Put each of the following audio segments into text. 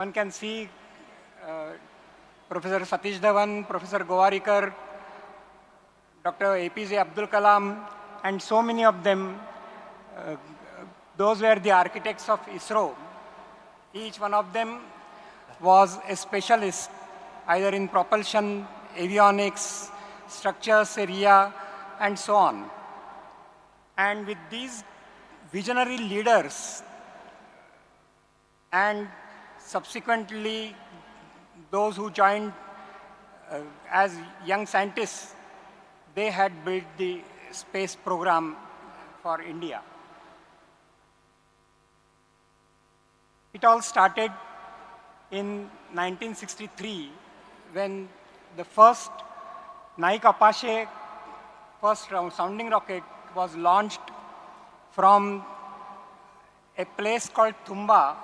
One can see uh, Professor Satish Dhawan, Professor Gowarikar, Dr. APJ Abdul Kalam, and so many of them. Uh, those were the architects of ISRO. Each one of them was a specialist either in propulsion, avionics, structures area, and so on. And with these visionary leaders and subsequently those who joined as young scientists, they had built the space program for India. It all started in 1963 when the first Nike Apache first round sounding rocket was launched from a place called Thumba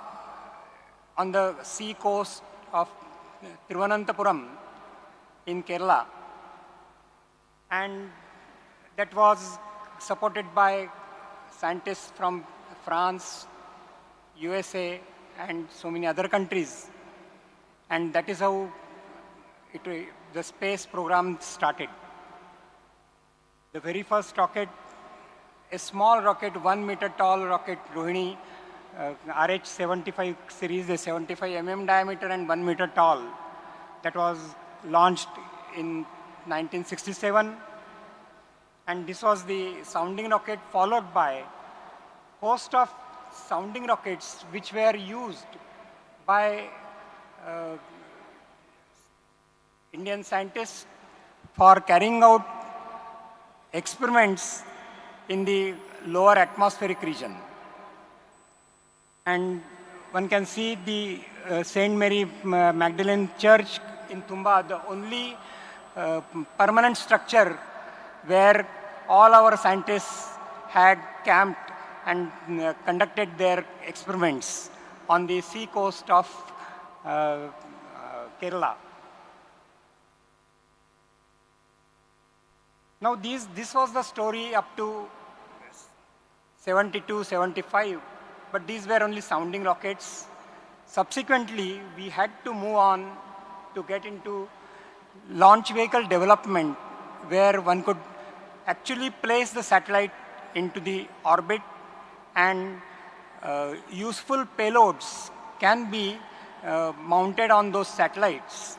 on the sea coast of Thiruvananthapuram in Kerala. And that was supported by scientists from France, USA, and so many other countries. And that is how the space program started. The very first rocket, a small rocket, 1 meter tall rocket, Rohini, RH-75 series, a 75 mm diameter and 1 meter tall, that was launched in 1967. And this was the sounding rocket, followed by host of sounding rockets which were used by Indian scientists for carrying out experiments in the lower atmospheric region. And one can see the St. Mary Magdalene Church in Thumba, the only permanent structure where all our scientists had camped and conducted their experiments on the sea coast of Kerala. Now this was the story up to 72, 75, but these were only sounding rockets. Subsequently, we had to move on to get into launch vehicle development, where one could actually place the satellite into the orbit and useful payloads can be mounted on those satellites.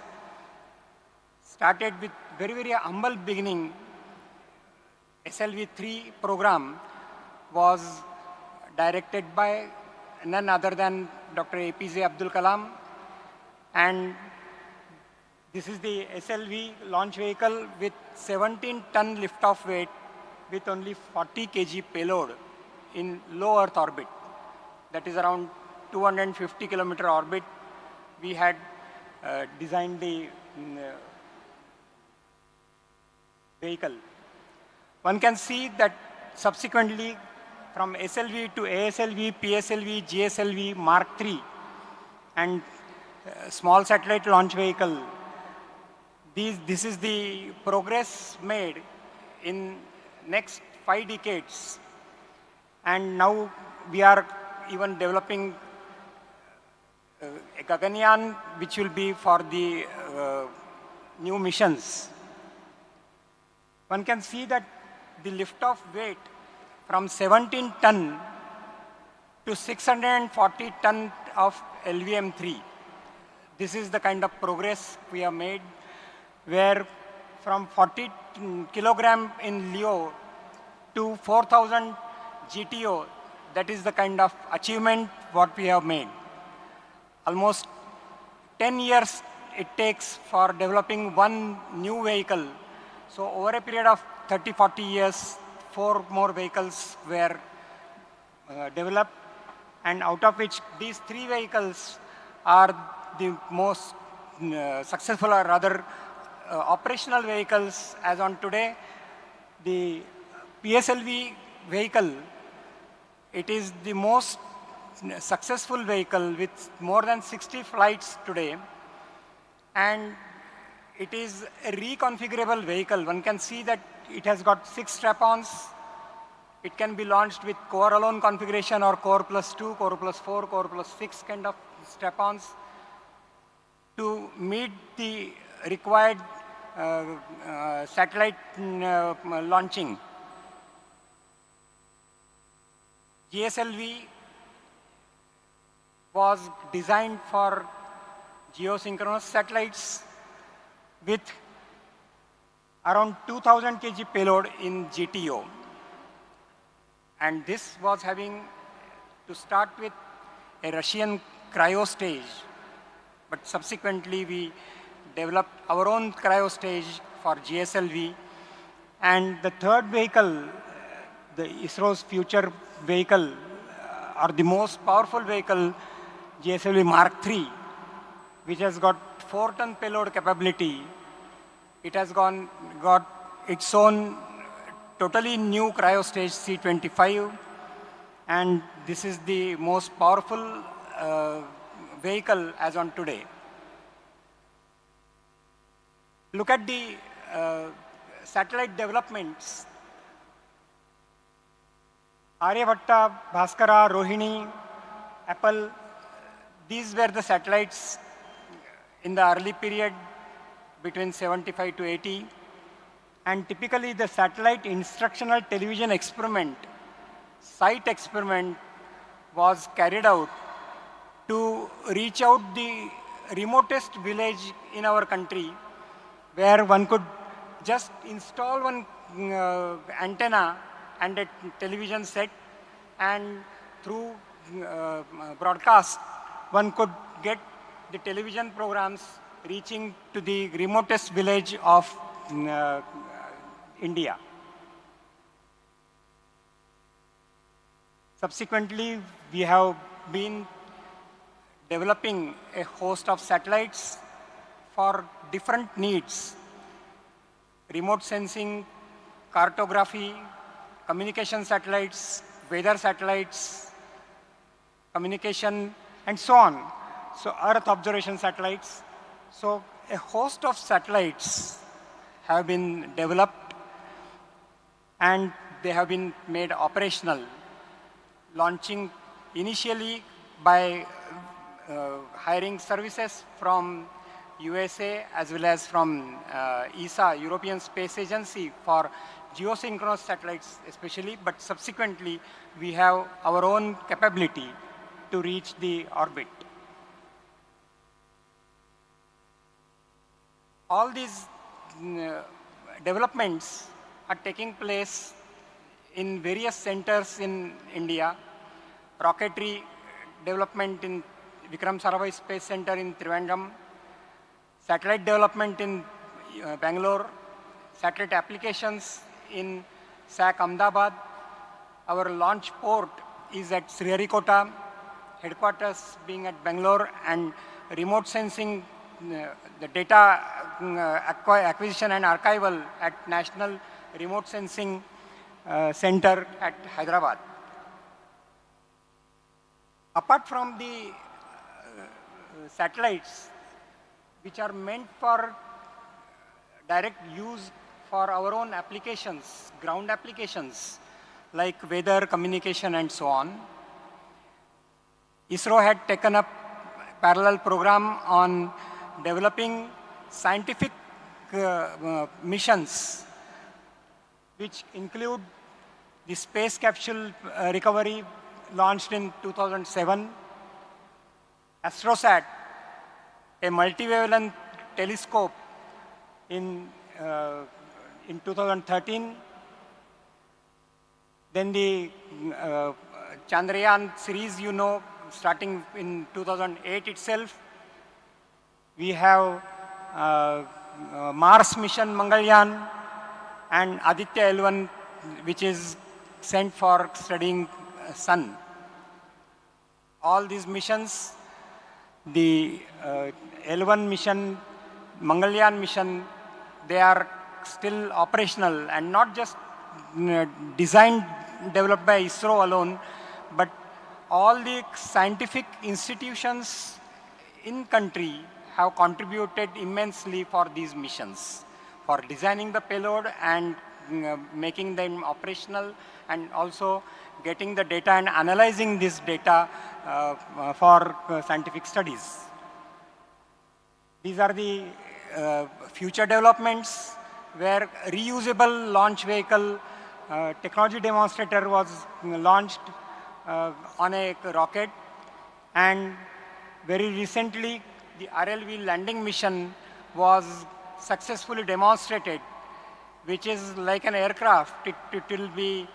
Started with very, very humble beginning. SLV-3 program was directed by none other than Dr. APJ Abdul Kalam, and this is the SLV launch vehicle with 17-ton lift-off weight with only 40 kg payload in low Earth orbit. That is around 250 kilometer orbit. We had designed the vehicle. One can see that subsequently from SLV to ASLV, PSLV, GSLV, Mark III, and small satellite launch vehicle, this is the progress made in next 5 decades. And now we are even developing a Gaganyaan, which will be for the new missions. One can see that the lift-off weight from 17 ton to 640 ton of LVM-3. This is the kind of progress we have made, where from 40 kilogram in LEO to 4,000 GTO, that is the kind of achievement what we have made. Almost 10 years it takes for developing one new vehicle. So over a period of 30, 40 years, 4 more vehicles were developed, and out of which these 3 vehicles are the most successful, or rather operational vehicles as on today. The PSLV vehicle, it is the most successful vehicle with more than 60 flights today, and it is a reconfigurable vehicle. One can see that it has got 6 strap-ons. It can be launched with core alone configuration or core plus 2, core plus 4, core plus 6 kind of strap-ons. to meet the required satellite launching. GSLV was designed for geosynchronous satellites with around 2000 kg payload in GTO. And this was having to start with a Russian cryo stage, but subsequently we developed our own cryo stage for GSLV. And the third vehicle, the ISRO's future vehicle, or the most powerful vehicle, GSLV Mark III, which has got 4-ton payload capability. It has got its own totally new cryo stage C25, and this is the most powerful vehicle as on today. Look at the satellite developments. Aryabhatta, Bhaskara, Rohini, Apple, these were the satellites in the early period between 75 to 80. And typically the satellite instructional television experiment, site experiment, was carried out to reach out the remotest village in our country, where one could just install one antenna and a television set, and through broadcast, one could get the television programs reaching to the remotest village of India. Subsequently, we have been developing a host of satellites for different needs: remote sensing, cartography, communication satellites, weather satellites, communication, and so on. So Earth observation satellites. So a host of satellites have been developed, and they have been made operational, launching initially by hiring services from USA as well as from ESA, European Space Agency, for geosynchronous satellites especially, but subsequently we have our own capability to reach the orbit. All these developments are taking place in various centers in India. Rocketry development in Vikram Sarabhai Space Center in Trivandrum, satellite development in Bangalore, satellite applications in SAC Ahmedabad. Our launch port is at Sriharikota, headquarters being at Bangalore, and remote sensing, the data acquisition and archival at National Remote Sensing Center at Hyderabad. Apart from the satellites which are meant for direct use for our own applications, ground applications like weather, communication, and so on, ISRO had taken up parallel program on developing scientific missions, which include the space capsule recovery launched in 2007, ASTROSAT, a multi-wavelength telescope in 2013, then the Chandrayaan series, starting in 2008 itself. We have Mars mission Mangalyaan and Aditya L1, which is sent for studying sun. All these missions, the L1 mission, Mangalyaan mission, they are still operational and not just designed, developed by ISRO alone, but all the scientific institutions in country have contributed immensely for these missions, for designing the payload and making them operational, and also getting the data and analyzing this data for scientific studies. These are the future developments where reusable launch vehicle technology demonstrator was launched on a rocket, and very recently the RLV landing mission was successfully demonstrated, which is like an aircraft. It will be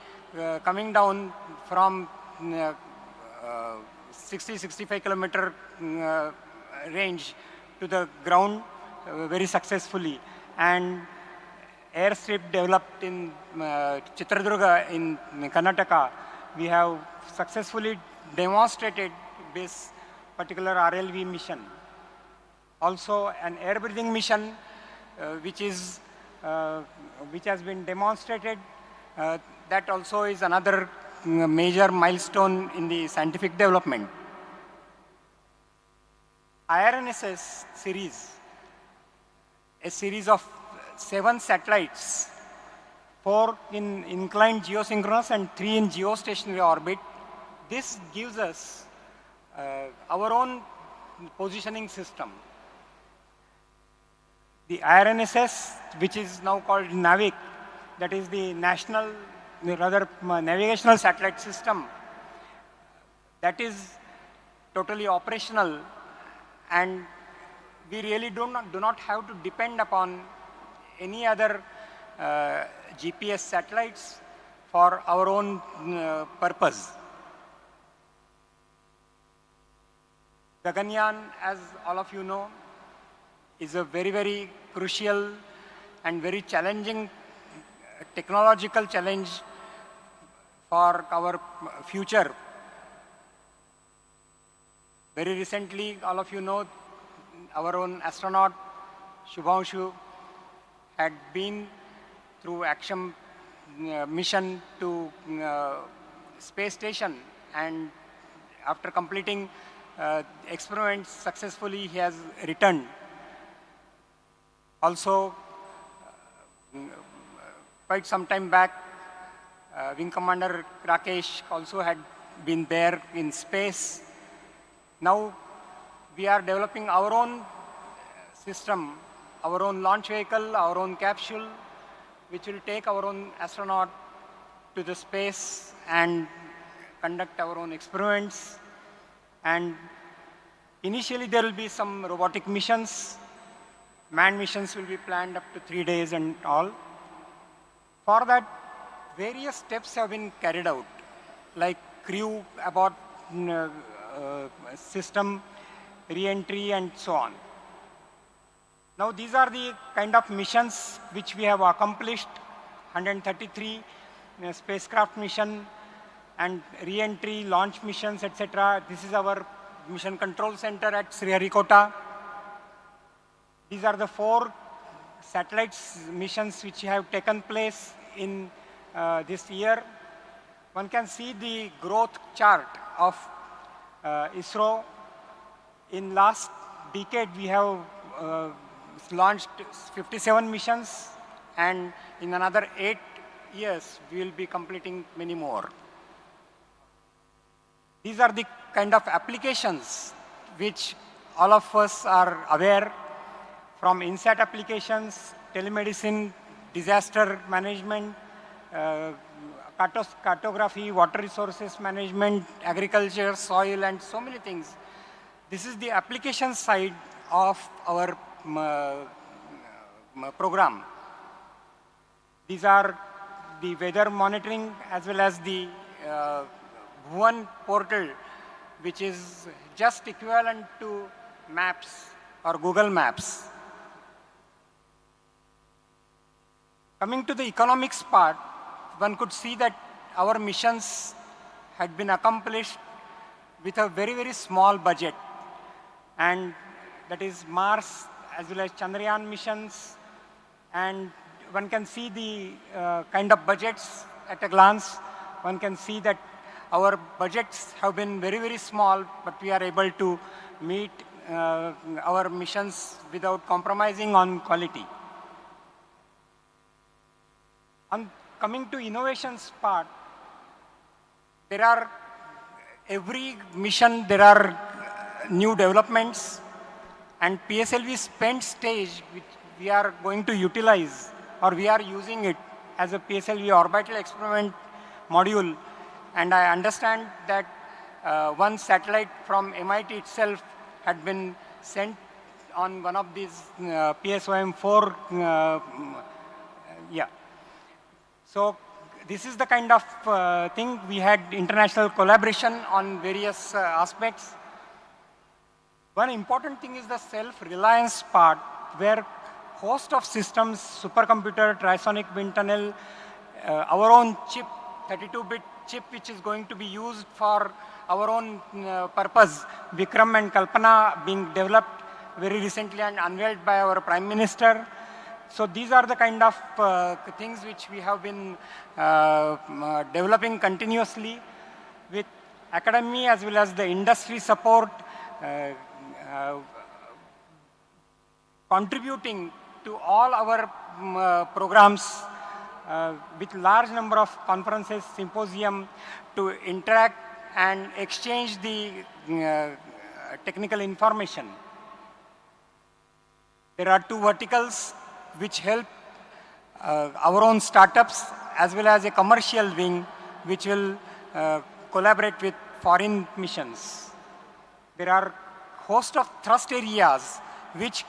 coming down from 60-65 kilometer range to the ground very successfully. And airstrip developed in Chitradurga in Karnataka, we have successfully demonstrated this particular RLV mission. Also an air breathing mission which has been demonstrated. That also is another major milestone in the scientific development. IRNSS series, a series of 7 satellites, 4 in inclined geosynchronous and 3 in geostationary orbit. This gives us our own positioning system. The IRNSS, which is now called NAVIC, that is the navigational satellite system, that is totally operational, and we really do not have to depend upon any other GPS satellites for our own purpose. Gaganyaan, as all of you know, is a very, very crucial and very challenging technological challenge for our future. Very recently, all of you know, our own astronaut, Shubhanshu, had been through Action mission to space station, and after completing experiments successfully, he has returned. Also, quite some time back, Wing Commander Rakesh also had been there in space. Now, we are developing our own system, our own launch vehicle, our own capsule, which will take our own astronaut to the space and conduct our own experiments. And initially, there will be some robotic missions. Manned missions will be planned up to 3 days and all. For that, various steps have been carried out, like crew abort system, re-entry, and so on. Now, these are the kind of missions which we have accomplished: 133 spacecraft mission and re-entry, launch missions, etc. This is our mission control center at Sriharikota. These are the 4 satellites missions which have taken place in this year. One can see the growth chart of ISRO. In last decade, we have launched 57 missions, and in another 8 years, we will be completing many more. These are the kind of applications which all of us are aware, from INSAT applications, telemedicine, disaster management, cartography, water resources management, agriculture, soil, and so many things. This is the application side of our program. These are the weather monitoring as well as the Bhuvan portal, which is just equivalent to maps or Google Maps. Coming to the economics part, one could see that our missions had been accomplished with a very, very small budget. And that is Mars as well as Chandrayaan missions. And one can see the kind of budgets at a glance. One can see that our budgets have been very, very small, but we are able to meet our missions without compromising on quality. Coming to innovations part, every mission there are new developments, And PSLV spent stage, which we are going to utilize, or we are using it as a PSLV orbital experiment module. And I understand that one satellite from MIT itself had been sent on one of these PSOM4. Yeah. So this is the kind of thing. We had international collaboration on various aspects. One important thing is the self-reliance part, where host of systems, supercomputer, trisonic wind tunnel, our own chip, 32-bit chip, which is going to be used for our own purpose, Vikram and Kalpana being developed very recently and unveiled by our Prime Minister. So these are the kind of things which we have been developing continuously with academy as well as the industry support, contributing to all our programs with large number of conferences, symposium to interact and exchange the technical information. There are two verticals which help our own startups as well as a commercial wing which will collaborate with foreign missions. There are host of thrust areas which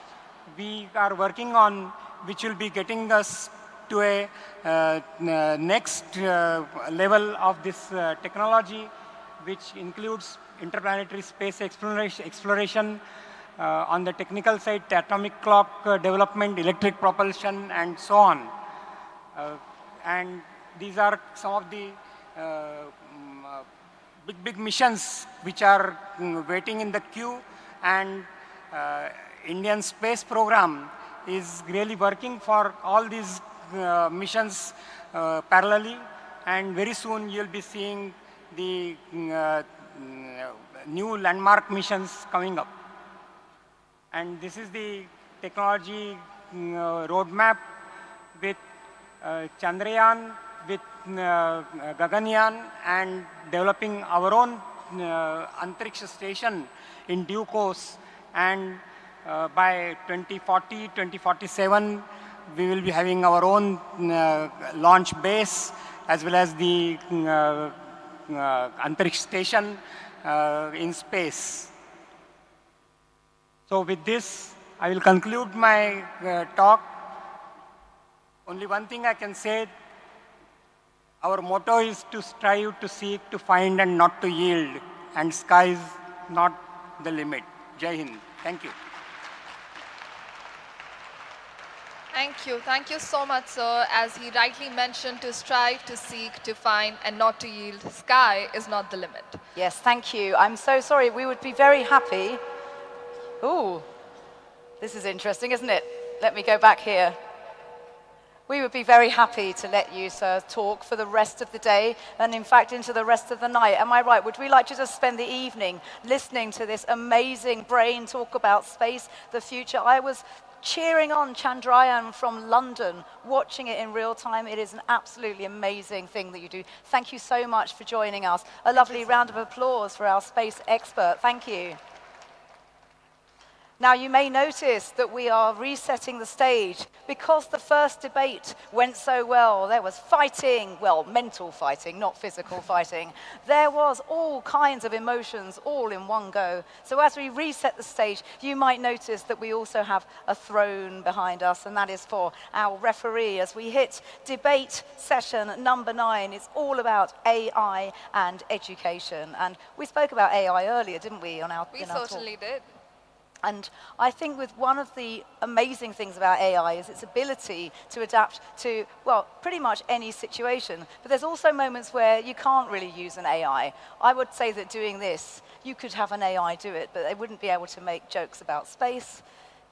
we are working on, which will be getting us to a next level of this technology, which includes interplanetary space exploration on the technical side, atomic clock development, electric propulsion, and so on. And these are some of the big missions which are waiting in the queue, and Indian space program is really working for all these missions parallelly, and very soon you'll be seeing the new landmark missions coming up. And this is the technology roadmap with Chandrayaan, with Gaganyaan, and developing our own Antariksha station in due course. And by 2040, 2047, we will be having our own launch base as well as the Antariksha station in space. So with this, I will conclude my talk. Only one thing I can say, our motto is to strive, to seek, to find, and not to yield. And sky is not the limit. Jai Hind. Thank you. Thank you. Thank you so much, sir. As he rightly mentioned, to strive, to seek, to find, and not to yield. Sky is not the limit. Yes, thank you. I'm so sorry. We would be very happy. Ooh, this is interesting, isn't it? Let me go back here. We would be very happy to let you, sir, talk for the rest of the day and, in fact, into the rest of the night. Am I right? Would we like to just spend the evening listening to this amazing brain talk about space, the future? I was cheering on Chandrayaan from London, watching it in real time. It is an absolutely amazing thing that you do. Thank you so much for joining us. A lovely round of applause for our space expert. Thank you. Now, you may notice that we are resetting the stage because the first debate went so well. There was fighting, well, mental fighting, not physical fighting. There was all kinds of emotions all in one go. So as we reset the stage, you might notice that we also have a throne behind us, and that is for our referee as we hit debate session number 9. It's all about AI and education. And we spoke about AI earlier, didn't we, on our We certainly did. And I think with one of the amazing things about AI is its ability to adapt to, well, pretty much any situation. But there's also moments where you can't really use an AI. I would say that doing this, you could have an AI do it, but they wouldn't be able to make jokes about space.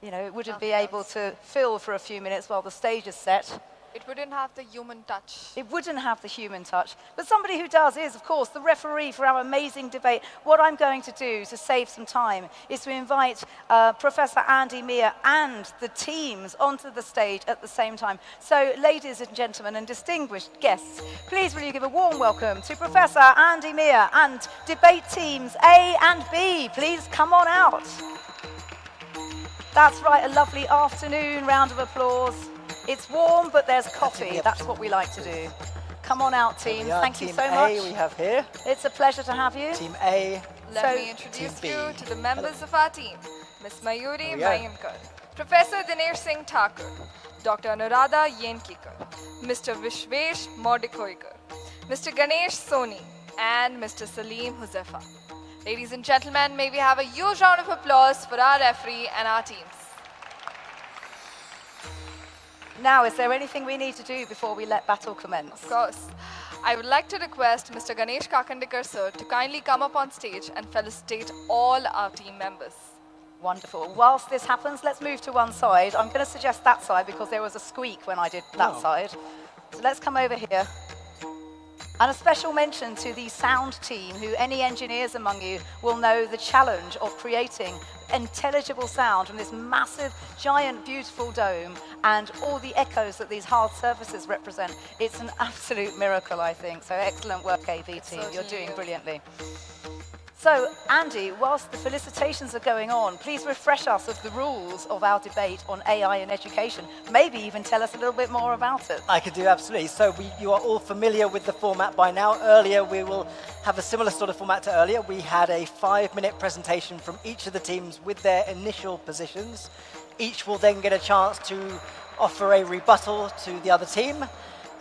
You know, it wouldn't be able to fill for a few minutes while the stage is set. It wouldn't have the human touch. It wouldn't have the human touch. But somebody who does is, of course, the referee for our amazing debate. What I'm going to do to save some time is to invite Professor Andy Mir and the teams onto the stage at the same time. So, ladies and gentlemen and distinguished guests, please will you give a warm welcome to Professor Andy Mir and debate teams A and B. Please come on out. That's right, a lovely afternoon round of applause. It's warm, but there's coffee. That's what we like to do. Come on out, team. Thank you so much. Team A we have here. It's a pleasure to have you. Team A. Let me introduce Team B. you to the members of our team. Ms. Mayuri we are. Mayankar, Professor Dinesh Singh Thakur, Dr. Anuradha Yenkikar, Mr. Vishvesh Modikoikar, Mr. Ganesh Soni, and Mr. Salim Huzefa. Ladies and gentlemen, may we have a huge round of applause for our referee and our teams. Now, is there anything we need to do before we let battle commence? Of course. I would like to request Mr. Ganesh Kakandikar sir to kindly come up on stage and felicitate all our team members. Wonderful. Whilst this happens, let's move to one side. I'm going to suggest that side because there was a squeak when I did that side. So let's come over here. And a special mention to the sound team, who any engineers among you will know the challenge of creating intelligible sound from this massive, giant, beautiful dome and all the echoes that these hard surfaces represent. It's an absolute miracle, I think. So excellent work, AV team. You're doing brilliantly. So, Andy, whilst the felicitations are going on, please refresh us of the rules of our debate on AI in education. Maybe even tell us a little bit more about it. I could do, absolutely. So you are all familiar with the format by now. Earlier, we will have a similar sort of format to earlier. We had a 5-minute presentation from each of the teams with their initial positions. Each will then get a chance to offer a rebuttal to the other team.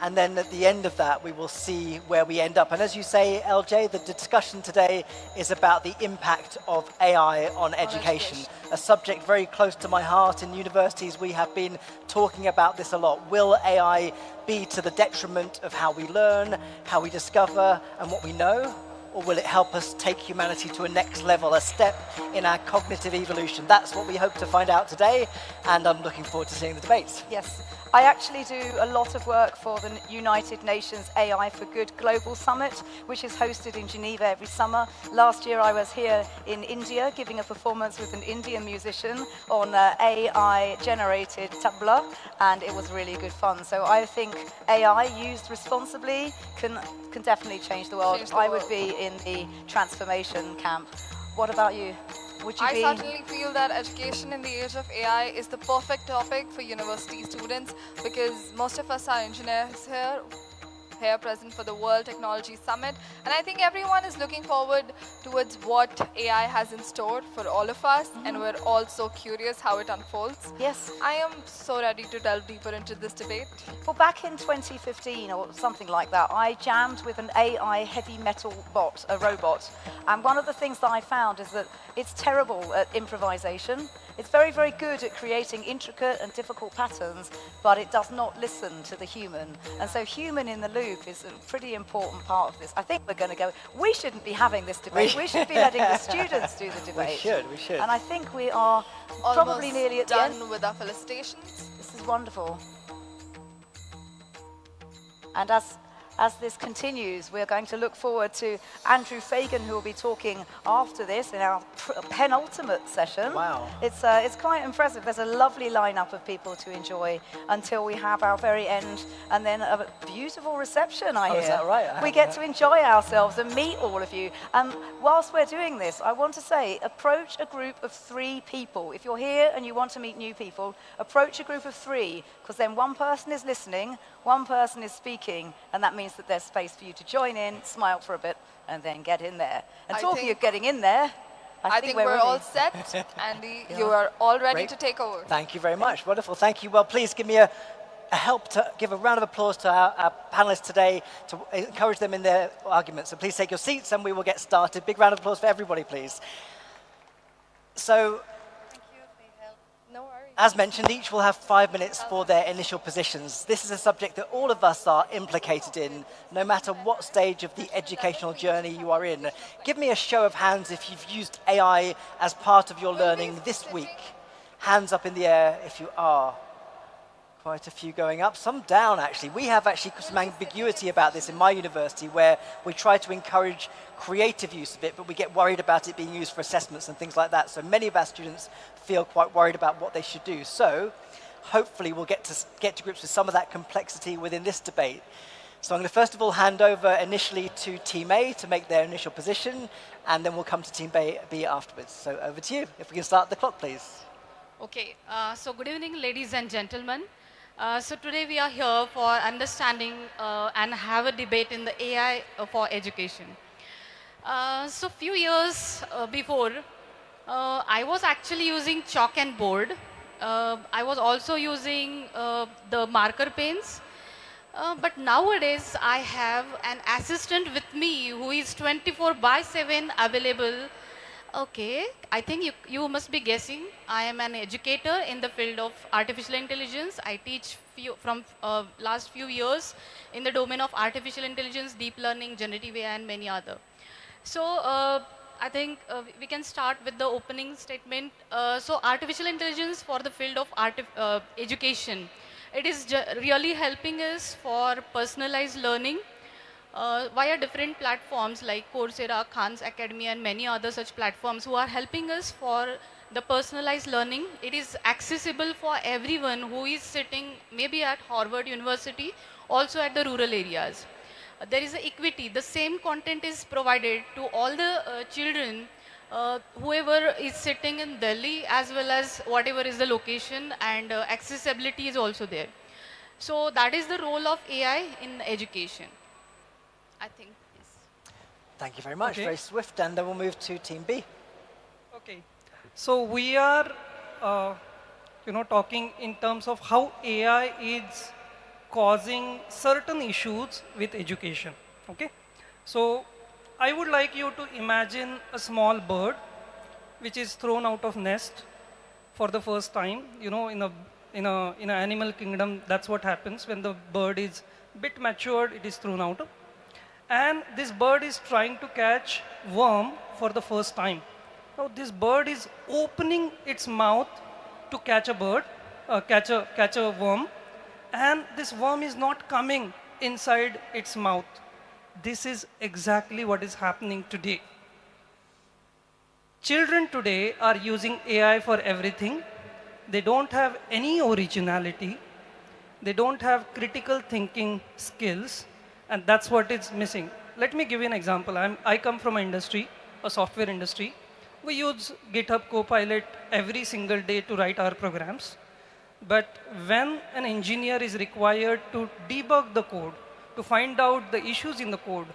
And then at the end of that, we will see where we end up. And as you say, LJ, the discussion today is about the impact of AI on education. A subject very close to my heart. In universities, we have been talking about this a lot. Will AI be to the detriment of how we learn, how we discover, and what we know? Or will it help us take humanity to a next level, a step in our cognitive evolution? That's what we hope to find out today, and I'm looking forward to seeing the debates. Yes. I actually do a lot of work for the United Nations AI for Good Global Summit, which is hosted in Geneva every summer. Last year I was here in India giving a performance with an Indian musician on AI-generated tabla, and it was really good fun. So I think AI used responsibly can definitely change the world. I would be in the transformation camp. What about you? Would you be? I certainly feel that education in the age of AI is the perfect topic for university students because most of us are engineers here present for the World Technology Summit. And I think everyone is looking forward towards what AI has in store for all of us. And we're all so curious how it unfolds. Yes. I am so ready to delve deeper into this debate. Well, back in 2015 or something like that, I jammed with an AI heavy metal bot, a robot. And one of the things that I found is that it's terrible at improvisation. It's very, very good at creating intricate and difficult patterns, but it does not listen to the human. And so human in the loop is a pretty important part of this. I think we're going to go, we shouldn't be having this debate. We should be letting the students do the debate. We should. And I think we are probably nearly at the end. Done with our felicitations. This is wonderful. And as this continues, we're going to look forward to Andrew Fagan, who will be talking after this in our penultimate session. Wow. It's quite impressive. There's a lovely lineup of people to enjoy until we have our very end, and then a beautiful reception, I hear. Is that right? We get to enjoy ourselves and meet all of you. Whilst we're doing this, I want to say, approach a group of 3 people. If you're here and you want to meet new people, approach a group of 3, because then one person is listening, one person is speaking, and that means that there's space for you to join in, smile for a bit, and then get in there. And talking of getting in there, I think we're all set. Andy, you are all ready to take over. Thank you very much. Wonderful. Thank you. Well, please give me a help to give a round of applause to our panelists today to encourage them in their arguments. So please take your seats and we will get started. Big round of applause for everybody, please. So, No worries. as mentioned, each will have 5 minutes for their initial positions. This is a subject that all of us are implicated in, no matter what stage of the educational journey you are in. Give me a show of hands if you've used AI as part of your learning this week. Hands up in the air if you are. Quite a few going up, some down actually. We have actually some ambiguity about this in my university where we try to encourage creative use of it, but we get worried about it being used for assessments and things like that. So many of our students feel quite worried about what they should do. So hopefully we'll get to grips with some of that complexity within this debate. So I'm going to first of all hand over initially to Team A to make their initial position, and then we'll come to Team B afterwards. So over to you. If we can start the clock, please. Okay, so good evening, ladies and gentlemen. So today we are here for understanding and have a debate in the AI for education. So few years before, I was actually using chalk and board. I was also using the marker pens. But nowadays, I have an assistant with me who is 24 by 7 available. Okay, I think you must be guessing. I am an educator in the field of artificial intelligence. I teach from last few years in the domain of artificial intelligence, deep learning, generative AI, and many other. So I think we can start with the opening statement. So artificial intelligence for the field of education. It is really helping us for personalized learning via different platforms like Coursera, Khan's Academy, and many other such platforms who are helping us for the personalized learning. It is accessible for everyone who is sitting maybe at Harvard University, also at the rural areas. There is equity. The same content is provided to all the children, whoever is sitting in Delhi, as well as whatever is the location, and accessibility is also there. So that is the role of AI in education. I think, yes. Thank you very much. Okay. Very swift, and then we'll move to Team B. Okay, so we are, talking in terms of how AI is causing certain issues with education. Okay, so I would like you to imagine a small bird which is thrown out of nest for the first time. In an animal kingdom, that's what happens when the bird is bit matured. It is thrown out. And this bird is trying to catch worm for the first time. Now this bird is opening its mouth to catch a bird, catch a worm, and this worm is not coming inside its mouth. This is exactly what is happening today. Children today are using AI for everything. They don't have any originality. They don't have critical thinking skills. And that's what is missing. Let me give you an example. I come from an industry, a software industry. We use GitHub Copilot every single day to write our programs. But when an engineer is required to debug the code, to find out the issues in the code,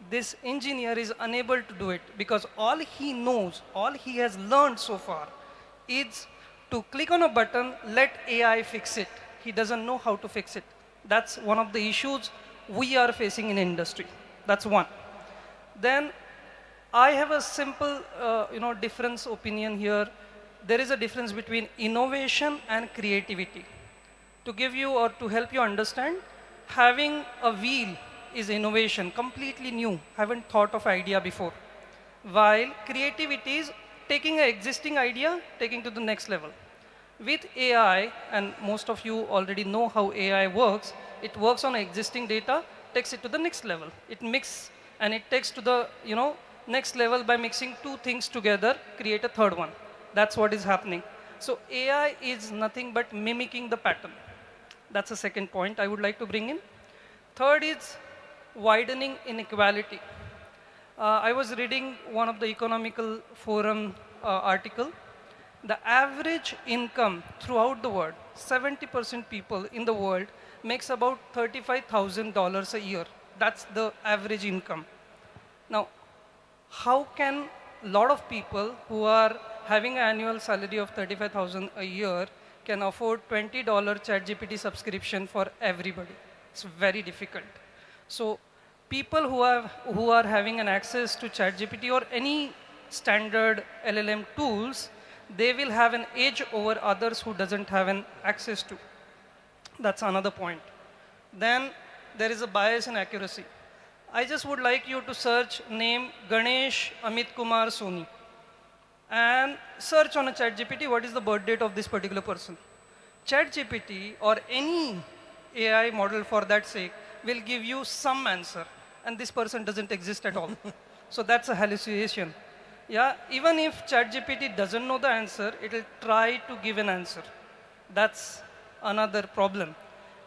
this engineer is unable to do it because all he knows, all he has learned so far is to click on a button, let AI fix it. He doesn't know how to fix it. That's one of the issues we are facing in industry. That's one. Then I have a simple, difference opinion here. There is a difference between innovation and creativity. To give you or to help you understand, having a wheel is innovation, completely new, haven't thought of idea before. While creativity is taking an existing idea, taking to the next level. With AI, and most of you already know how AI works, it works on existing data, takes it to the next level. It mixes and it takes to the next level by mixing two things together, create a third one. That's what is happening. So AI is nothing but mimicking the pattern. That's the second point I would like to bring in. Third is widening inequality. I was reading one of the Economical Forum article. The average income throughout the world, 70% people in the world makes about $35,000 a year. That's the average income. Now, how can a lot of people who are having an annual salary of $35,000 a year can afford $20 ChatGPT subscription for everybody? It's very difficult. So people who are having an access to ChatGPT or any standard LLM tools, they will have an edge over others who doesn't have an access to. That's another point. Then there is a bias in accuracy. I just would like you to search name Ganesh Amit Kumar Soni and search on a ChatGPT what is the birth date of this particular person. ChatGPT or any AI model for that sake will give you some answer, and this person doesn't exist at all. So that's a hallucination. Yeah, even if ChatGPT doesn't know the answer, it will try to give an answer. That's another problem.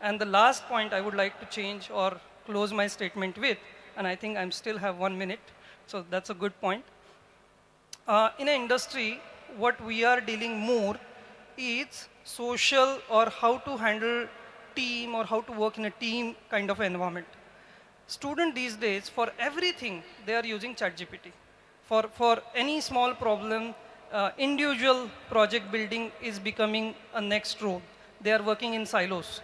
And the last point I would like to change or close my statement with, and I think I still have 1 minute, so that's a good point. In an industry, what we are dealing more is social or how to handle team or how to work in a team kind of environment. Student these days, for everything, they are using ChatGPT. For any small problem, individual project building is becoming a next role. They are working in silos.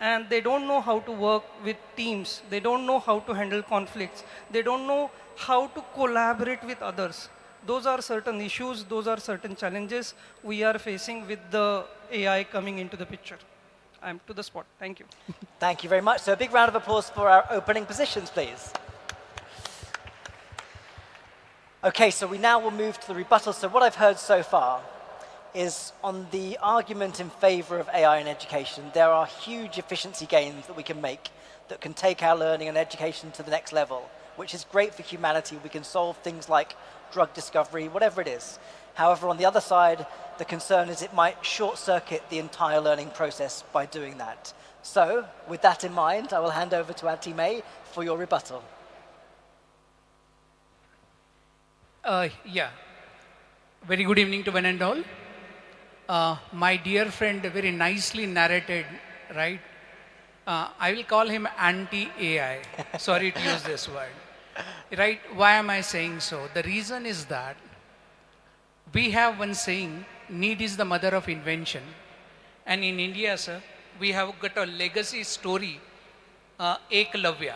And they don't know how to work with teams. They don't know how to handle conflicts. They don't know how to collaborate with others. Those are certain issues, those are certain challenges we are facing with the AI coming into the picture. I'm to the spot. Thank you. Thank you very much. So a big round of applause for our opening positions, please. Okay, so we now will move to the rebuttal. So what I've heard so far is on the argument in favor of AI in education, there are huge efficiency gains that we can make that can take our learning and education to the next level, which is great for humanity. We can solve things like drug discovery, whatever it is. However, on the other side, the concern is it might short-circuit the entire learning process by doing that. So, with that in mind, I will hand over to Auntie May for your rebuttal. Yeah. Very good evening to one and all. My dear friend very nicely narrated, right? I will call him anti-AI. Sorry to use this word. Right? Why am I saying so? The reason is that we have one saying, need is the mother of invention. And in India, sir, we have got a legacy story, Eklavya.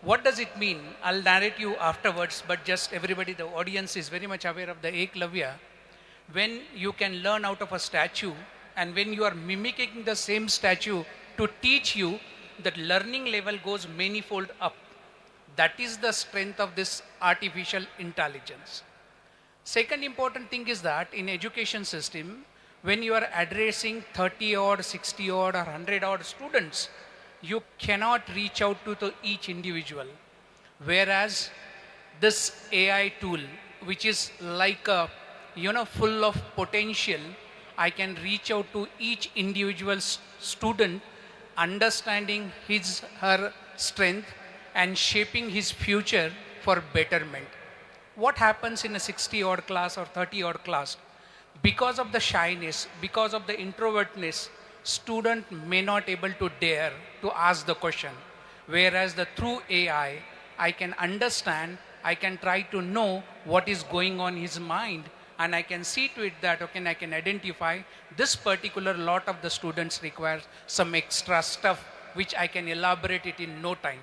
What does it mean? I'll narrate you afterwards, but just everybody, the audience is very much aware of the Eklavya. When you can learn out of a statue, and when you are mimicking the same statue to teach you, that learning level goes manifold up. That is the strength of this artificial intelligence. Second important thing is that in education system, when you are addressing 30 odd, 60 odd or 100 odd students, you cannot reach out to each individual. Whereas this AI tool, which is like a, full of potential, I can reach out to each individual student, understanding his, her strength and shaping his future for betterment. What happens in a 60 odd class or 30 odd class? Because of the shyness, because of the introvertness, student may not able to dare to ask the question. Whereas through AI, I can understand, I can try to know what is going on in his mind, and I can see to it that, okay, I can identify this particular lot of the students requires some extra stuff, which I can elaborate it in no time.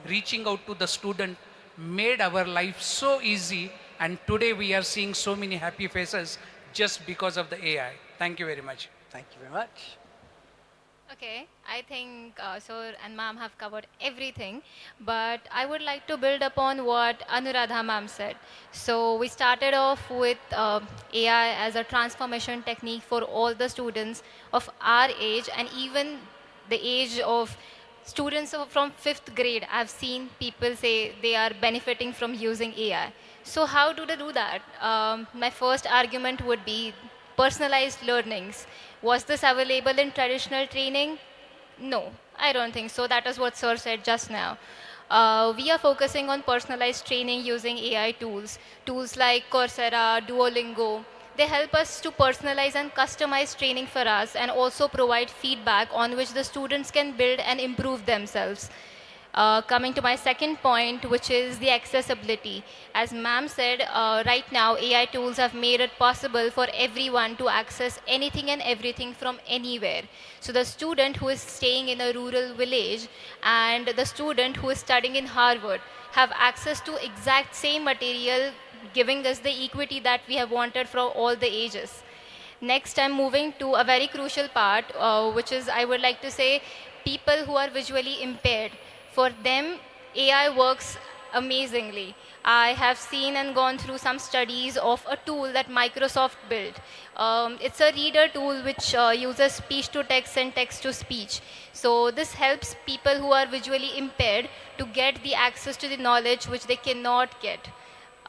Reaching out to the student made our life so easy, and today we are seeing so many happy faces just because of the AI. Thank you very much. Thank you very much. Okay, I think Sir and Ma'am have covered everything, but I would like to build upon what Anuradha Ma'am said. So we started off with AI as a transformation technique for all the students of our age, and even the age of students from 5th grade. I've seen people say they are benefiting from using AI. So how do they do that? My first argument would be personalized learnings. Was this available in traditional training? No, I don't think so. That is what Sir said just now. We are focusing on personalized training using AI tools. Tools like Coursera, Duolingo. They help us to personalize and customize training for us, and also provide feedback on which the students can build and improve themselves. Coming to my second point, which is the accessibility. As Ma'am said, right now AI tools have made it possible for everyone to access anything and everything from anywhere. So the student who is staying in a rural village and the student who is studying in Harvard have access to exact same material, giving us the equity that we have wanted from all the ages. Next, I'm moving to a very crucial part, which is, I would like to say, people who are visually impaired. For them, AI works amazingly. I have seen and gone through some studies of a tool that Microsoft built. It's a reader tool which uses speech to text and text to speech. So this helps people who are visually impaired to get the access to the knowledge which they cannot get.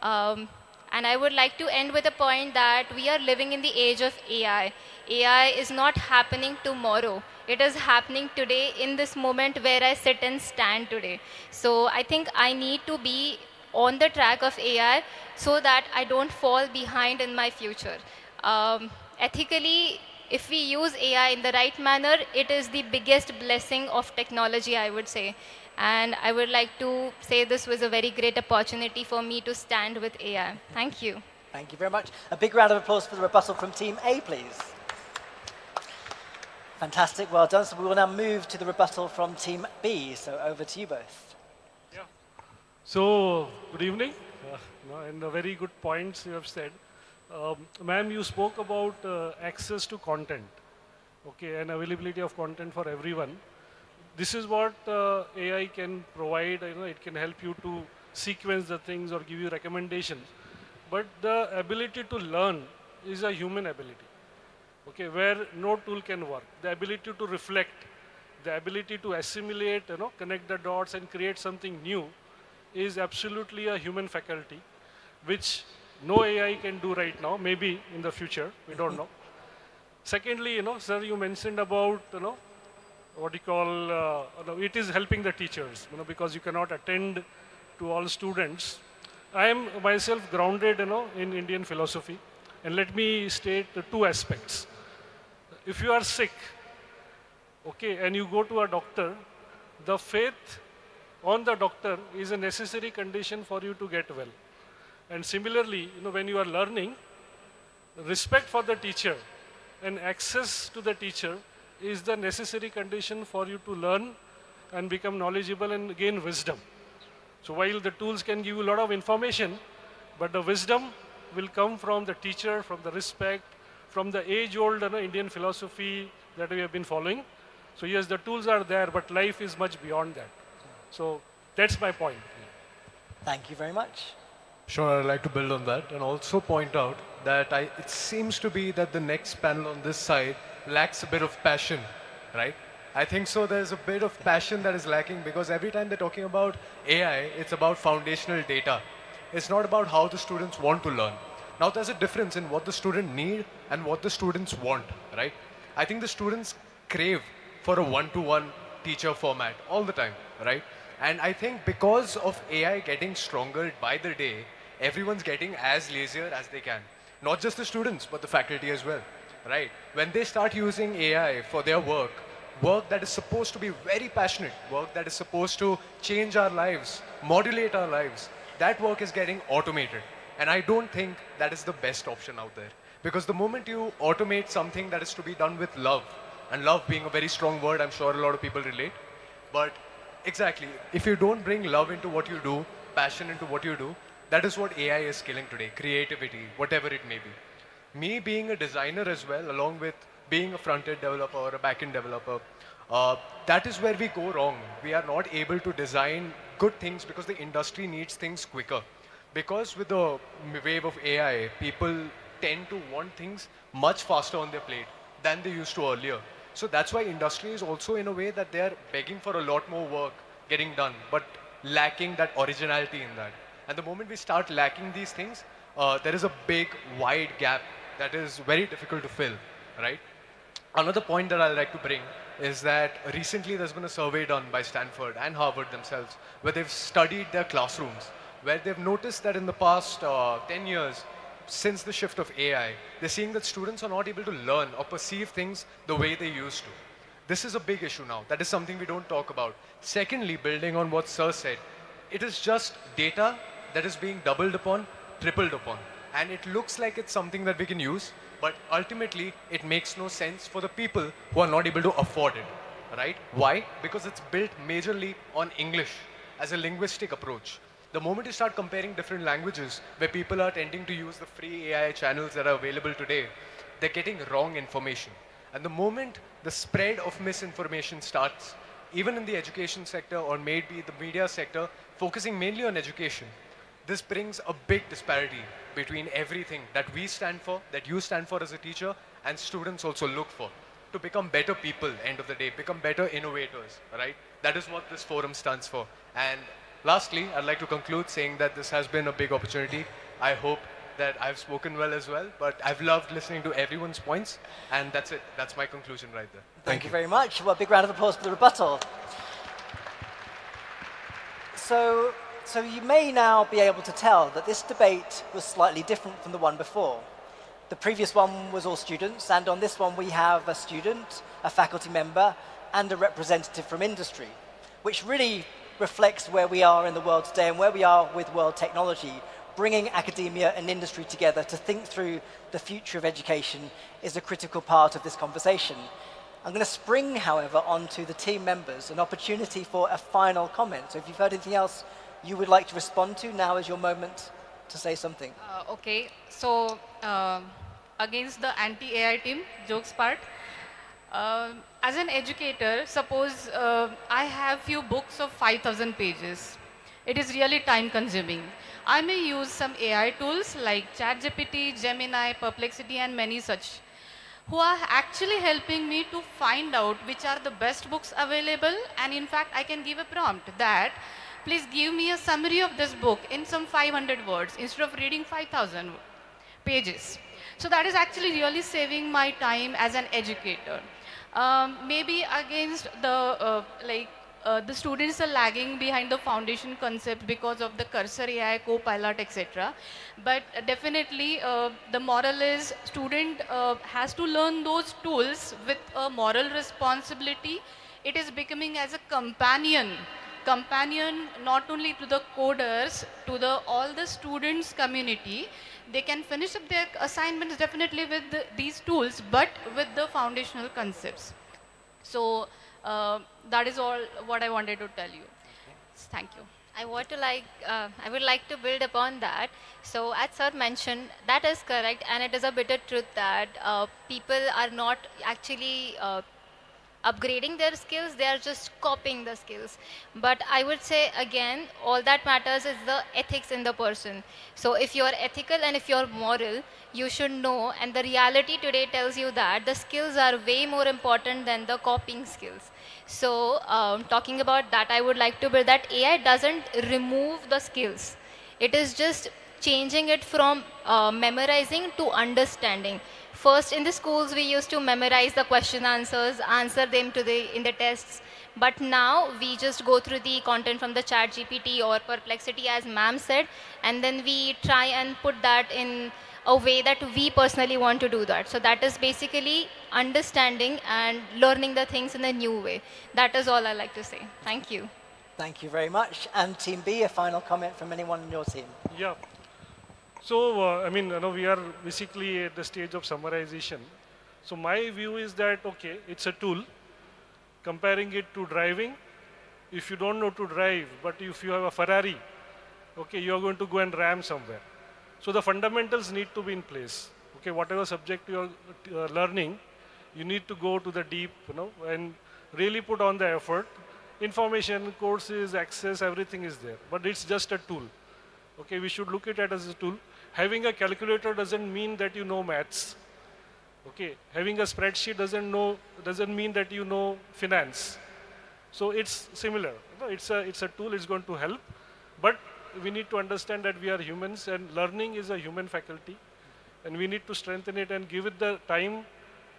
And I would like to end with a point that we are living in the age of AI. AI is not happening tomorrow. It is happening today, in this moment where I sit and stand today. So I think I need to be on the track of AI so that I don't fall behind in my future. Ethically, if we use AI in the right manner, it is the biggest blessing of technology, I would say. And I would like to say this was a very great opportunity for me to stand with AI. Thank you. Thank you very much. A big round of applause for the rebuttal from Team A, please. Fantastic, well done. So we will now move to the rebuttal from Team B. So over to you both. Yeah. So, good evening. And very good points you have said. Ma'am, you spoke about access to content, okay, and availability of content for everyone. This is what AI can provide. It can help you to sequence the things or give you recommendations. But the ability to learn is a human ability, okay, where no tool can work. The ability to reflect, the ability to assimilate, connect the dots and create something new is absolutely a human faculty, which no AI can do right now, maybe in the future, we don't know. Secondly, sir, you mentioned about, what you call, it is helping the teachers, because you cannot attend to all students. I am myself grounded, in Indian philosophy, and let me state two aspects. If you are sick, okay, and you go to a doctor, the faith on the doctor is a necessary condition for you to get well. And similarly, when you are learning, respect for the teacher and access to the teacher is the necessary condition for you to learn and become knowledgeable and gain wisdom. So while the tools can give you a lot of information, but the wisdom will come from the teacher, from the respect, from the age-old Indian philosophy that we have been following. So yes, the tools are there, but life is much beyond that. So that's my point. Thank you very much. Sure, I'd like to build on that and also point out that it seems to be that the next panel on this side lacks a bit of passion, right? I think so there's a bit of passion that is lacking because every time they're talking about AI, it's about foundational data. It's not about how the students want to learn. Now there's a difference in what the student need and what the students want, right? I think the students crave for a one-to-one teacher format all the time, right? And I think because of AI getting stronger by the day, everyone's getting as lazier as they can. Not just the students, but the faculty as well, right? When they start using AI for their work that is supposed to be very passionate, work that is supposed to change our lives, modulate our lives, that work is getting automated. And I don't think that is the best option out there. Because the moment you automate something that is to be done with love, and love being a very strong word, I'm sure a lot of people relate, but exactly, if you don't bring love into what you do, passion into what you do, that is what AI is killing today, creativity, whatever it may be. Me being a designer as well, along with being a front-end developer or a back-end developer, that is where we go wrong. We are not able to design good things because the industry needs things quicker. Because with the wave of AI, people tend to want things much faster on their plate than they used to earlier. So that's why industry is also in a way that they are begging for a lot more work getting done, but lacking that originality in that. And the moment we start lacking these things, there is a big, wide gap that is very difficult to fill, right? Another point that I'd like to bring is that recently there's been a survey done by Stanford and Harvard themselves, where they've studied their classrooms, where they've noticed that in the past 10 years, since the shift of AI, they're seeing that students are not able to learn or perceive things the way they used to. This is a big issue now. That is something we don't talk about. Secondly, building on what Sir said, it is just data that is being doubled upon, tripled upon. And it looks like it's something that we can use, but ultimately it makes no sense for the people who are not able to afford it, right? Why? Because it's built majorly on English as a linguistic approach. The moment you start comparing different languages where people are tending to use the free AI channels that are available today, they're getting wrong information. And the moment the spread of misinformation starts, even in the education sector or maybe the media sector, focusing mainly on education, this brings a big disparity between everything that we stand for, that you stand for as a teacher, and students also look for, to become better people, end of the day, become better innovators, right? That is what this forum stands for. And lastly, I'd like to conclude saying that this has been a big opportunity. I hope that I've spoken well as well, but I've loved listening to everyone's points, and that's it. That's my conclusion right there. Thank you very much. Well, a big round of applause for the rebuttal. So you may now be able to tell that this debate was slightly different from the one before. The previous one was all students, and on this one we have a student, a faculty member, and a representative from industry, which really reflects where we are in the world today and where we are with world technology. Bringing academia and industry together to think through the future of education is a critical part of this conversation. I'm going to spring, however, onto the team members, an opportunity for a final comment. So if you've heard anything else you would like to respond to, now is your moment to say something. Okay, so against the anti-AI team, jokes part, as an educator, suppose I have few books of 5,000 pages. It is really time consuming. I may use some AI tools like ChatGPT, Gemini, Perplexity and many such, who are actually helping me to find out which are the best books available, and in fact I can give a prompt that please give me a summary of this book in some 500 words instead of reading 5,000 pages. So that is actually really saving my time as an educator. Maybe against the students are lagging behind the foundation concept because of the Cursor AI, Copilot, etc. But definitely the moral is student has to learn those tools with a moral responsibility. It is becoming as a companion not only to the coders, to all the students community. They can finish up their assignments definitely with these tools, but with the foundational concepts. So that is all what I wanted to tell you. Thank you. I would like to build upon that. So as sir mentioned, that is correct, and it is a bitter truth that people are not actually upgrading their skills, they are just copying the skills. But I would say again, all that matters is the ethics in the person. So if you are ethical and if you are moral, you should know, and the reality today tells you that the skills are way more important than the copying skills. So talking about that, I would like to build that AI doesn't remove the skills. It is just changing it from memorizing to understanding. First, in the schools, we used to memorize the question answers, answer them in the tests. But now, we just go through the content from the ChatGPT or Perplexity, as ma'am said, and then we try and put that in a way that we personally want to do that. So that is basically understanding and learning the things in a new way. That is all I like to say. Thank you. Thank you very much. And Team B, a final comment from anyone in your team? Yeah. So, we are basically at the stage of summarization. So my view is that, okay, it's a tool. Comparing it to driving, if you don't know to drive, but if you have a Ferrari, okay, you are going to go and ram somewhere. So the fundamentals need to be in place. Okay, whatever subject you are learning, you need to go to the deep, and really put on the effort. Information, courses, access, everything is there, but it's just a tool. Okay, we should look at it as a tool. Having a calculator doesn't mean that you know maths. Okay, having a spreadsheet doesn't mean that you know finance. So it's similar. It's a tool. It's going to help, but we need to understand that we are humans, and learning is a human faculty, and we need to strengthen it and give it the time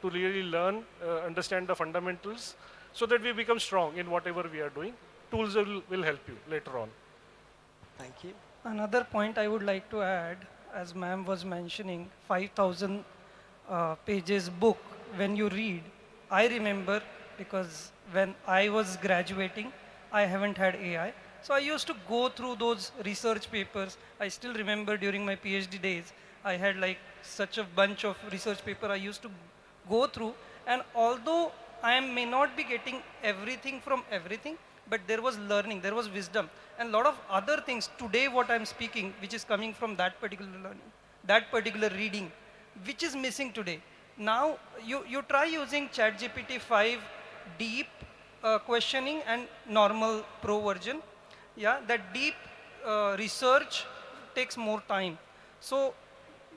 to really learn, understand the fundamentals, so that we become strong in whatever we are doing. Tools will help you later on. Thank you. Another point I would like to add, as ma'am was mentioning, 5,000 pages book when you read. I remember, because when I was graduating, I haven't had AI. So I used to go through those research papers. I still remember during my PhD days, I had like such a bunch of research paper I used to go through. And although I may not be getting everything from everything, but there was learning, there was wisdom, and a lot of other things today what I'm speaking, which is coming from that particular learning, that particular reading, which is missing today. Now, you try using ChatGPT 5 deep questioning and normal pro version. Yeah, that deep research takes more time. So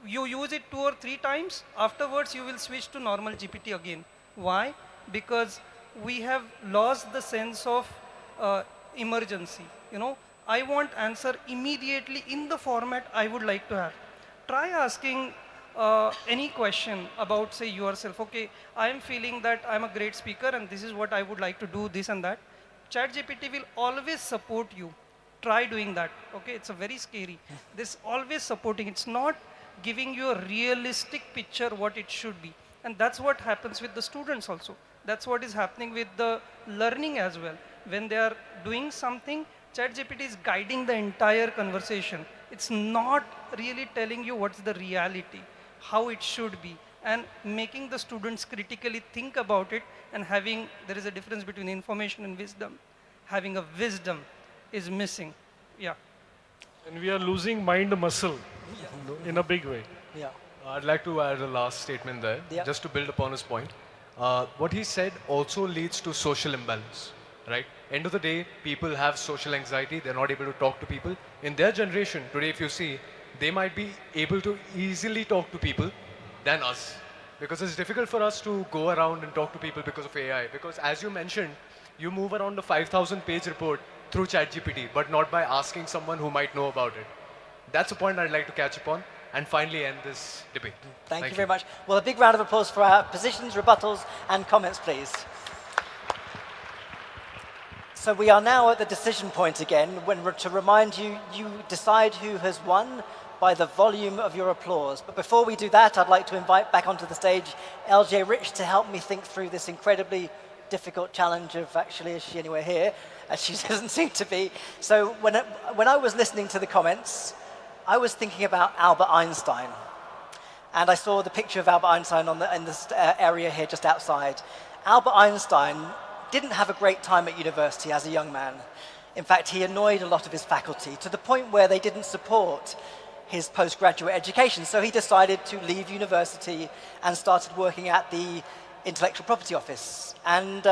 you use it 2 or 3 times, afterwards you will switch to normal GPT again. Why? Because we have lost the sense of emergency. I want answer immediately in the format I would like to have. Try asking any question about, say, yourself. Okay, I am feeling that I'm a great speaker and this is what I would like to do, this and that. ChatGPT will always support you. Try doing that. Okay, it's a very scary. This always supporting. It's not giving you a realistic picture what it should be. And that's what happens with the students also. That's what is happening with the learning as well. When they are doing something, ChatGPT is guiding the entire conversation. It's not really telling you what's the reality, how it should be, and making the students critically think about it, and there is a difference between information and wisdom. Having a wisdom is missing. Yeah. And we are losing mind muscle in a big way. Yeah. I'd like to add a last statement there, just to build upon his point. What he said also leads to social imbalance, right? End of the day, people have social anxiety. They're not able to talk to people. In their generation, today, if you see, they might be able to easily talk to people than us. Because it's difficult for us to go around and talk to people because of AI. Because as you mentioned, you move around a 5,000-page report through ChatGPT, but not by asking someone who might know about it. That's a point I'd like to catch upon and finally end this debate. Thank you very much. Well, a big round of applause for our positions, rebuttals, and comments, please. So we are now at the decision point again, to remind you, you decide who has won by the volume of your applause. But before we do that, I'd like to invite back onto the stage LJ Rich to help me think through this incredibly difficult challenge of actually, is she anywhere here? As she doesn't seem to be. So when I was listening to the comments, I was thinking about Albert Einstein. And I saw the picture of Albert Einstein in this area here just outside. Albert Einstein didn't have a great time at university as a young man. In fact, he annoyed a lot of his faculty to the point where they didn't support his postgraduate education. So he decided to leave university and started working at the Intellectual Property Office. And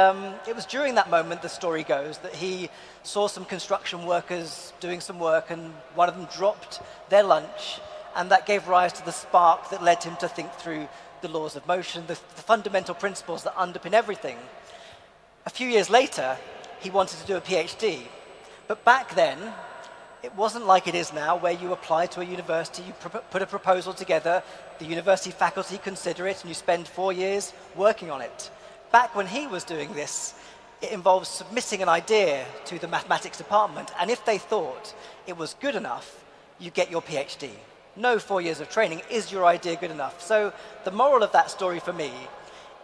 it was during that moment, the story goes, that he saw some construction workers doing some work, and one of them dropped their lunch, and that gave rise to the spark that led him to think through the laws of motion, the fundamental principles that underpin everything. A few years later, he wanted to do a PhD. But back then, it wasn't like it is now, where you apply to a university, you put a proposal together, the university faculty consider it, and you spend 4 years working on it. Back when he was doing this, it involved submitting an idea to the mathematics department, and if they thought it was good enough, you get your PhD. No 4 years of training. Is your idea good enough? So the moral of that story for me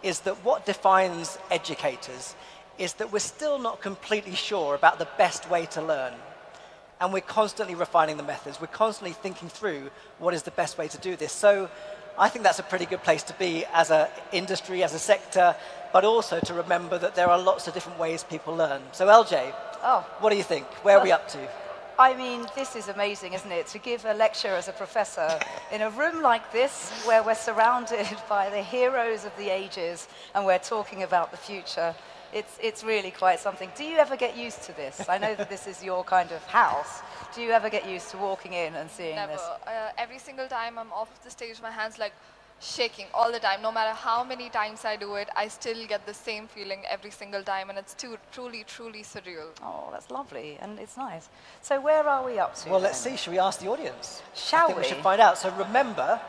is that what defines educators is that we're still not completely sure about the best way to learn. And we're constantly refining the methods. We're constantly thinking through what is the best way to do this. So I think that's a pretty good place to be as an industry, as a sector, but also to remember that there are lots of different ways people learn. So LJ, what do you think? Where are we up to? I mean, this is amazing, isn't it? To give a lecture as a professor in a room like this, where we're surrounded by the heroes of the ages and we're talking about the future. It's really quite something. Do you ever get used to this? I know that this is your kind of house. Do you ever get used to walking in and seeing this? Never. Every single time I'm off the stage, my hand's like shaking all the time. No matter how many times I do it, I still get the same feeling every single time, and it's truly, truly surreal. Oh, that's lovely, and it's nice. So where are we up to? Well, let's see. Shall we ask the audience? Shall I think we should find out. So remember,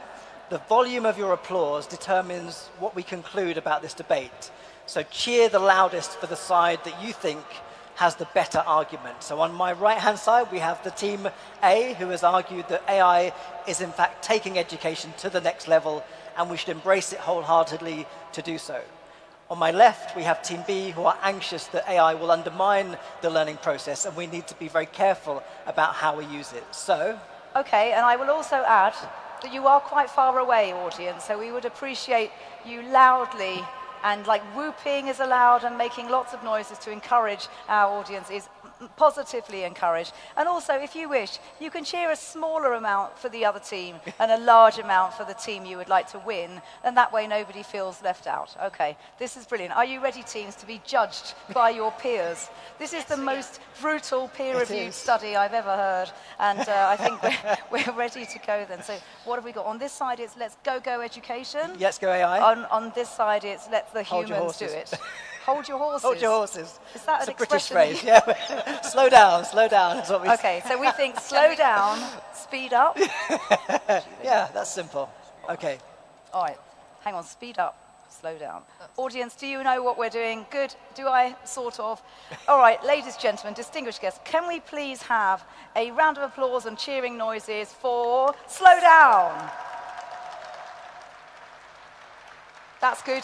the volume of your applause determines what we conclude about this debate. So cheer the loudest for the side that you think has the better argument. So on my right-hand side, we have the team A, who has argued that AI is in fact taking education to the next level, and we should embrace it wholeheartedly to do so. On my left, we have team B, who are anxious that AI will undermine the learning process, and we need to be very careful about how we use it. So, okay, and I will also add that you are quite far away, audience, so we would appreciate you loudly, and like whooping is allowed, and making lots of noises to encourage our audience is positively encouraged. And also, if you wish, you can cheer a smaller amount for the other team and a large amount for the team you would like to win, and that way nobody feels left out. Okay, this is brilliant. Are you ready, teams, to be judged by your peers? This is the most brutal peer-reviewed study I've ever heard, and I think we're ready to go then. So what have we got? On this side, it's Let's Go Education. Let's Go AI. On this side, it's Let the Humans Do It. Hold your horses. Hold your horses. Is that an British phrase? Yeah. Slow down is what we say. Okay, so we think slow down, speed up. Yeah, that's simple. Okay. All right, hang on, speed up, slow down. Audience, do you know what we're doing? Good, do I? Sort of. All right, ladies and gentlemen, distinguished guests, can we please have a round of applause and cheering noises for Slow Down? That's good.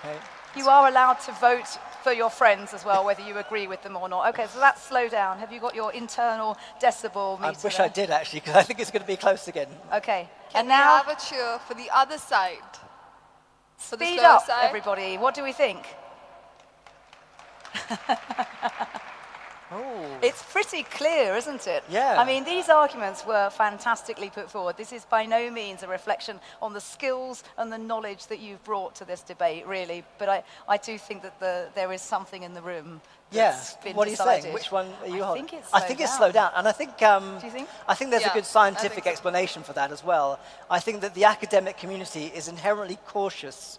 Okay. You are allowed to vote for your friends as well, whether you agree with them or not. Okay, so that's slow down. Have you got your internal decibel meter I wish there? I did, actually, because I think it's going to be close again. Okay. Can And we now, have a cheer for the other side? For the speed slower up, side? everybody. What do we think? Oh. It's pretty clear, isn't it? Yeah. I mean, these arguments were fantastically put forward. This is by no means a reflection on the skills and the knowledge that you've brought to this debate, really. But I do think that there is something in the room that's been What are you decided. saying? Which one are you I holding? think it's I think it's slowed down. And I think, Do you think? I think there's Yeah, a good I scientific think so. explanation for that as well. I think that the academic community is inherently cautious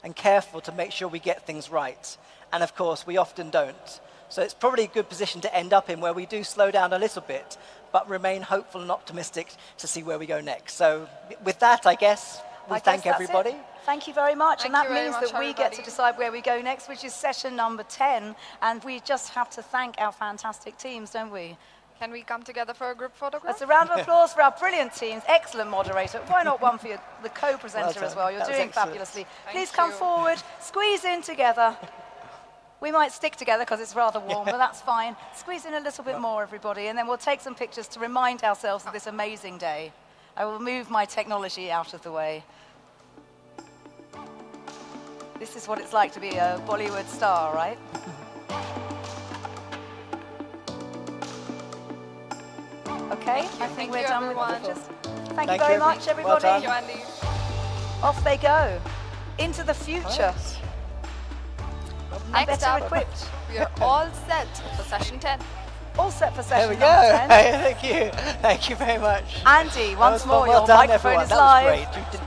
and careful to make sure we get things right. And of course, we often don't. So it's probably a good position to end up in where we do slow down a little bit, but remain hopeful and optimistic to see where we go next. So with that, I guess we I thank guess that's everybody. it. Thank you very much. Thank and that you very means much, that we get to everybody. decide where we go next, which is session number 10. And we just have to thank our fantastic teams, don't we? Can we come together for a group photograph? That's a round of applause for our brilliant teams. Excellent moderator. Why not one for the co-presenter Well as well? done. You're That was doing excellent. fabulously. Thank Please come you. forward, squeeze in together. We might stick together because it's rather warm, but that's fine. Squeeze in a little bit more, everybody, and then we'll take some pictures to remind ourselves of this amazing day. I will move my technology out of the way. This is what it's like to be a Bollywood star, right? Okay, I think Thank we're you, done everyone. with the pictures. Thank you Thank very you, much, everyone. Well everybody. done. Thank you, Andy. Off they go into the future. I'm Next better up, equipped. we are all set for session 10. All set for There session we go. number 10. Thank you. Thank you very much. Andy, That once was more, well your done, microphone everyone. is That live. was great. You did-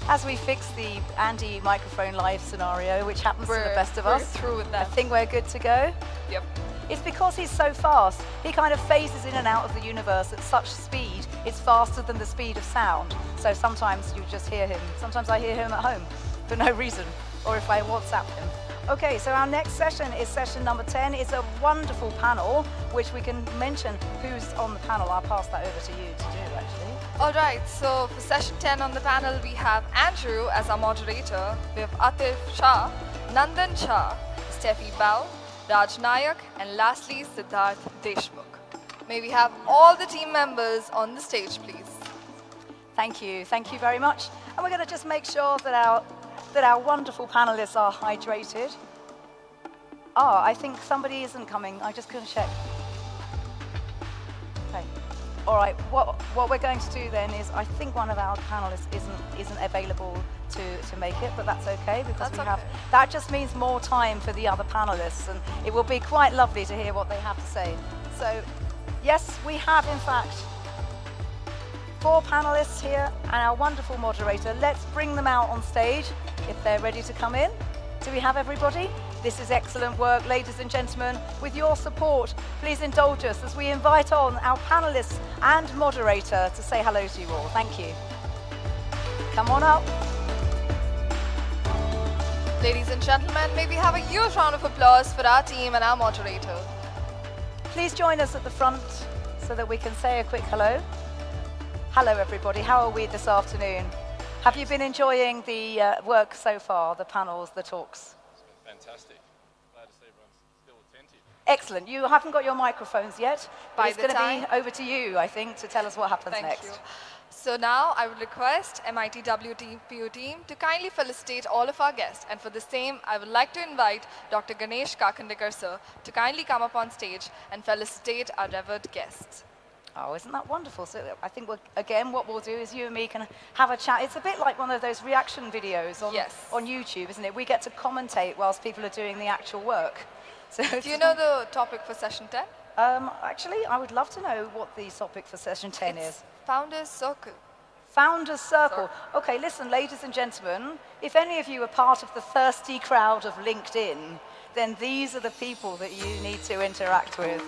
As we fix the Andy microphone live scenario, which happens to the best of we're us, through with I that. think we're good to go. Yep. It's because he's so fast. He kind of phases in and out of the universe at such speed, it's faster than the speed of sound. So sometimes you just hear him. Sometimes I hear him at home for no reason, or if I WhatsApp him. Okay, so our next session is session number 10. It's a wonderful panel, which we can mention who's on the panel. I'll pass that over to you to do, actually. All right, so for session 10 on the panel, we have Andrew as our moderator. We have Atif Shah, Nandan Shah, Steffi Bao, Raj Nayak, and lastly, Siddharth Deshmukh. May we have all the team members on the stage, please. Thank you very much. And we're going to just make sure that our wonderful panelists are hydrated. I think somebody isn't coming. I'm just going to check. Okay. All right. What we're going to do then is, I think one of our panelists isn't available to make it, but that's okay because That's we have. okay. That just means more time for the other panelists, and it will be quite lovely to hear what they have to say. So, yes, we have in fact 4 panelists here and our wonderful moderator. Let's bring them out on stage if they're ready to come in. Do we have everybody? This is excellent work, ladies and gentlemen. With your support, please indulge us as we invite on our panelists and moderator to say hello to you all. Thank you. Come on up. Ladies and gentlemen, may we have a huge round of applause for our team and our moderator. Please join us at the front so that we can say a quick hello. Hello, everybody. How are we this afternoon? Have you been enjoying the work so far, the panels, the talks? It's been fantastic. Glad to see everyone's still attentive. Excellent. You haven't got your microphones yet, but By it's the going to time- be over to you, I think, to tell us what happens Thank next. you. So now I would request MIT WTPU team to kindly felicitate all of our guests. And for the same, I would like to invite Dr. Ganesh Kakandekar sir to kindly come up on stage and felicitate our revered guests. Oh, isn't that wonderful? So I think, again, what we'll do is you and me can have a chat. It's a bit like one of those reaction videos on YouTube, isn't it? We get to commentate whilst people are doing the actual work. So Do you know the topic for session 10? Actually, I would love to know what the topic for session 10 is. Founders Circle. Founders Circle. Okay, listen, ladies and gentlemen, if any of you are part of the thirsty crowd of LinkedIn, then these are the people that you need to interact with.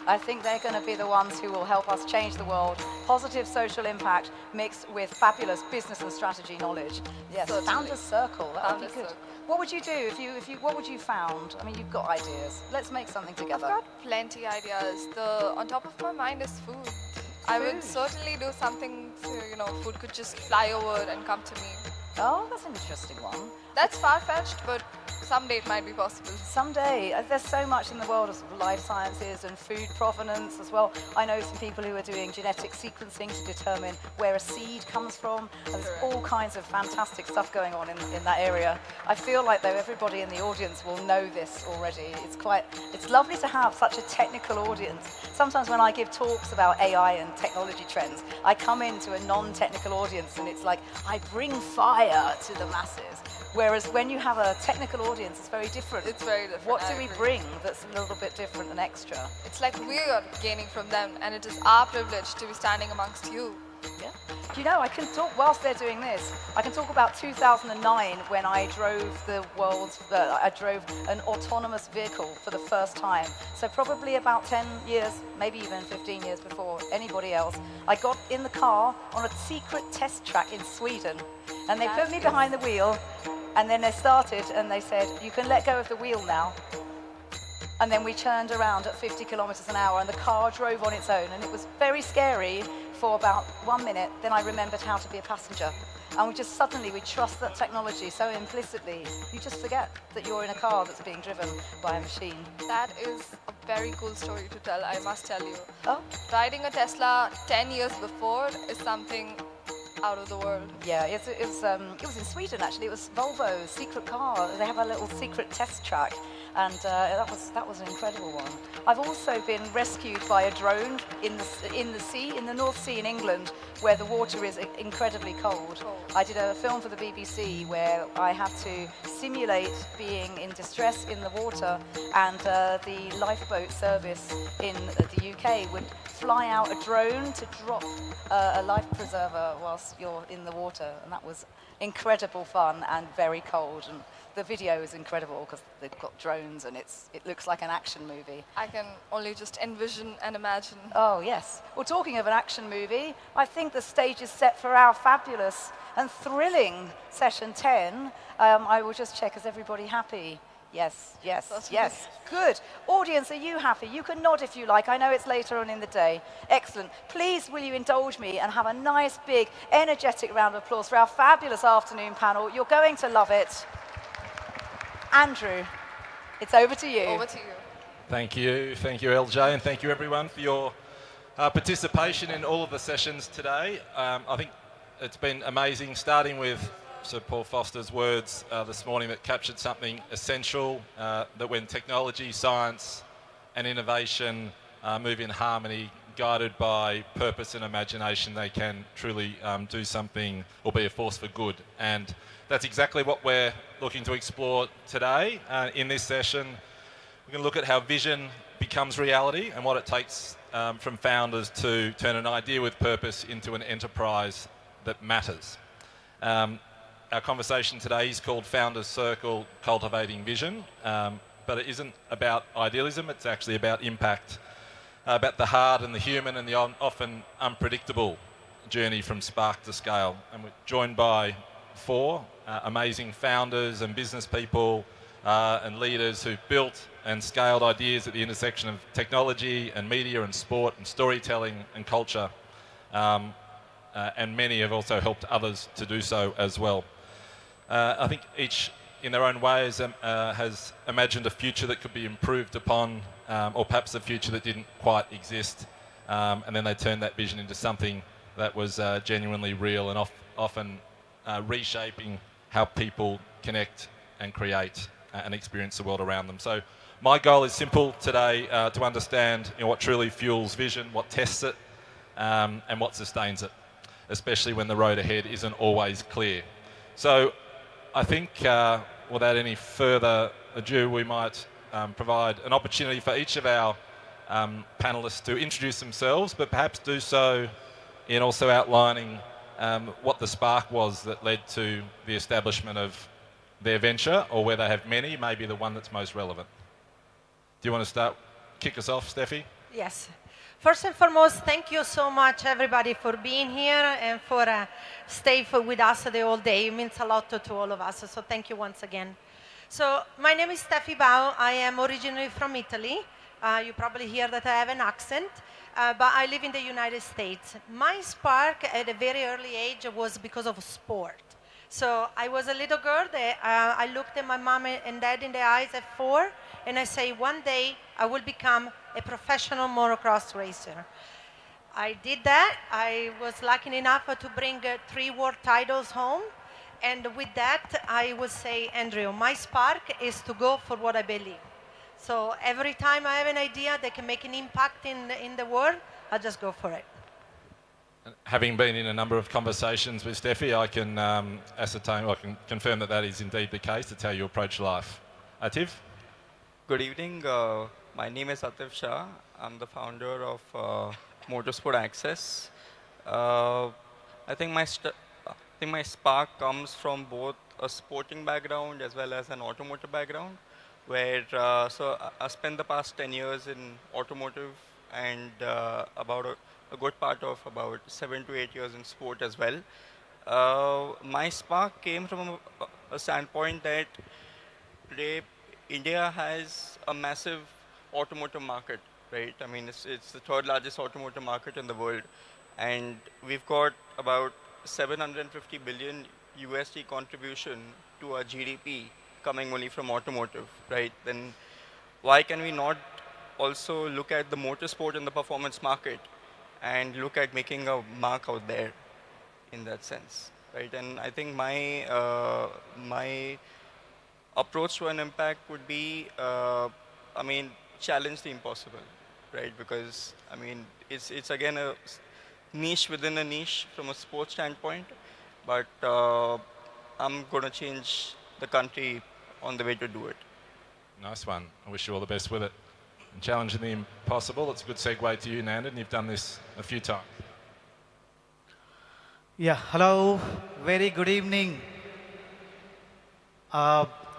I think they're going to be the ones who will help us change the world. Positive social impact mixed with fabulous business and strategy knowledge. Yes, Certainly. Founders Circle. That would Founders be good. Circle. What would you do if you what would you found? I mean, you've got ideas. Let's make something I've together. got plenty ideas. On top of my mind is food. I would Food. certainly do something, food could just fly over and come to me. Oh, that's an interesting one. That's far-fetched, but someday it might be possible. Someday. There's so much in the world of life sciences and food provenance as well. I know some people who are doing genetic sequencing to determine where a seed comes from. And there's all kinds of fantastic stuff going on in that area. I feel like, though, everybody in the audience will know this already. It's lovely to have such a technical audience. Sometimes when I give talks about AI and technology trends, I come into a non-technical audience and it's like, I bring fire to the masses. Whereas when you have a technical audience, it's very different. It's very different. What do we bring that's a little bit different and extra? It's like we are gaining from them, and it is our privilege to be standing amongst you. Yeah. Do you know, I can talk, whilst they're doing this, I can talk about 2009 when I drove I drove an autonomous vehicle for the first time. So probably about 10 years, maybe even 15 years before anybody else. I got in the car on a secret test track in Sweden, and they put me behind the wheel, and then they started and they said, you can let go of the wheel now. And then we turned around at 50 kilometers an hour and the car drove on its own, and it was very scary for about 1 minute. Then I remembered how to be a passenger. And we trust that technology so implicitly, you just forget that you're in a car that's being driven by a machine. That is a very cool story to tell, I must tell you. Oh? Riding a Tesla 10 years before is something out of the world. Yeah, it was in Sweden actually. It was Volvo's secret car. They have a little secret test track, and that was an incredible one. I've also been rescued by a drone in the North Sea in England, where the water is incredibly cold. I did a film for the BBC where I had to simulate being in distress in the water, and the lifeboat service in the UK would fly out a drone to drop a life preserver whilst you're in the water, and that was incredible fun and very cold. And the video is incredible because they've got drones and it looks like an action movie. I can only just envision and imagine. Oh yes. Well, talking of an action movie, I think the stage is set for our fabulous and thrilling session 10. I will just check, is everybody happy? Yes, yes, yes. Good. Audience, are you happy? You can nod if you like. I know it's later on in the day. Excellent. Please, will you indulge me and have a nice, big, energetic round of applause for our fabulous afternoon panel. You're going to love it. Andrew, it's over to you. Over to you. Thank you, LJ, and thank you everyone for your participation in all of the sessions today. I think it's been amazing, starting with Sir Paul Foster's words this morning that captured something essential, that when technology, science and innovation move in harmony, guided by purpose and imagination, they can truly do something or be a force for good. And that's exactly what we're looking to explore today. In this session, we're going to look at how vision becomes reality and what it takes from founders to turn an idea with purpose into an enterprise that matters. Our conversation today is called Founders Circle, Cultivating Vision, but it isn't about idealism, it's actually about impact, about the hard and the human and the often unpredictable journey from spark to scale. And we're joined by four amazing founders and business people and leaders who've built and scaled ideas at the intersection of technology and media and sport and storytelling and culture. And many have also helped others to do so as well. I think each, in their own ways, has imagined a future that could be improved upon, or perhaps a future that didn't quite exist, and then they turned that vision into something that was genuinely real and often reshaping how people connect and create and experience the world around them. So my goal is simple today, to understand what truly fuels vision, what tests it, and what sustains it, especially when the road ahead isn't always clear. So I think without any further ado, we might provide an opportunity for each of our panellists to introduce themselves, but perhaps do so in also outlining what the spark was that led to the establishment of their venture, or where they have many, maybe the one that's most relevant. Do you want to kick us off, Steffi? Yes. First and foremost, thank you so much, everybody, for being here and for staying with us the whole day. It means a lot to all of us, so thank you once again. So my name is Steffi Bau. I am originally from Italy. You probably hear that I have an accent, but I live in the United States. My spark at a very early age was because of sport. So I was a little girl. I looked at my mom and dad in the eyes at 4, and I say, one day I will become a professional motocross racer. I did that. I was lucky enough to bring 3 world titles home. And with that, I would say, Andrew, my spark is to go for what I believe. So every time I have an idea that can make an impact in the world, I just go for it. Having been in a number of conversations with Steffi, I can ascertain, or I can confirm that that is indeed the case. It's how you approach life. Atif? Good evening. My name is Atif Shah. I'm the founder of Motorsport Access. I think my spark comes from both a sporting background as well as an automotive background, where so I spent the past 10 years in automotive and about a good part of about 7 to 8 years in sport as well. My spark came from a standpoint that today India has a massive automotive market, right? I mean, it's the 3rd largest automotive market in the world, and we've got about 750 billion USD contribution to our GDP coming only from automotive, right? Then why can we not also look at the motorsport and the performance market and look at making a mark out there in that sense, right? And I think my approach to an impact would be, I mean, challenge the impossible, right? Because, I mean, it's again a niche within a niche from a sports standpoint, but I'm going to change the country on the way to do it. Nice one. I wish you all the best with it. And challenging the impossible, it's a good segue to you, Nandan. You've done this a few times. Yeah, hello. Very good evening.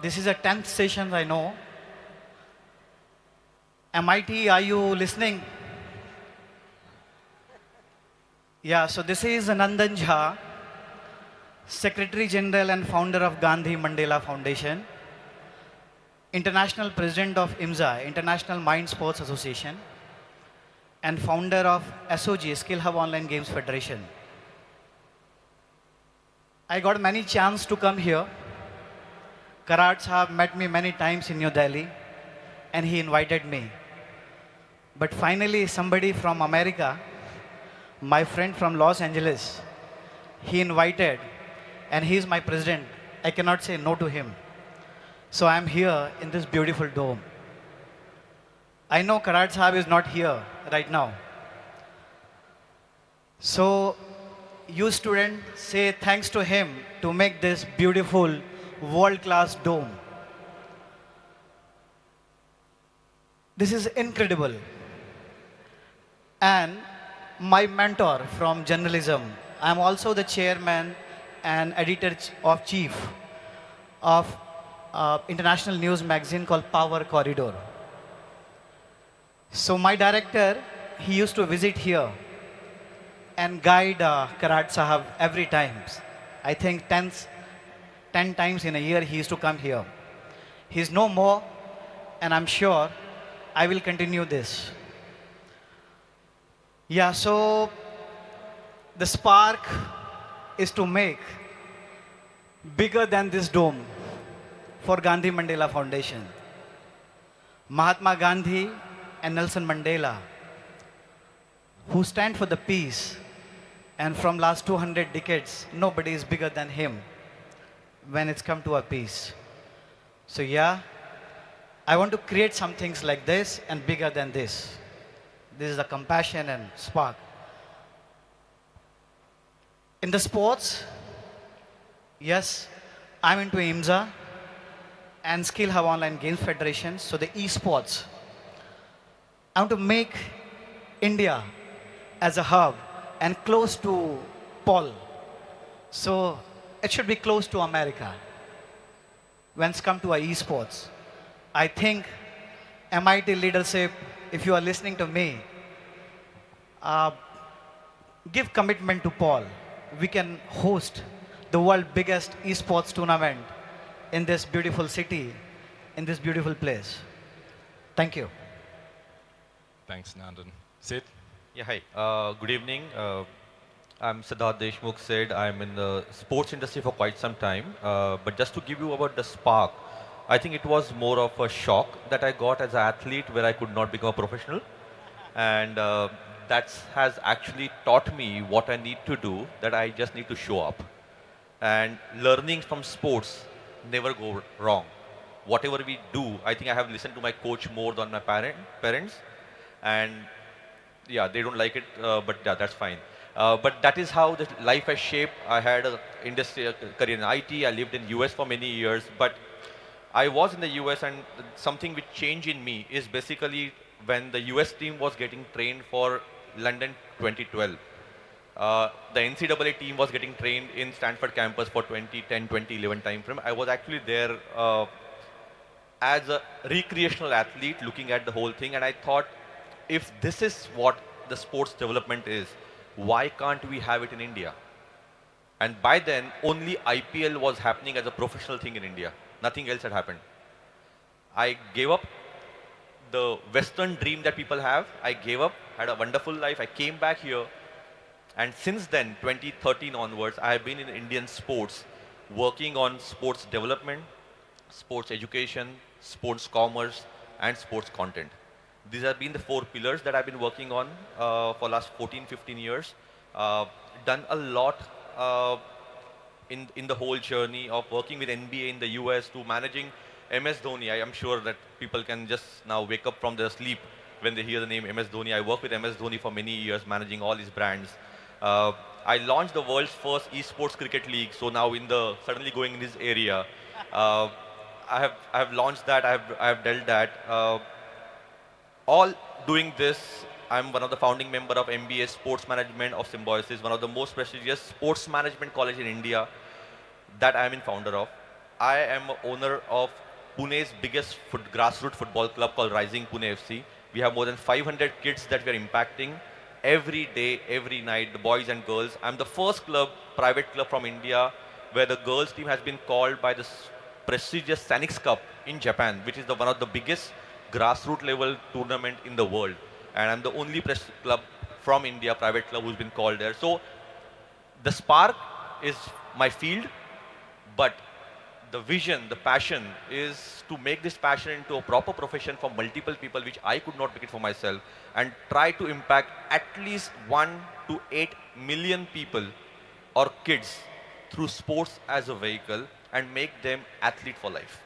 This is a 10th session, I know. MIT, are you listening? Yeah, so this is Nandan Jha, Secretary General and founder of Gandhi Mandela Foundation, International President of IMSA, International Mind Sports Association, and founder of SOG, Skill Hub Online Games Federation. I got many chance to come here. Karat Sahab met me many times in New Delhi, and he invited me. But finally, somebody from America, my friend from Los Angeles, he invited, and he's my president. I cannot say no to him. So I'm here in this beautiful dome. I know Karat Sahab is not here right now. So you students say thanks to him to make this beautiful world-class dome. This is incredible. And my mentor from journalism, I'm also the chairman and editor-chief of international news magazine called Power Corridor. So my director, he used to visit here and guide Karat Sahab every time. I think 10 times in a year he used to come here. He's no more, and I'm sure I will continue this. Yeah, so the spark is to make bigger than this dome for Gandhi Mandela Foundation. Mahatma Gandhi and Nelson Mandela, who stand for the peace, and from last 200 decades, nobody is bigger than him when it's come to a peace. So yeah, I want to create some things like this and bigger than this. This is the compassion and spark. In the sports, yes, I'm into IMSA and Skill Hub Online Games Federation, so the esports. I want to make India as a hub and close to Paul. So it should be close to America when it's come to our esports. I think MIT leadership, if you are listening to me, give commitment to Paul. We can host the world's biggest esports tournament in this beautiful city, in this beautiful place. Thank you. Thanks, Nandan. Sid? Yeah, hi. Good evening. I'm Siddharth Deshmukh said. I'm in the sports industry for quite some time. But just to give you about the spark, I think it was more of a shock that I got as an athlete where I could not become a professional. And that has actually taught me what I need to do, that I just need to show up. And learning from sports never go wrong. Whatever we do, I think I have listened to my coach more than my parents. And yeah, they don't like it, but yeah, that's fine. But that is how the life has shaped. I had a career in IT. I lived in US for many years, but I was in the US, and something which changed in me is basically when the US team was getting trained for London 2012. The NCAA team was getting trained in Stanford campus for 2010, 2011 timeframe. I was actually there as a recreational athlete looking at the whole thing, and I thought, if this is what the sports development is, why can't we have it in India? And by then, only IPL was happening as a professional thing in India. Nothing else had happened. I gave up the Western dream that people have. I gave up, had a wonderful life. I came back here. And since then, 2013 onwards, I have been in Indian sports, working on sports development, sports education, sports commerce, and sports content. These have been the 4 pillars that I've been working on for last 14, 15 years. Done a lot in the whole journey of working with NBA in the US to managing MS Dhoni. I am sure that people can just now wake up from their sleep when they hear the name MS Dhoni. I worked with MS Dhoni for many years, managing all his brands. I launched the world's first esports cricket league, so now suddenly going in this area. I have launched that, I have dealt that. All doing this, I'm one of the founding member of MBA Sports Management of Symbiosis, one of the most prestigious sports management college in India that I am in founder of. I am owner of Pune's biggest grassroots football club called Rising Pune FC. We have more than 500 kids that we are impacting every day, every night, the boys and girls. I'm the first private club from India, where the girls team has been called by the prestigious Sanix Cup in Japan, which is one of the biggest grassroots level tournament in the world. And I'm the only club from India, private club, who's been called there. So the spark is my field, but the vision, the passion is to make this passion into a proper profession for multiple people, which I could not make it for myself, and try to impact at least 1 to 8 million people or kids through sports as a vehicle and make them athlete for life.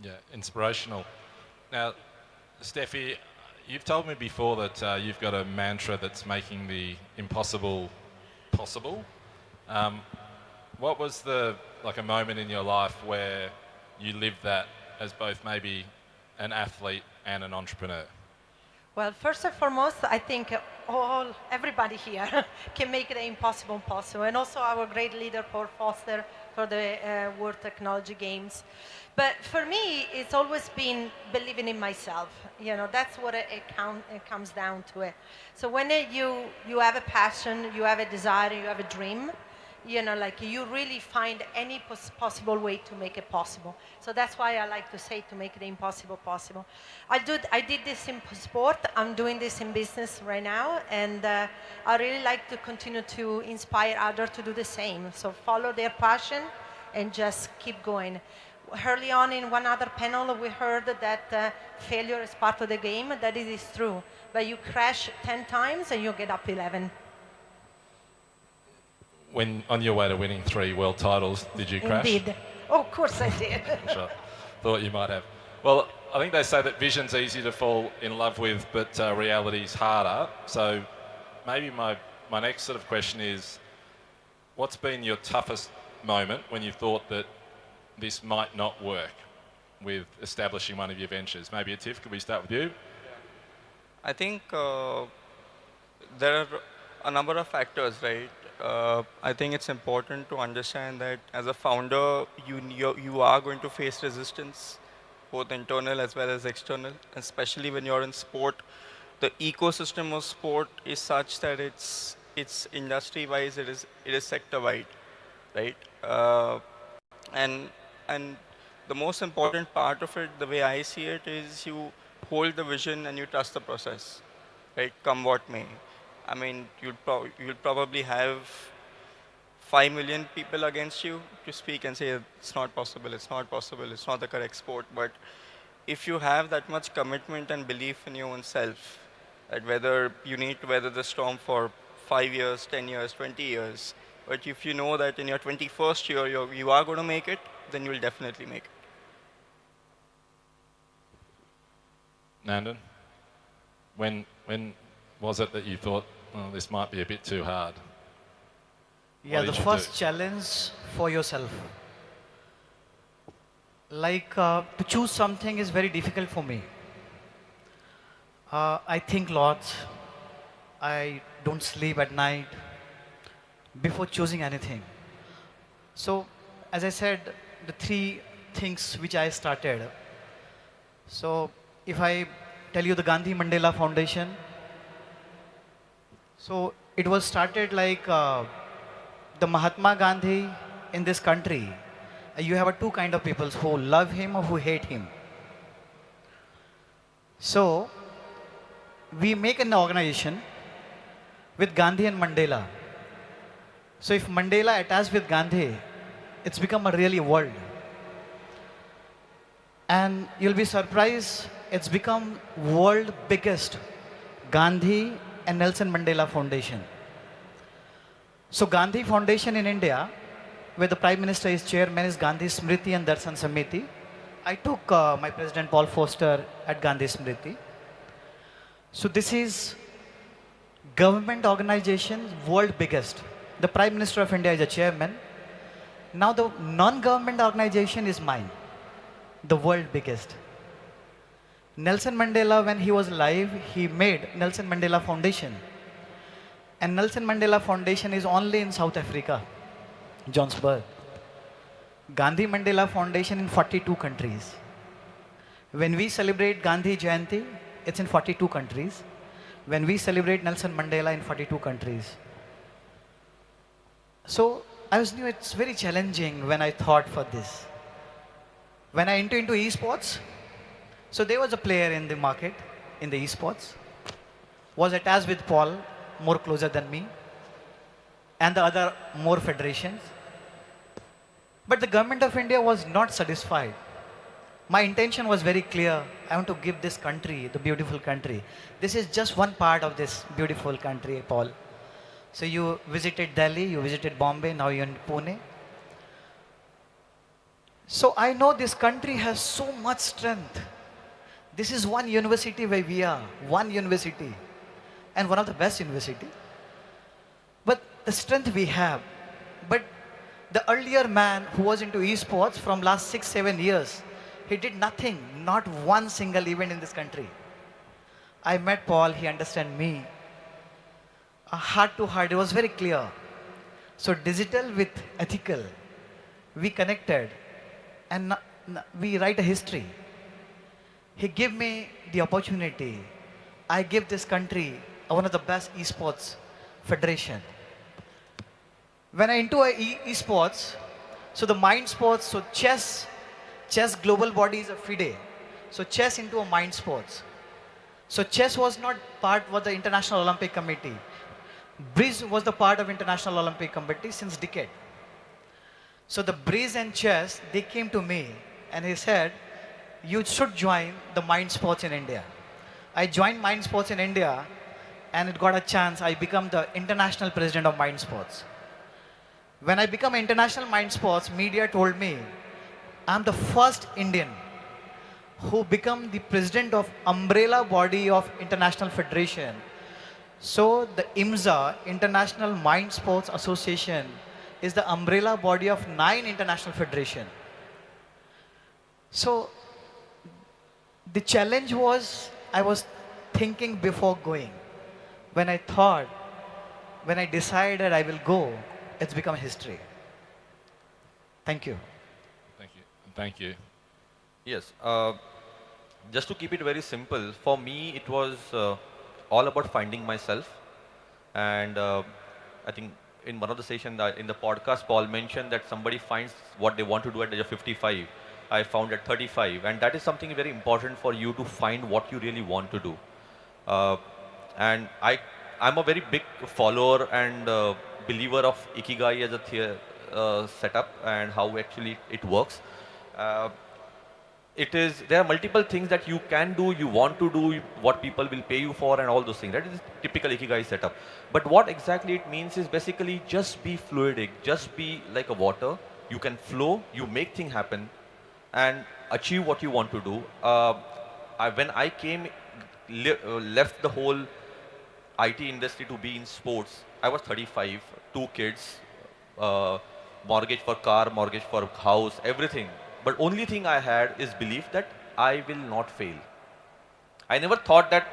Yeah, inspirational. Now, Steffi, you've told me before that you've got a mantra that's making the impossible possible. What was a moment in your life where you lived that as both maybe an athlete and an entrepreneur? Well, first and foremost, I think everybody here can make the impossible possible, and also our great leader, Paul Foster, for the World Technology Games. But for me, it's always been believing in myself. You know, that's what it comes down to it. So when you have a passion, you have a desire, you have a dream, you know, you really find any possible way to make it possible. So that's why I like to say, to make the impossible possible. I did this in sport. I'm doing this in business right now, and I really like to continue to inspire others to do the same. So follow their passion and just keep going. Early on in one other panel, we heard that failure is part of the game. That it is true, but you crash 10 times and you get up 11. When on your way to winning 3 world titles, did you crash? Indeed. Oh, of course I did. Sure. Thought you might have. Well, I think they say that vision's easy to fall in love with, but reality's harder. So maybe my next sort of question is, what's been your toughest moment when you thought that this might not work with establishing one of your ventures? Maybe Atif, could we start with you? I think there are a number of factors, right? I think it's important to understand that as a founder, you are going to face resistance, both internal as well as external, especially when you're in sport. The ecosystem of sport is such that it's industry-wise, it is sector-wide, right? And the most important part of it, the way I see it, is you hold the vision and you trust the process, right? Come what may. I mean, you'll probably have 5 million people against you to speak and say it's not possible, it's not possible, it's not the correct sport. But if you have that much commitment and belief in your own self, that whether you need to weather the storm for 5 years, 10 years, 20 years, but if you know that in your 21st year you are going to make it, then you will definitely make it. Nandan, when was it that you thought, oh, this might be a bit too hard? Yeah, the first challenge for yourself. Like to choose something is very difficult for me. I think lots. I don't sleep at night before choosing anything. So, as I said, the 3 things which I started. So, if I tell you the Gandhi Mandela Foundation, so it was started like the Mahatma Gandhi in this country. You have 2 kind of people who love him or who hate him. So, we make an organization with Gandhi and Mandela. So if Mandela attached with Gandhi, it's become a really world. And you'll be surprised, it's become world biggest Gandhi and Nelson Mandela Foundation. So Gandhi Foundation in India, where the Prime Minister is chairman, is Gandhi Smriti and Darshan Samiti. I took my President Paul Foster at Gandhi Smriti. So this is government organization, world biggest. The Prime Minister of India is a chairman. Now the non-government organization is mine, the world biggest. Nelson Mandela, when he was alive, he made Nelson Mandela Foundation. And Nelson Mandela Foundation is only in South Africa, Johannesburg. Gandhi Mandela Foundation in 42 countries. When we celebrate Gandhi Jayanti, it's in 42 countries. When we celebrate Nelson Mandela in 42 countries. So I knew it's very challenging when I thought for this. When I entered into esports, so there was a player in the market, in the esports, was attached with Paul, more closer than me, and the other more federations. But the government of India was not satisfied. My intention was very clear. I want to give this country, the beautiful country. This is just one part of this beautiful country, Paul. So you visited Delhi, you visited Bombay, now you're in Pune. So I know this country has so much strength. This is one university where we are, one university, and one of the best university. But the strength we have, but the earlier man who was into esports from last 6-7 years, he did nothing, not one single event in this country. I met Paul, he understood me. Heart to heart, it was very clear. So digital with ethical, we connected and we write a history. He gave me the opportunity. I give this country one of the best esports federation. When I into esports, so the mind sports, so chess global body is a FIDE. So chess into a mind sports. So chess was not part of the International Olympic Committee. Bridge was the part of International Olympic Committee since decade. So the Bridge and chess, they came to me and he said, you should join the mind sports in India. I joined mind sports in India and it got a chance. I become the international president of mind sports. When I become international mind sports, media told me, I'm the first Indian who become the president of umbrella body of International Federation. So the IMSA, International Mind Sports Association, is the umbrella body of 9 international federation. So the challenge was, I was thinking before going. When I thought, when I decided I will go, it's become history. Thank you. Thank you. Thank you. Yes. Just to keep it very simple, for me it was all about finding myself. And I think in one of the sessions in the podcast, Paul mentioned that somebody finds what they want to do at the age of 55. I found at 35. And that is something very important for you to find what you really want to do. And I I'm a very big follower and believer of Ikigai as a setup and how actually it works. There are multiple things that you can do, you want to do, what people will pay you for and all those things. That is typical Ikigai setup. But what exactly it means is basically just be fluidic, just be like a water. You can flow, you make things happen and achieve what you want to do. When I left the whole IT industry to be in sports, I was 35, 2 kids, mortgage for car, mortgage for house, everything. But only thing I had is belief that I will not fail. I never thought that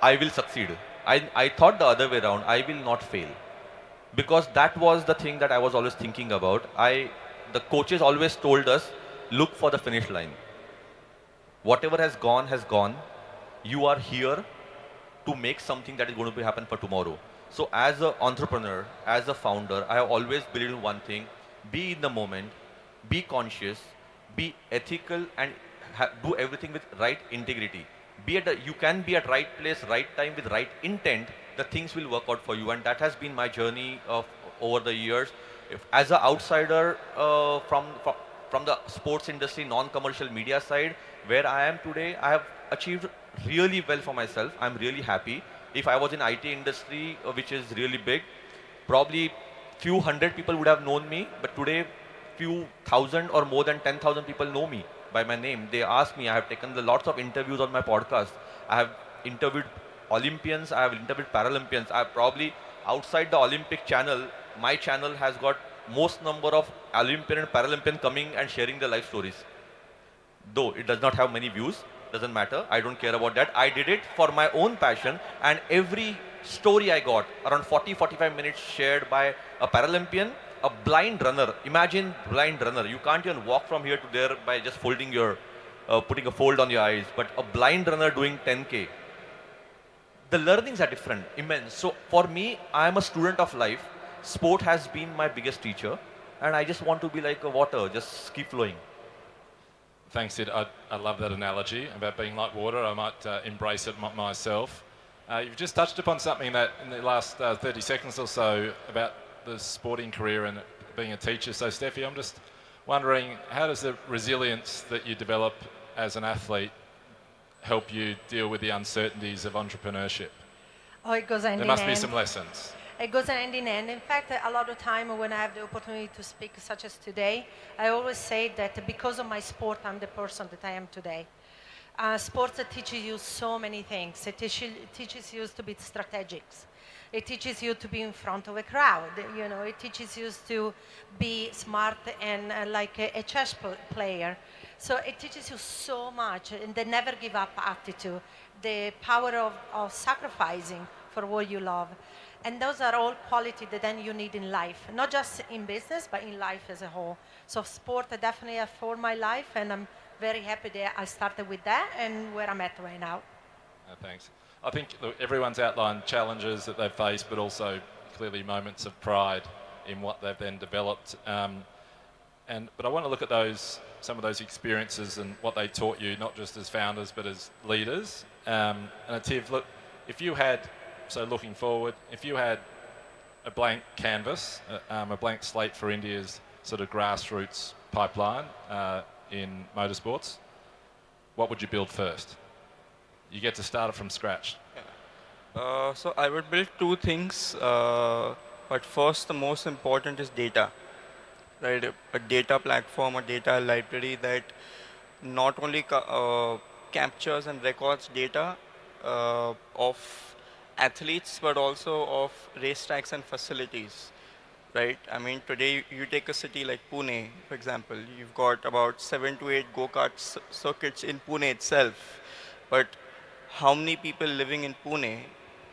I will succeed. I thought the other way around, I will not fail. Because that was the thing that I was always thinking about. The coaches always told us, look for the finish line. Whatever has gone, has gone. You are here to make something that is going to happen for tomorrow. So as an entrepreneur, as a founder, I have always believed one thing, be in the moment, be conscious, be ethical and do everything with right integrity. You can be at right place, right time with right intent, the things will work out for you. And that has been my journey over the years. As an outsider from the sports industry, non-commercial media side, where I am today, I have achieved really well for myself. I'm really happy. If I was in IT industry, which is really big, probably few hundred people would have known me, but today few thousand or more than 10,000 people know me by my name. They ask me, I have taken lots of interviews on my podcast. I have interviewed Olympians, I have interviewed Paralympians. I have probably outside the Olympic channel, my channel has got most number of Olympian and Paralympian coming and sharing their life stories. Though it does not have many views, doesn't matter. I don't care about that. I did it for my own passion, and every story I got, around 40-45 minutes shared by a Paralympian, a blind runner. Imagine blind runner. You can't even walk from here to there by just folding putting a fold on your eyes. But a blind runner doing 10K. The learnings are different, immense. So for me, I am a student of life. Sport has been my biggest teacher, and I just want to be like a water, just keep flowing. Thanks, Sid. I love that analogy about being like water. I might embrace it myself. You've just touched upon something that in the last 30 seconds or so about the sporting career and being a teacher. So, Steffi, I'm just wondering, how does the resilience that you develop as an athlete help you deal with the uncertainties of entrepreneurship? Oh, it goes hand in hand. There must be some lessons. It goes hand in hand. In fact, a lot of time when I have the opportunity to speak, such as today, I always say that because of my sport, I'm the person that I am today. Sports teaches you so many things. It teaches you to be strategic. It teaches you to be in front of a crowd. You know, it teaches you to be smart and like a chess player. So it teaches you so much, and the never give up attitude, the power of sacrificing for what you love. And those are all qualities that then you need in life, not just in business, but in life as a whole. So sport definitely for my life, and I'm very happy that I started with that and where I'm at right now. Thanks. I think everyone's outlined challenges that they've faced, but also clearly moments of pride in what they've then developed. But I want to look at some of those experiences and what they taught you, not just as founders, but as leaders. And Ativ, look, if you had, so looking forward, if you had a blank canvas, a blank slate for India's sort of grassroots pipeline in motorsports, what would you build first? You get to start it from scratch. So I would build two things, but first the most important is data. Right, a data platform, a data library that not only captures and records data of athletes, but also of racetracks and facilities. Right? I mean, today you take a city like Pune, for example, you've got about 7 to 8 go-kart circuits in Pune itself. But how many people living in Pune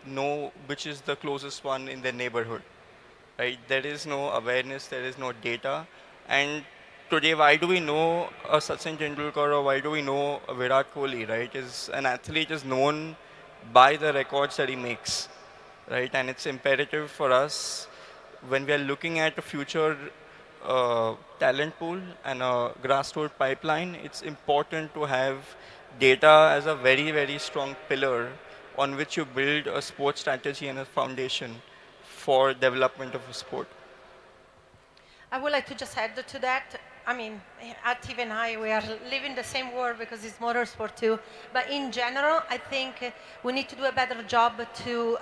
know which is the closest one in their neighborhood? Right? There is no awareness, there is no data. And today, why do we know a Sachin Tendulkar or why do we know a Virat Kohli? Right? An athlete is known by the records that he makes. Right? And it's imperative for us when we are looking at a future talent pool and a grassroots pipeline, it's important to have data as a very, very strong pillar on which you build a sports strategy and a foundation for development of a sport. I would like to just add to that. I mean, Atif and I, we are living the same world because it's motorsport too. But in general, I think we need to do a better job to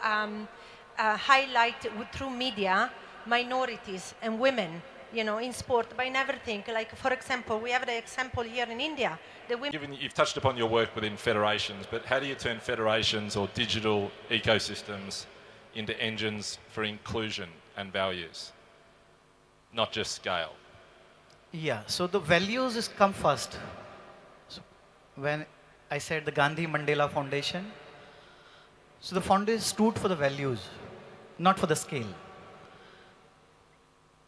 highlight through media minorities and women, you know, in sport, but in everything. Like, for example, we have the example here in India. The women. Given you've touched upon your work within federations, but how do you turn federations or digital ecosystems into engines for inclusion and values, not just scale? Yeah, so the values is come first. So when I said the Gandhi Mandela Foundation, so the foundation stood for the values, not for the scale.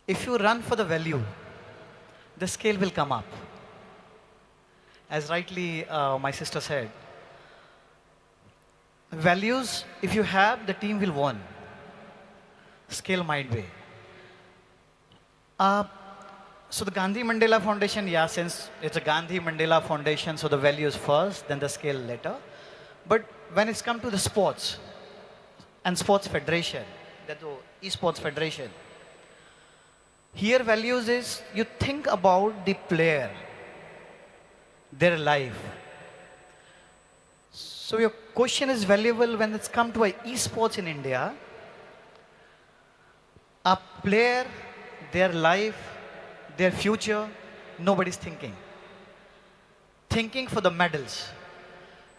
If you run for the value, the scale will come up. As rightly my sister said, values, if you have, the team will win. Scale might be. So the Gandhi Mandela Foundation, yeah, since it's a Gandhi Mandela Foundation, so the values first, then the scale later. But when it's come to the sports and sports federation, that's the esports federation, here values is you think about the player, their life. So your question is valuable when it's come to esports in India. A player, their life, their future, nobody's thinking. Thinking for the medals.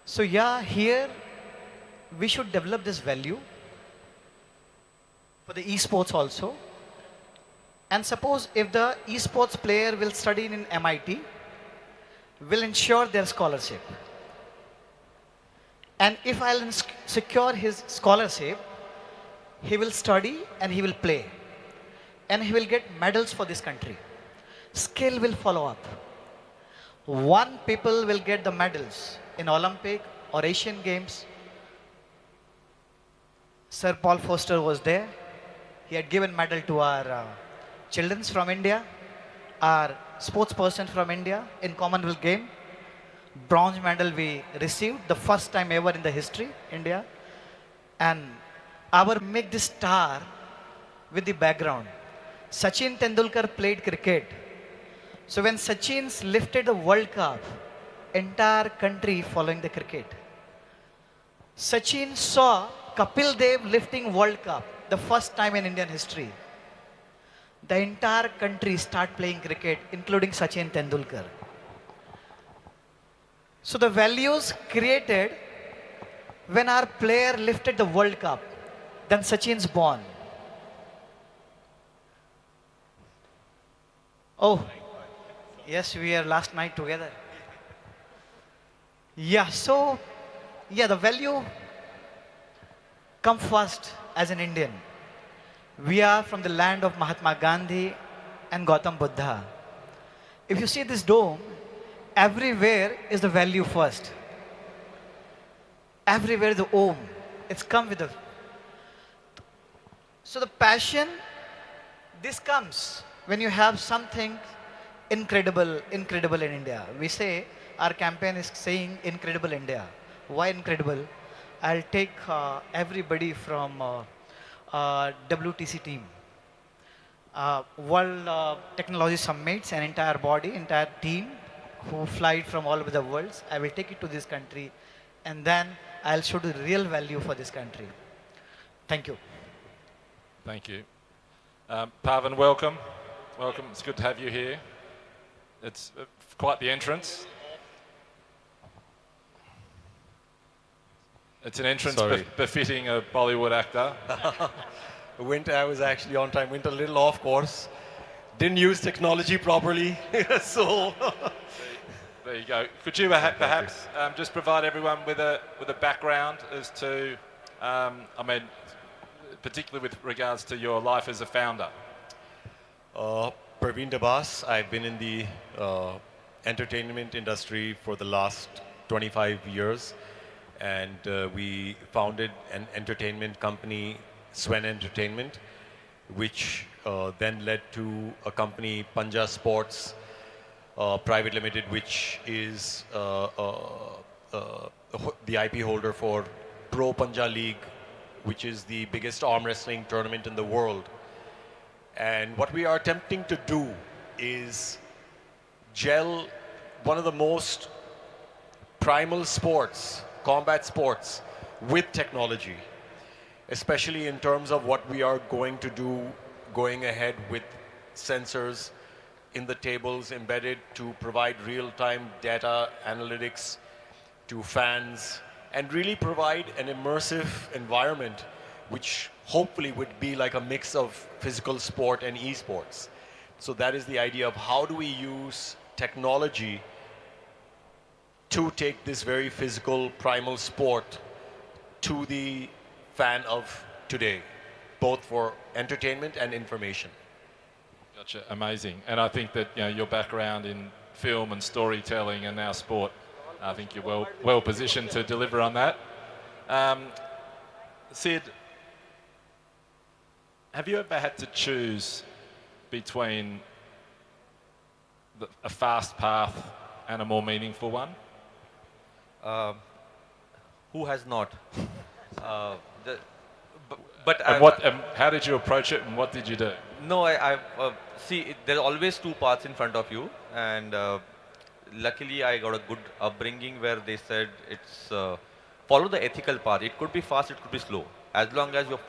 So yeah, here we should develop this value for the esports also. And suppose if the esports player will study in MIT, will ensure their scholarship. And if I'll secure his scholarship, he will study and he will play. And he will get medals for this country. Scale will follow up. One people will get the medals in Olympic or Asian Games. Sir Paul Foster was there. He had given medal to our children from India, our sports person from India in Commonwealth game. Bronze medal we received, the first time ever in the history, India. And our make this star with the background. Sachin Tendulkar played cricket. So when Sachin's lifted the World Cup, entire country following the cricket. Sachin saw Kapil Dev lifting World Cup, the first time in Indian history. The entire country start playing cricket, including Sachin Tendulkar. So the values created when our player lifted the World Cup, then Sachin's born. Oh, yes, we were last night together. Yeah, so, yeah, the value come first as an Indian. We are from the land of Mahatma Gandhi and Gautam Buddha. If you see this dome, everywhere is the value first. Everywhere the Om. It's come with the... So the passion, this comes when you have something incredible in India. We say, our campaign is saying incredible India. Why incredible? I'll take everybody from WTC team. World Technology Summits, an entire body, entire team who fly from all over the world. I will take it to this country and then I'll show the real value for this country. Thank you. Thank you. Pavan, welcome. Welcome. It's good to have you here. It's quite the entrance. It's an entrance befitting a Bollywood actor. I was actually on time. Went a little off course. Didn't use technology properly. So there you go. Could you perhaps just provide everyone with a background as to, I mean, particularly with regards to your life as a founder? Praveen Dabas. I've been in the entertainment industry for the last 25 years. And we founded an entertainment company, Swen Entertainment, which then led to a company, Panja Sports Private Limited, which is the IP holder for Pro Panja League, which is the biggest arm wrestling tournament in the world. And what we are attempting to do is gel one of the most primal sports, combat sports, with technology, especially in terms of what we are going to do going ahead with sensors in the tables embedded to provide real-time data analytics to fans and really provide an immersive environment which hopefully would be like a mix of physical sport and esports. So that is the idea of how do we use technology to take this very physical, primal sport to the fan of today, both for entertainment and information. Gotcha, amazing. And I think that your background in film and storytelling and now sport, I think you're well positioned to deliver on that. Sid, have you ever had to choose between a fast path and a more meaningful one? Who has not? How did you approach it and what did you do? No, see, there are always two paths in front of you, and luckily I got a good upbringing where they said it's follow the ethical path. It could be fast, it could be slow. As long as you're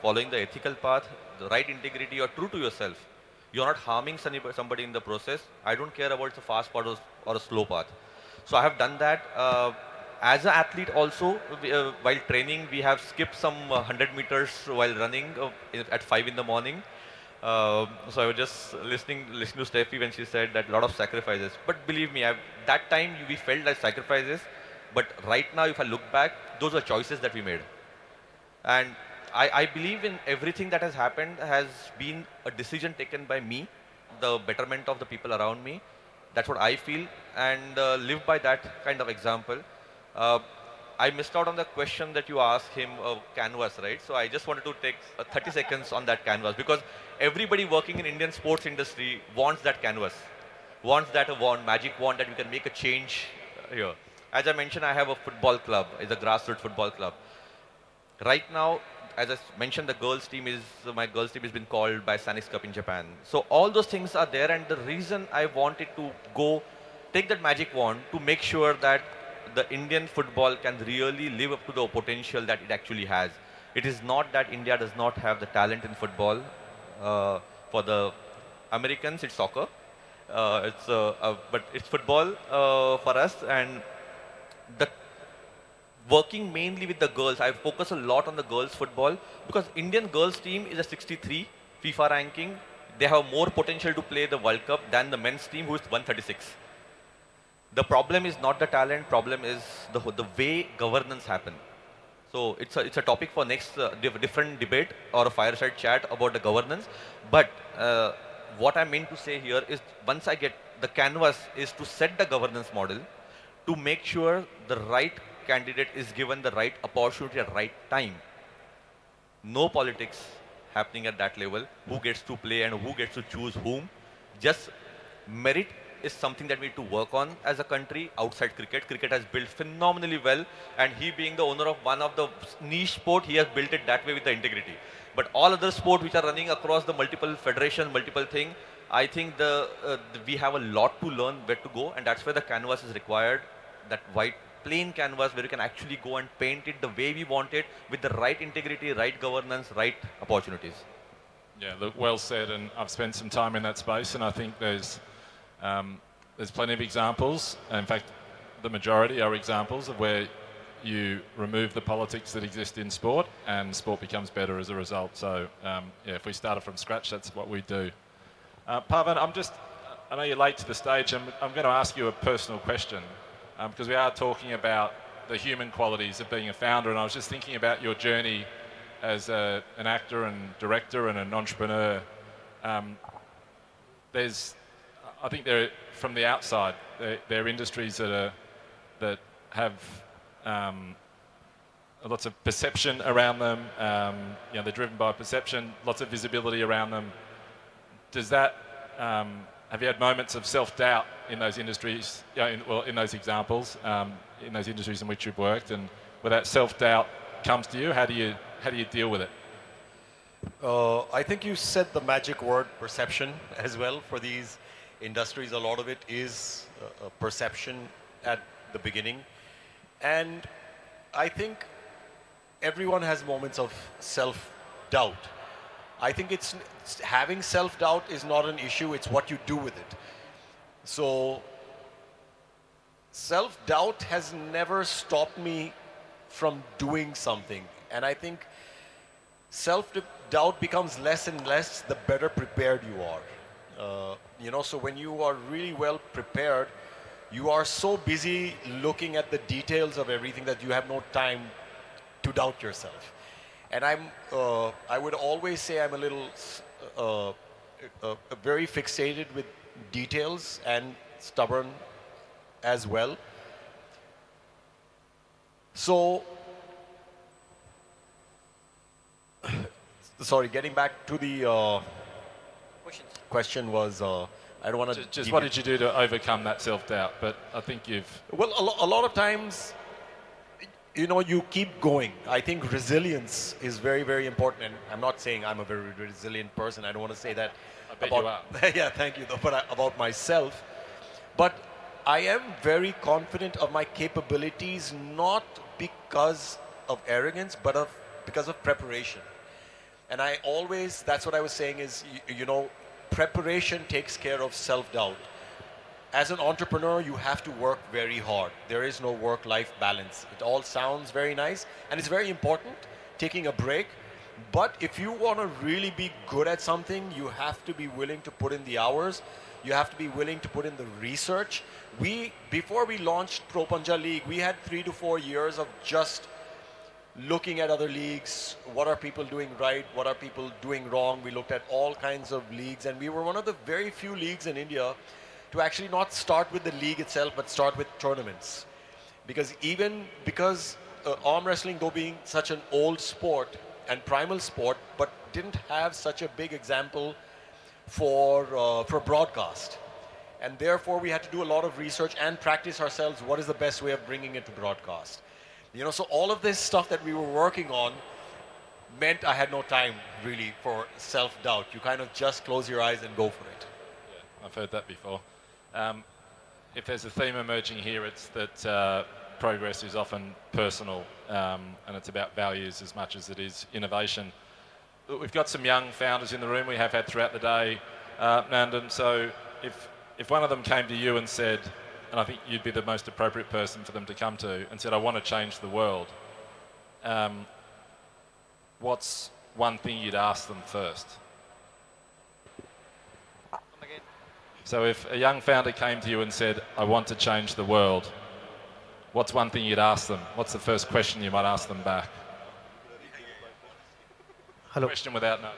following the ethical path, the right integrity, you're true to yourself. You're not harming somebody in the process. I don't care about the fast path or a slow path. So I have done that. As an athlete also, while training, we have skipped some 100 meters while running at 5 in the morning. So I was just listening to Steffi when she said that a lot of sacrifices. But believe me, that time we felt like sacrifices. But right now, if I look back, those are choices that we made. And I believe in everything that has happened has been a decision taken by me, the betterment of the people around me. That's what I feel, and live by that kind of example. I missed out on the question that you asked him of canvas, right? So I just wanted to take 30 seconds on that canvas, because everybody working in Indian sports industry wants that canvas, wants that magic wand that we can make a change here. As I mentioned, I have a football club. It's a grassroots football club. Right now, as I mentioned, my girls team has been called by Sanix Cup in Japan. So all those things are there, and the reason I wanted to go take that magic wand to make sure that the Indian football can really live up to the potential that it actually has. It is not that India does not have the talent in football. For the Americans, it's soccer. But it's football for us, and working mainly with the girls. I focus a lot on the girls football because Indian girls team is a 63 FIFA ranking. They have more potential to play the World Cup than the men's team, who is 136. The problem is not the talent, problem is the way governance happen. So it's a topic for next different debate or a fireside chat about the governance. But what I mean to say here is, once I get the canvas, is to set the governance model to make sure the right candidate is given the right opportunity at right time. No politics happening at that level. Who gets to play and who gets to choose whom. Just merit is something that we need to work on as a country outside cricket. Cricket has built phenomenally well, and he being the owner of one of the niche sport, he has built it that way with the integrity. But all other sports which are running across the multiple federation, multiple thing, I think we have a lot to learn where to go, and that's where the canvas is required, that white plain canvas where you can actually go and paint it the way we want it, with the right integrity, right governance, right opportunities. Yeah, look, well said, and I've spent some time in that space, and I think there's plenty of examples. In fact, the majority are examples of where you remove the politics that exist in sport and sport becomes better as a result. So yeah, if we started from scratch, that's what we do. Pavan, I know you're late to the stage, and I'm going to ask you a personal question because we are talking about the human qualities of being a founder, and I was just thinking about your journey as an actor and director and an entrepreneur. I think from the outside, there are industries that have lots of perception around them. They're driven by perception, lots of visibility around them. Does that have you had moments of self-doubt in those industries? In those examples, in those industries in which you've worked, and where that self-doubt comes to you? How do you deal with it? I think you said the magic word perception as well. For these industries, a lot of it is perception at the beginning. And I think everyone has moments of self-doubt. I think having self-doubt is not an issue, it's what you do with it. So self-doubt has never stopped me from doing something. And I think self-doubt becomes less and less the better prepared you are. So when you are really well prepared, you are so busy looking at the details of everything that you have no time to doubt yourself. And I would always say I'm a little very fixated with details and stubborn as well. So, sorry, getting back to the question was, I don't want to... Just what did you do to overcome that self-doubt? But I think you've... Well, a lot of times, you keep going. I think resilience is very, very important. And I'm not saying I'm a very resilient person. I don't want to say that. I bet about, you are. Yeah, thank you. But about myself. But I am very confident of my capabilities, not because of arrogance, but because of preparation. And that's what I was saying is, preparation takes care of self-doubt. As an entrepreneur, you have to work very hard. There is no work-life balance. It all sounds very nice, and it's very important, taking a break. But if you want to really be good at something, you have to be willing to put in the hours. You have to be willing to put in the research. Before we launched Pro Panja League, we had 3 to 4 years of just looking at other leagues. What are people doing right? What are people doing wrong? We looked at all kinds of leagues, and we were one of the very few leagues in India to actually not start with the league itself, but start with tournaments. Because arm wrestling, though being such an old sport and primal sport, but didn't have such a big example for broadcast. And therefore, we had to do a lot of research and practice ourselves. What is the best way of bringing it to broadcast? So all of this stuff that we were working on meant I had no time really for self-doubt. You kind of just close your eyes and go for it. Yeah, I've heard that before. If there's a theme emerging here, it's that progress is often personal, and it's about values as much as it is innovation. We've got some young founders in the room we have had throughout the day, Nandan, so if one of them came to you and said, and I think you'd be the most appropriate person for them to come to, and said, I want to change the world, what's one thing you'd ask them first? So if a young founder came to you and said, I want to change the world, what's one thing you'd ask them? What's the first question you might ask them back? Hello. Question without no.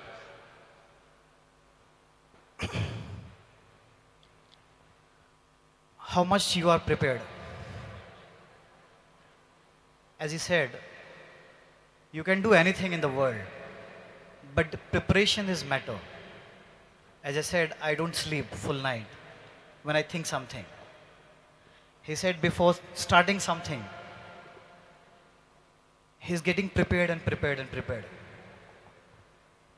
How much you are prepared? As you said, you can do anything in the world, but preparation is matter. As I said, I don't sleep full night when I think something. He said before starting something, he's getting prepared and prepared and prepared.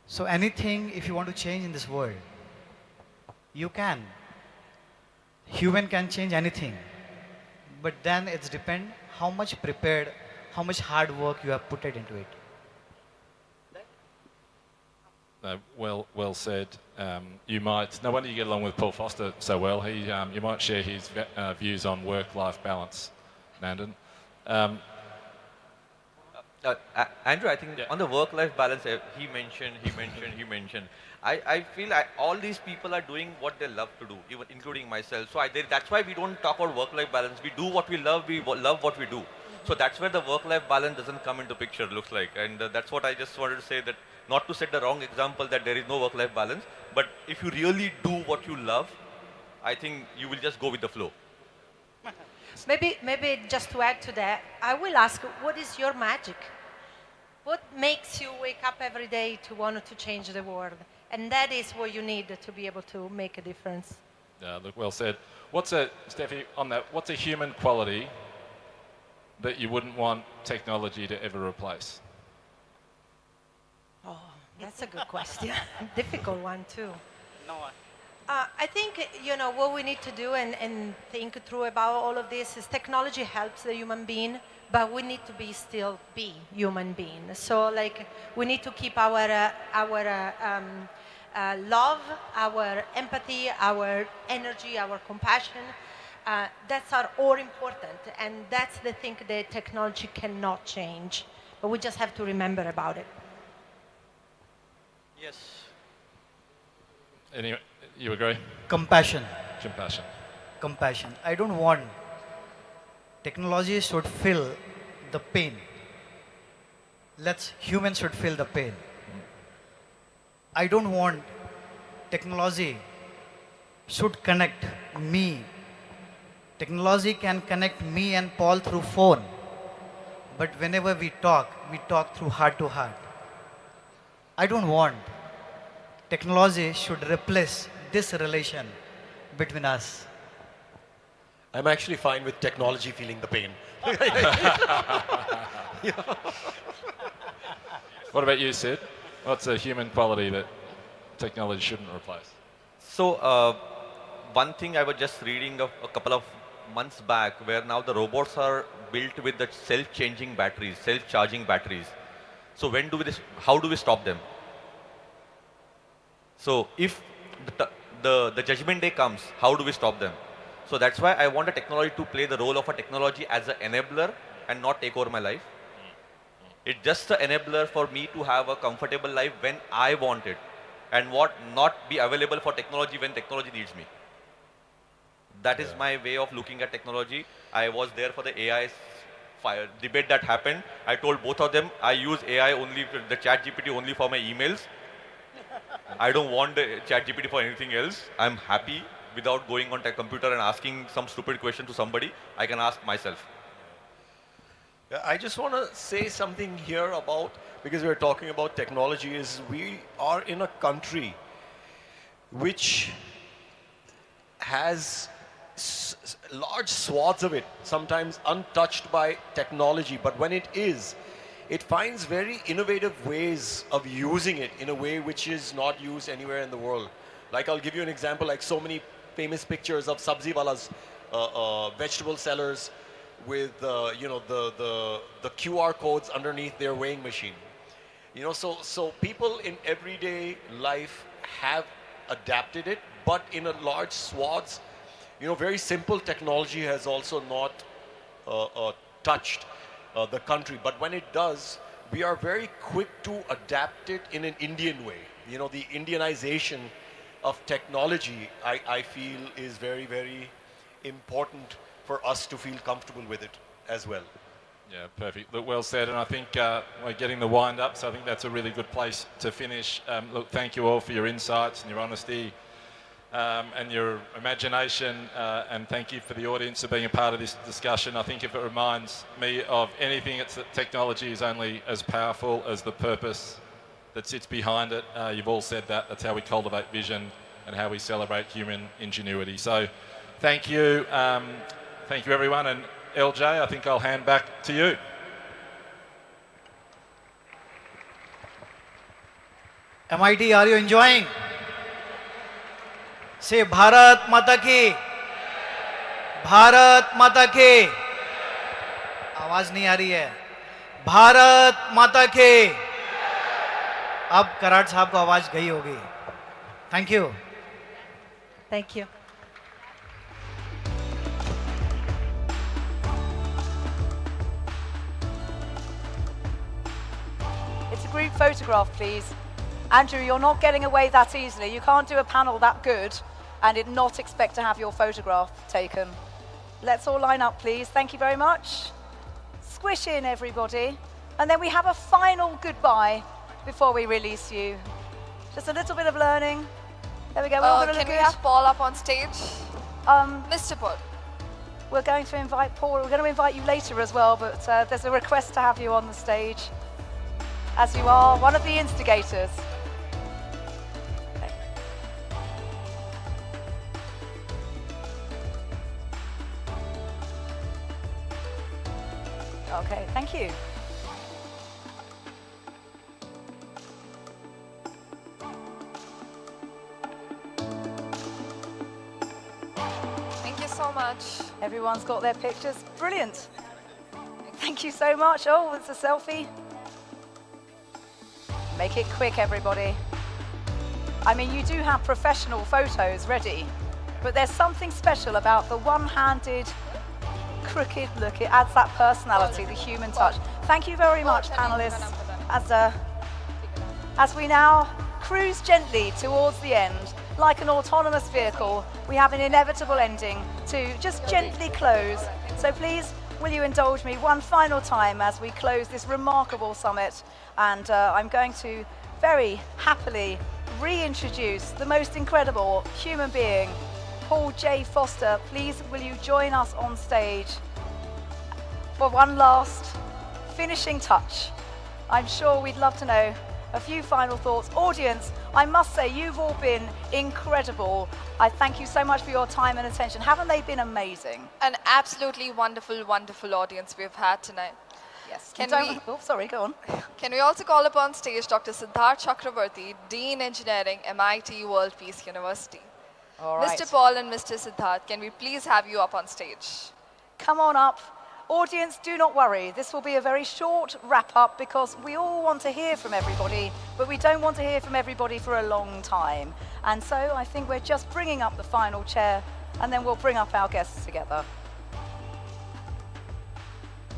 So anything, if you want to change in this world, you can. Human can change anything. But then it's depend how much prepared, how much hard work you have put it into it. Well said. You might, no wonder you get along with Paul Foster so well. You might share his views on work-life balance, Nandan. Andrew, I think on the work-life balance, he mentioned. I feel all these people are doing what they love to do, even including myself. So that's why we don't talk about work-life balance. We do what we love. We love what we do. So that's where the work-life balance doesn't come into picture, looks like. And that's what I just wanted to say, that not to set the wrong example that there is no work-life balance, but if you really do what you love, I think you will just go with the flow. Maybe just to add to that, I will ask, what is your magic? What makes you wake up every day to want to change the world? And that is what you need to be able to make a difference. Look, well said. Steffi, on that, what's a human quality that you wouldn't want technology to ever replace? Oh, that's a good question. Difficult one too. No. I think, what we need to do and think through about all of this is technology helps the human being, but we need to still be human being. So like we need to keep our love, our empathy, our energy, our compassion. That's all important, and that's the thing that technology cannot change. But we just have to remember about it. Yes. Anyway, you agree? Compassion. Compassion. Compassion. I don't want technology should fill the pain. Humans should feel the pain. I don't want technology should connect me. Technology can connect me and Paul through phone. But whenever we talk through heart to heart. I don't want technology should replace this relation between us. I'm actually fine with technology feeling the pain. What about you, Sid? What's a human quality that technology shouldn't replace? So, one thing I was just reading a couple of months back, where now the robots are built with the self-changing batteries, self-charging batteries. So how do we stop them? So if the judgment day comes, how do we stop them? So that's why I want a technology to play the role of a technology as an enabler and not take over my life. It's just an enabler for me to have a comfortable life when I want it, and not be available for technology when technology needs me. That is my way of looking at technology. I was there for the AI debate that happened. I told both of them, I use AI only, the ChatGPT only for my emails. I don't want the ChatGPT for anything else. I'm happy without going on a computer and asking some stupid question to somebody. I can ask myself. I just want to say something here about, because we're talking about technology, is we are in a country which has large swaths of it, sometimes untouched by technology, but when it is, it finds very innovative ways of using it in a way which is not used anywhere in the world. Like, I'll give you an example, like so many famous pictures of sabzi walas, vegetable sellers with the QR codes underneath their weighing machine. So people in everyday life have adapted it, but in a large swaths, very simple technology has also not touched the country. But when it does, we are very quick to adapt it in an Indian way. The Indianization of technology, I feel, is very, very important for us to feel comfortable with it as well. Yeah, perfect. Look, well said. And I think we're getting the wind up, so I think that's a really good place to finish. Look, thank you all for your insights and your honesty and your imagination. And thank you for the audience for being a part of this discussion. I think if it reminds me of anything, it's that technology is only as powerful as the purpose that sits behind it. You've all said that. That's how we cultivate vision and how we celebrate human ingenuity. So thank you. Thank you, everyone. And LJ, I think I'll hand back to you. MIT, are you enjoying? Say Bharat Mata Ki. Bharat Mata Ki. आवाज नहीं आ रही है. भारत माता की. अब कराड़ साहब को आवाज गई होगी. Thank you. Thank you. It's a group photograph, please. Andrew, you're not getting away that easily. You can't do a panel that good and not expect to have your photograph taken. Let's all line up, please. Thank you very much. Squish in, everybody. And then we have a final goodbye before we release you. Just a little bit of learning. There we go. Can we have Paul up on stage? Mr. Paul. We're going to invite Paul. We're going to invite you later as well, but there's a request to have you on the stage, as you are one of the instigators. Okay, thank you. Thank you so much. Everyone's got their pictures. Brilliant. Thank you so much. Oh, it's a selfie. Make it quick, everybody. I mean, you do have professional photos ready, but there's something special about the one-handed, crooked look. It adds that personality, the human touch. Thank you very much, panelists. As we now cruise gently towards the end, like an autonomous vehicle, we have an inevitable ending to just gently close. So please, will you indulge me one final time as we close this remarkable summit? And I'm going to very happily reintroduce the most incredible human being, Paul J. Foster. Please, will you join us on stage for one last finishing touch? I'm sure we'd love to know a few final thoughts. Audience, I must say, you've all been incredible. I thank you so much for your time and attention. Haven't they been amazing? An absolutely wonderful, wonderful audience we've had tonight. Yes. Oh, sorry, go on. Can we also call upon stage Dr. Siddharth Chakrabarti, Dean Engineering, MIT World Peace University. All right. Mr. Paul and Mr. Siddharth, can we please have you up on stage? Come on up. Audience, do not worry. This will be a very short wrap-up because we all want to hear from everybody, but we don't want to hear from everybody for a long time. And so I think we're just bringing up the final chair, and then we'll bring up our guests together.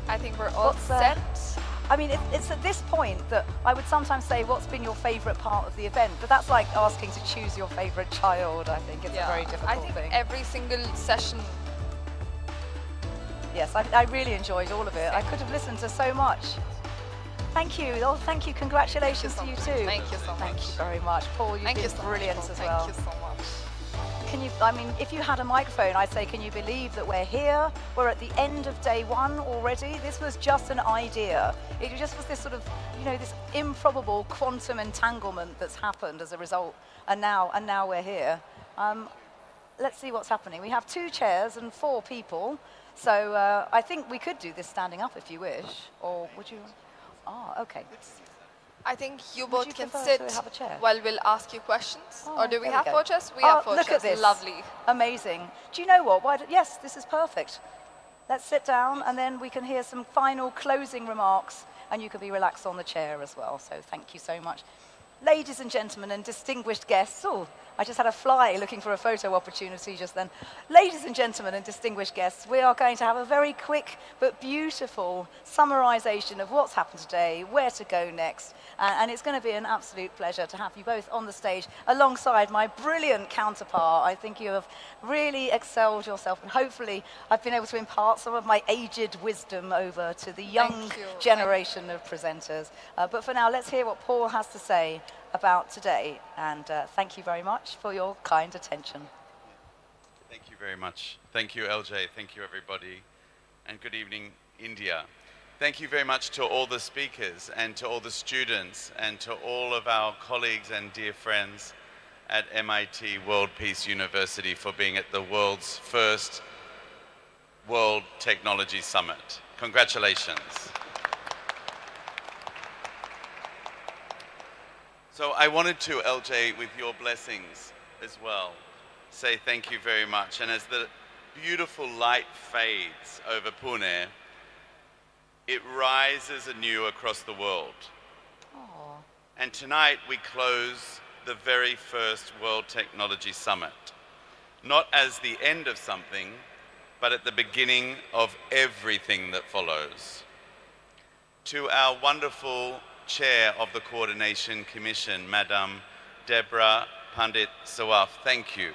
I think we're all set. I mean, it's at this point that I would sometimes say, what's been your favourite part of the event? But that's like asking to choose your favourite child, I think. It's a very difficult I think thing. every single session. Yes, I really enjoyed all of it. I could have listened to so much. Thank you. Oh, thank you. Congratulations to you too. Thank you so much. Thank you very much. Paul, you've been brilliant as well. Thank you so much. Can you, I mean, if you had a microphone, I'd say, can you believe that we're here? We're at the end of day one already. This was just an idea. It just was this sort of, you know, this improbable quantum entanglement that's happened as a result. And now we're here. Let's see what's happening. We have 2 chairs and 4 people. So I think we could do this standing up if you wish. Or would you? Ah, okay. I think you Would both you can prefer sit to have a chair? while we'll ask you questions. Or do we There have go. 4 chairs? We have 4 look chairs. at this. Lovely. Amazing. Do you know what? Yes, this is perfect. Let's sit down and then we can hear some final closing remarks and you can be relaxed on the chair as well. So thank you so much. Ladies and gentlemen and distinguished guests. Oh, I just had a fly looking for a photo opportunity just then. Ladies and gentlemen and distinguished guests, we are going to have a very quick but beautiful summarization of what's happened today, where to go next. And it's going to be an absolute pleasure to have you both on the stage alongside my brilliant counterpart. I think you have really excelled yourself, and hopefully I've been able to impart some of my aged wisdom over to the young generation of presenters. But for now, let's hear what Paul has to say about today. And thank you very much for your kind attention. Thank you very much. Thank you, LJ. Thank you, everybody. And good evening, India. Thank you very much to all the speakers and to all the students and to all of our colleagues and dear friends at MIT World Peace University for being at the world's first World Technology Summit. Congratulations. So I wanted to, LJ, with your blessings as well, say thank you very much. And as the beautiful light fades over Pune, it rises anew across the world. Aww. And tonight we close the very first World Technology Summit, not as the end of something, but at the beginning of everything that follows. To our wonderful Chair of the Coordination Commission, Madam Deborah Pandit Sawaf, thank you.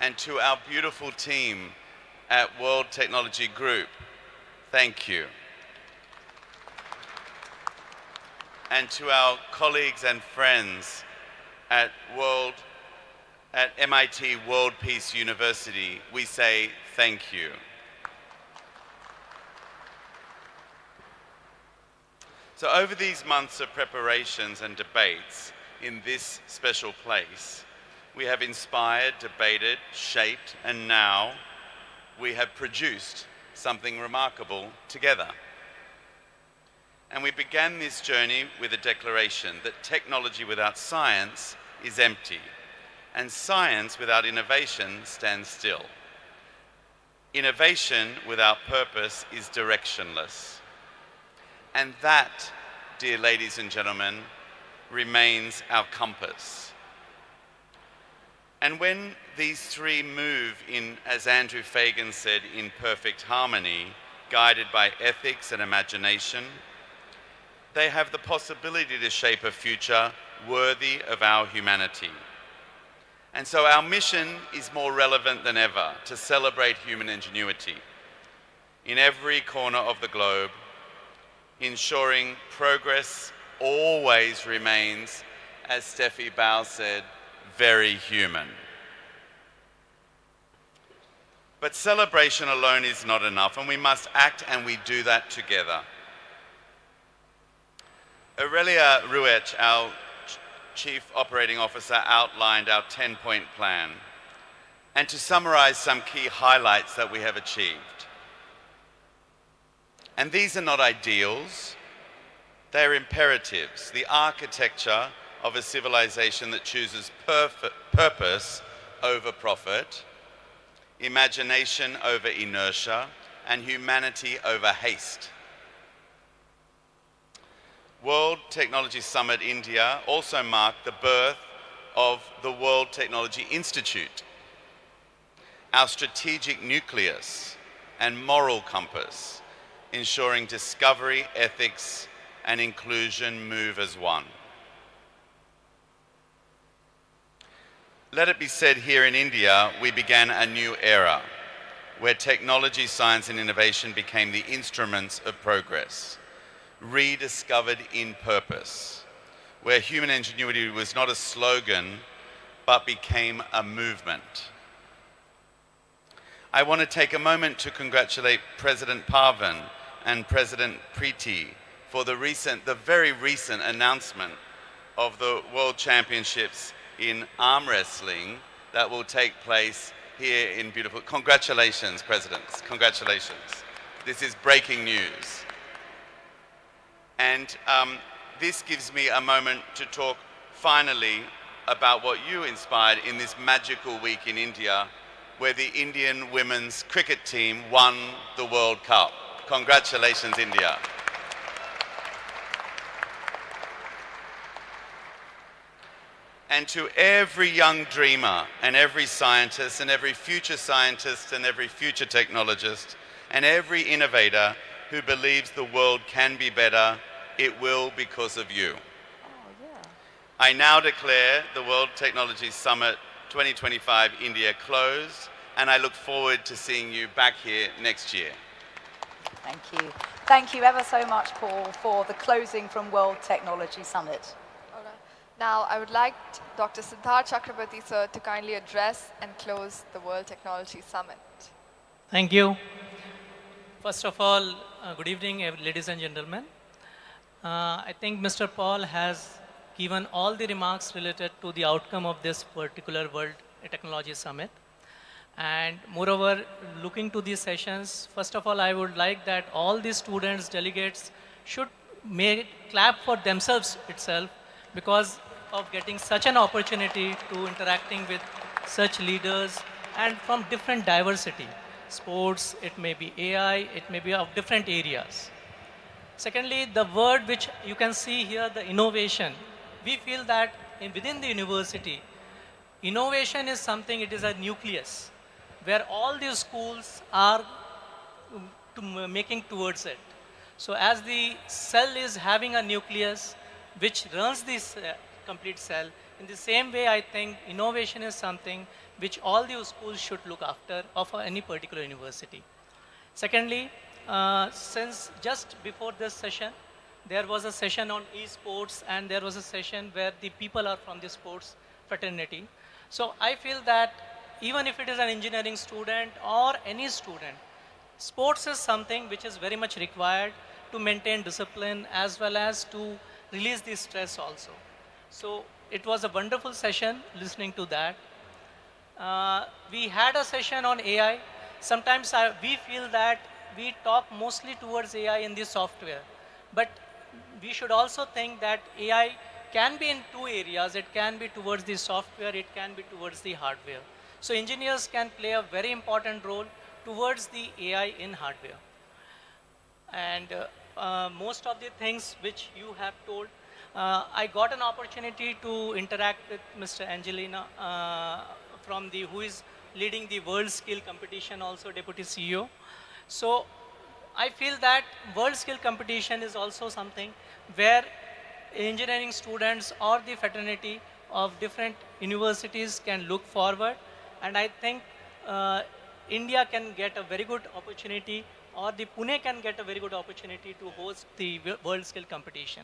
And to our beautiful team at World Technology Group, thank you. And to our colleagues and friends at MIT World Peace University, we say thank you. So over these months of preparations and debates in this special place, we have inspired, debated, shaped, and now we have produced something remarkable together. And we began this journey with a declaration that technology without science is empty, and science without innovation stands still. Innovation without purpose is directionless. And that, dear ladies and gentlemen, remains our compass. And when these three move in, as Andrew Fagan said, in perfect harmony, guided by ethics and imagination, they have the possibility to shape a future worthy of our humanity. And so our mission is more relevant than ever to celebrate human ingenuity in every corner of the globe, ensuring progress always remains, as Steffi Bau said, very human. But celebration alone is not enough, and we must act, and we do that together. Aurelia Ruech, our Chief Operating Officer, outlined our 10-point plan, and to summarize some key highlights that we have achieved. And these are not ideals, they're imperatives, the architecture of a civilization that chooses purpose over profit, imagination over inertia, and humanity over haste. World Technology Summit India also marked the birth of the World Technology Institute, our strategic nucleus and moral compass, ensuring discovery, ethics, and inclusion move as one. Let it be said, here in India, we began a new era where technology, science, and innovation became the instruments of progress, rediscovered in purpose, where human ingenuity was not a slogan, but became a movement. I want to take a moment to congratulate President Pavan and President Preeti for the very recent announcement of the World Championships in arm wrestling that will take place here in beautiful. Congratulations, Presidents. Congratulations. This is breaking news. And this gives me a moment to talk finally about what you inspired in this magical week in India, where the Indian women's cricket team won the World Cup. Congratulations, India. And to every young dreamer and every scientist and every future scientist and every future technologist and every innovator who believes the world can be better, it will because of you. I now declare the World Technology Summit 2025 India closed, and I look forward to seeing you back here next year. Thank you. Thank you ever so much, Paul, for the closing from World Technology Summit. Now, I would like Dr. Siddharth Chakraborty, sir, to kindly address and close the World Technology Summit. Thank you. First of all, good evening, ladies and gentlemen. I think Mr. Paul has given all the remarks related to the outcome of this particular World Technology Summit. And moreover, looking to these sessions, first of all, I would like that all the students, delegates should clap for themselves itself, because of getting such an opportunity to interacting with such leaders and from different diversity. Sports, it may be AI, it may be of different areas. Secondly, the word which you can see here, the innovation. We feel that within the university, innovation is something, it is a nucleus, where all these schools are making towards it. So as the cell is having a nucleus, which runs this complete cell, in the same way, I think innovation is something which all the schools should look after of any particular university. Secondly, since just before this session, there was a session on esports, and there was a session where the people are from the sports fraternity. So I feel that even if it is an engineering student or any student, sports is something which is very much required to maintain discipline as well as to release the stress also. So it was a wonderful session listening to that. We had a session on AI. sometimes we feel that we talk mostly towards AI in the software, but we should also think that AI can be in two areas. It can be towards the software, it can be towards the hardware. So engineers can play a very important role towards the AI in hardware. And most of the things which you have told, I got an opportunity to interact with Mr. Angelina who is leading the World Skill Competition, also Deputy CEO. So I feel that World Skill Competition is also something where engineering students or the fraternity of different universities can look forward. And I think India can get a very good opportunity, or the Pune can get a very good opportunity to host the World Skill Competition.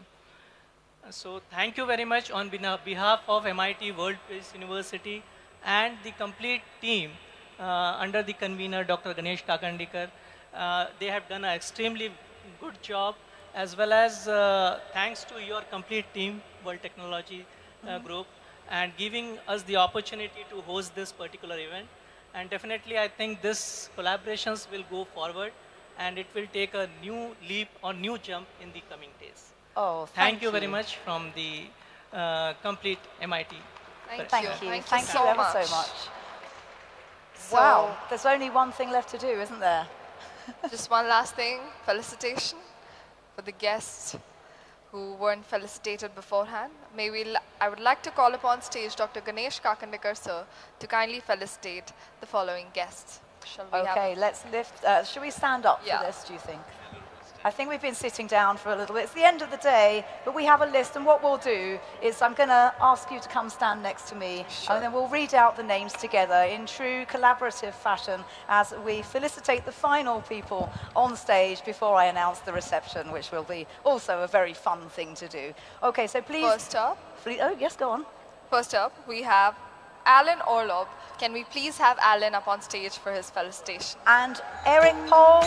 So thank you very much on behalf of MIT World Peace University and the complete team under the convener Dr. Ganesh Kakandikar. They have done an extremely good job, as well as thanks to your complete team, World Technology Group, and giving us the opportunity to host this particular event. And definitely I think this collaborations will go forward and it will take a new leap or new jump in the coming days. Oh, thank you very much from the complete MIT. Thank you so ever much. so much. Wow, there's only one thing left to do, isn't there? Just one last thing, felicitation for the guests who weren't felicitated beforehand. I would like to call upon stage Dr. Ganesh Kakandikar sir to kindly felicitate the following guests. Shall we Okay, let's lift. Should we stand up for this, do you think? I think we've been sitting down for a little bit. It's the end of the day, but we have a list, and what we'll do is I'm going to ask you to come stand next to me, and then we'll read out the names together in true collaborative fashion as we felicitate the final people on stage before I announce the reception, which will be also a very fun thing to do. Okay, so please... First up... Oh, yes, go on. First up, we have Alan Orlob. Can we please have Alan up on stage for his felicitation? And Eric Paul,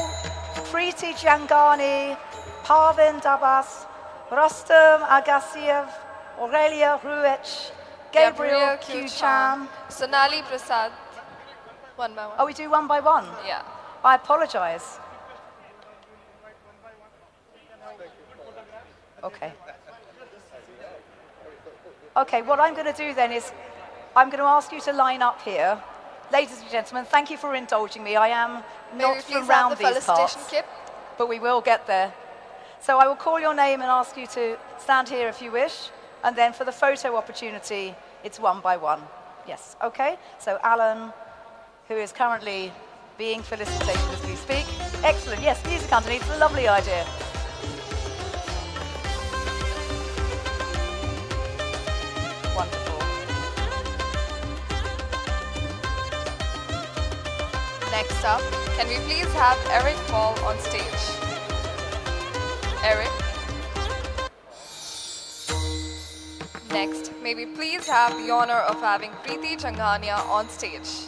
Preeti Jangani, Parvin Dabas, Rostam Agasiev, Aurelia Ruech, Gabriel Q. Chan, Sonali Prasad. One by one. Oh, we do one by one? Yeah. I apologize. Okay. Okay, what I'm going to do then is I'm going to ask you to line up here. Ladies and gentlemen, thank you for indulging me. I am not from around these parts, but we will get there. So I will call your name and ask you to stand here if you wish. And then for the photo opportunity, it's one by one. Yes, okay? So Alan, who is currently being felicitated as we speak. Excellent, yes, music underneath, it's a lovely idea. Wonderful. Next up, can we please have Eric Paul on stage? Eric. Next, may we please have the honor of having Preeti Changhania on stage.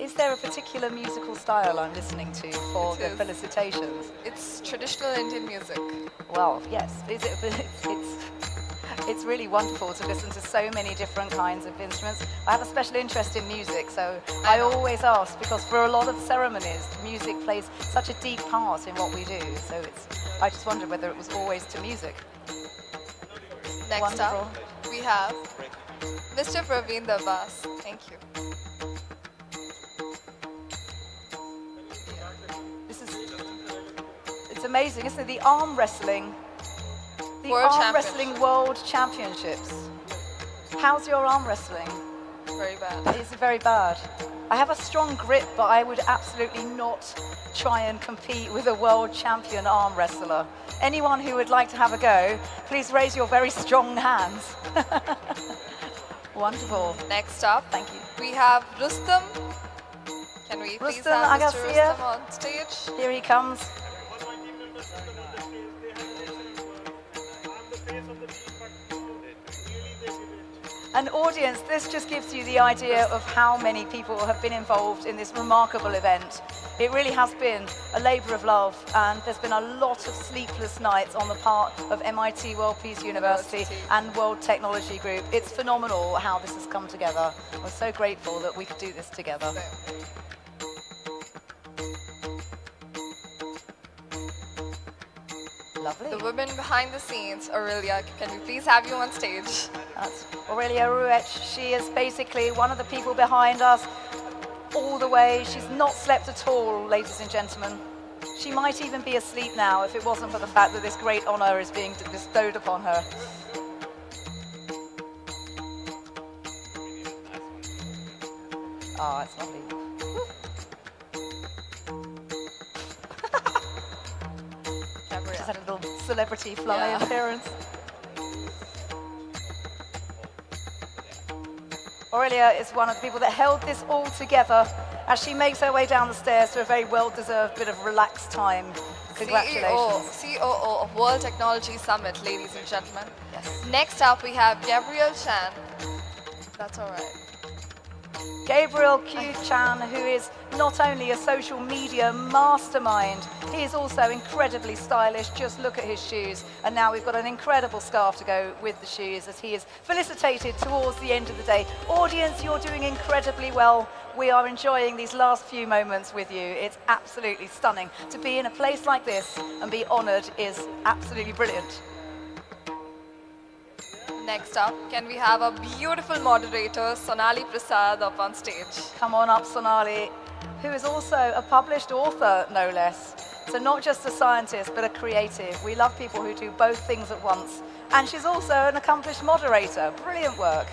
Is there a particular musical style I'm listening to for the felicitations? It's traditional Indian music. Well, yes. It's really wonderful to listen to so many different kinds of instruments. I have a special interest in music, so I always ask, because for a lot of ceremonies, music plays such a deep part in what we do. So I just wondered whether it was always to music. Next up, we have Mr. Praveen Dabas. Thank you. It's amazing, isn't it? The arm wrestling. The arm wrestling world championships. How's your arm wrestling? Very bad. It's very bad. I have a strong grip, but I would absolutely not try and compete with a world champion arm wrestler. Anyone who would like to have a go, please raise your very strong hands. Wonderful. Next up, thank you. We have Rustam. Can we please have Mr. Rustam on stage? Here he comes. And audience, this just gives you the idea of how many people have been involved in this remarkable event. It really has been a labour of love, and there's been a lot of sleepless nights on the part of MIT World Peace University and World Technology Group. It's phenomenal how this has come together. We're so grateful that we could do this together. Lovely. The women behind the scenes, Aurelia, can we please have you on stage? That's Aurelia Ruech. She is basically one of the people behind us all the way. She's not slept at all, ladies and gentlemen. She might even be asleep now if it wasn't for the fact that this great honour is being bestowed upon her. Oh, it's lovely. Just had a little celebrity fly appearance. Aurelia is one of the people that held this all together as she makes her way down the stairs to a very well-deserved bit of relaxed time. Congratulations. COO of World Technology Summit, ladies and gentlemen. Yes. Next up, we have Gabriel Chan. That's all right. Gabriel Q. Chan, who is not only a social media mastermind, he is also incredibly stylish. Just look at his shoes. And now we've got an incredible scarf to go with the shoes as he is felicitated towards the end of the day. Audience, you're doing incredibly well. We are enjoying these last few moments with you. It's absolutely stunning. To be in a place like this and be honoured is absolutely brilliant. Next up, can we have a beautiful moderator, Sonali Prasad, up on stage? Come on up, Sonali, who is also a published author, no less. So not just a scientist, but a creative. We love people who do both things at once. And she's also an accomplished moderator. Brilliant work.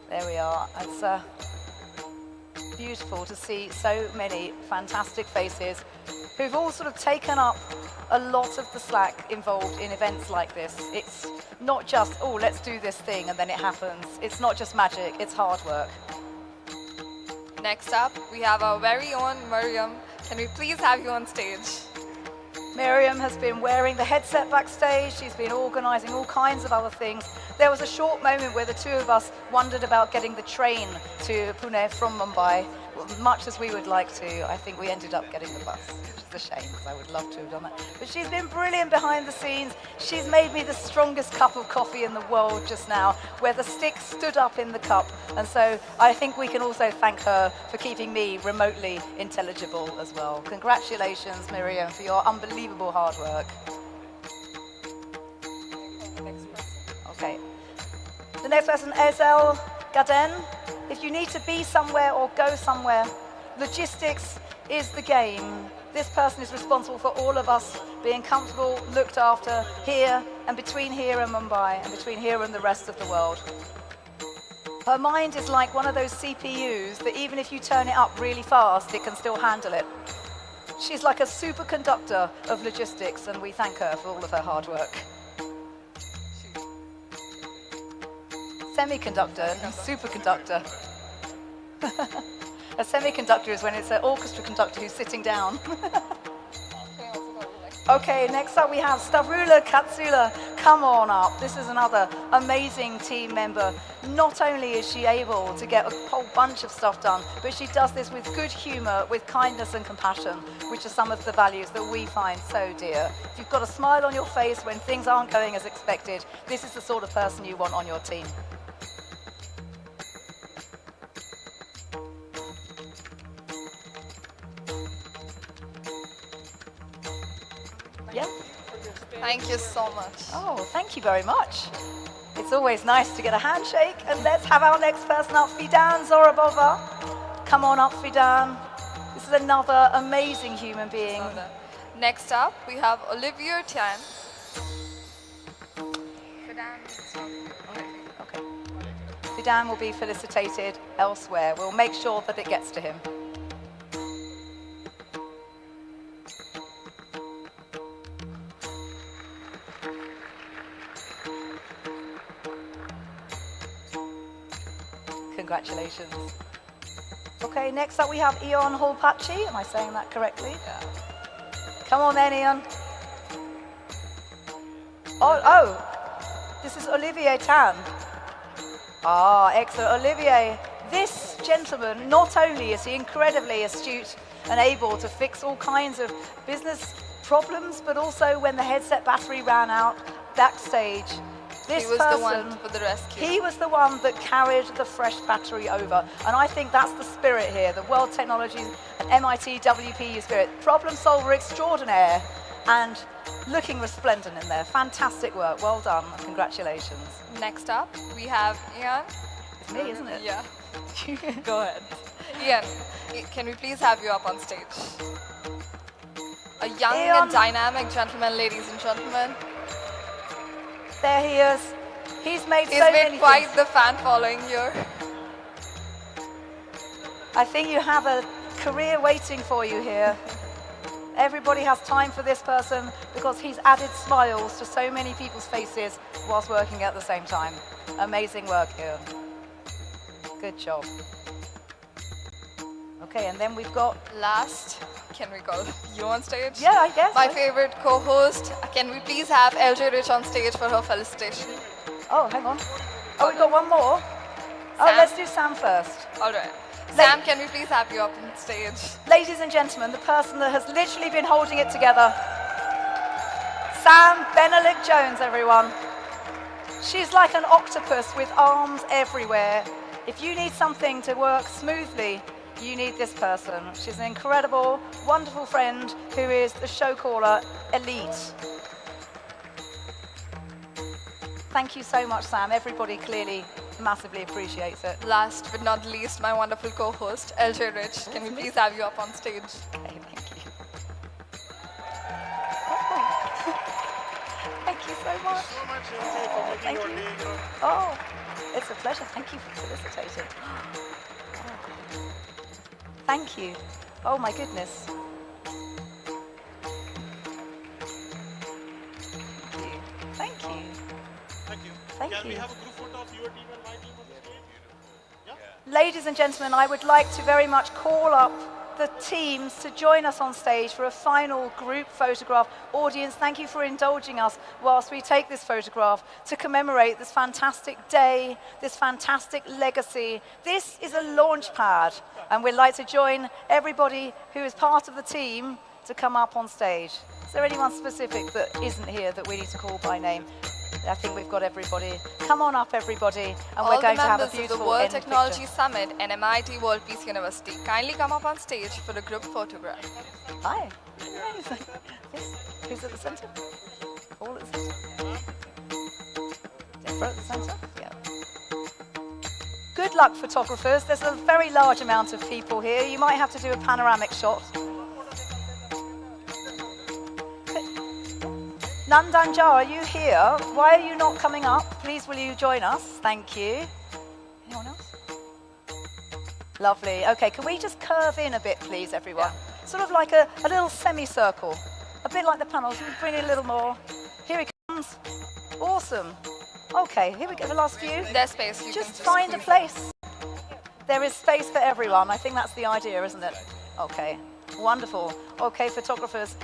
There we are. It's beautiful to see so many fantastic faces who've all sort of taken up a lot of the slack involved in events like this. It's not just, oh, let's do this thing and then it happens. It's not just magic, it's hard work. Next up, we have our very own Miriam. Can we please have you on stage? Miriam has been wearing the headset backstage. She's been organising all kinds of other things. There was a short moment where the two of us wondered about getting the train to Pune from Mumbai. Much as we would like to, I think we ended up getting the bus, which is a shame because I would love to have done that. But she's been brilliant behind the scenes. She's made me the strongest cup of coffee in the world just now, where the stick stood up in the cup. And so I think we can also thank her for keeping me remotely intelligible as well. Congratulations, Miriam, for your unbelievable hard work. Okay. The next person, Ezel Gaden. If you need to be somewhere or go somewhere, logistics is the game. This person is responsible for all of us being comfortable, looked after here and between here and Mumbai and between here and the rest of the world. Her mind is like one of those CPUs that even if you turn it up really fast, it can still handle it. She's like a superconductor of logistics, and we thank her for all of her hard work. Semiconductor and superconductor. A semiconductor is when it's an orchestra conductor who's sitting down. Okay, next up we have Stavrula Katsula. Come on up. This is another amazing team member. Not only is she able to get a whole bunch of stuff done, but she does this with good humour, with kindness and compassion, which are some of the values that we find so dear. If you've got a smile on your face when things aren't going as expected, this is the sort of person you want on your team. Yeah. Thank you so much. Oh, thank you very much. It's always nice to get a handshake. And let's have our next person up, Fidan Zorobova. Come on up, Fidan. This is another amazing human being. Next up, we have Olivier Tian. Okay. Fidan will be felicitated elsewhere. We'll make sure that it gets to him. Congratulations. Okay, next up we have Ion Holpachi. Am I saying that correctly? Yeah. Come on then, Ion. Oh, This is Olivier Tan. Ah, excellent. Olivier, this gentleman, not only is he incredibly astute and able to fix all kinds of business problems, but also when the headset battery ran out backstage, this He was person, the one for the rescue. he was the one that carried the fresh battery over. And I think that's the spirit here, the World Technologies MIT WPU spirit. Problem solver extraordinaire and looking resplendent in there. Fantastic work. Well done. Congratulations. Next up, we have Ian. It's me, isn't it? Yeah. Go ahead. Ian, can we please have you up on stage? A young and dynamic gentleman, ladies and gentlemen. There he is. He's made He's so made many quite things. the fan following here. I think you have a career waiting for you here. Everybody has time for this person because he's added smiles to so many people's faces whilst working at the same time. Amazing work here. Good job. Okay, and then we've got... Last, can we call you on stage? Yeah, I guess. My favorite co-host. Can we please have LJ Rich on stage for her felicitation? Oh, hang on. Oh, we've got one more. Oh, Sam? let's do Sam first. All right. Sam, can we please have you up on stage? Ladies and gentlemen, the person that has literally been holding it together. Sam Benelick Jones, everyone. She's like an octopus with arms everywhere. If you need something to work smoothly, you need this person. She's an incredible, wonderful friend who is the show caller elite. Thank you so much, Sam. Everybody clearly massively appreciates it. Last but not least, my wonderful co-host, LJ Rich. Can we please have you up on stage? Okay, thank you. Thank you so much. Thank you. Oh, it's a pleasure. Thank you for felicitating. Oh. Thank you. Oh my goodness. Thank you. Thank you. Thank you. Thank Can you. we have a group photo of your team and my team on the stage? Yeah? Ladies and gentlemen, I would like to very much call up the teams to join us on stage for a final group photograph. Audience, thank you for indulging us whilst we take this photograph to commemorate this fantastic day, this fantastic legacy. This is a launch pad, and we'd like to join everybody who is part of the team to come up on stage. Is there anyone specific that isn't here that we need to call by name? I think we've got everybody. Come on up, everybody, and All we're going the to have a members of beautiful the World end Technology picture. Summit and MIT World Peace University, kindly come up on stage for a group photograph. Hi. Yes. Who's at the centre? All at the centre. Deborah at the centre? Yeah. Good luck, photographers. There's a very large amount of people here. You might have to do a panoramic shot. Nandan Jha, are you here? Why are you not coming up? Please, will you join us? Thank you. Anyone else? Lovely. Okay, can we just curve in a bit, please, everyone? Sort of like a little semicircle. A bit like the panels. We'll bring it a little more. Here it comes. Awesome. Okay, here we go. The last few. There's space. You Just can find a squeeze place. There is space for everyone. I think that's the idea, isn't it? Okay. Wonderful. Okay, photographers.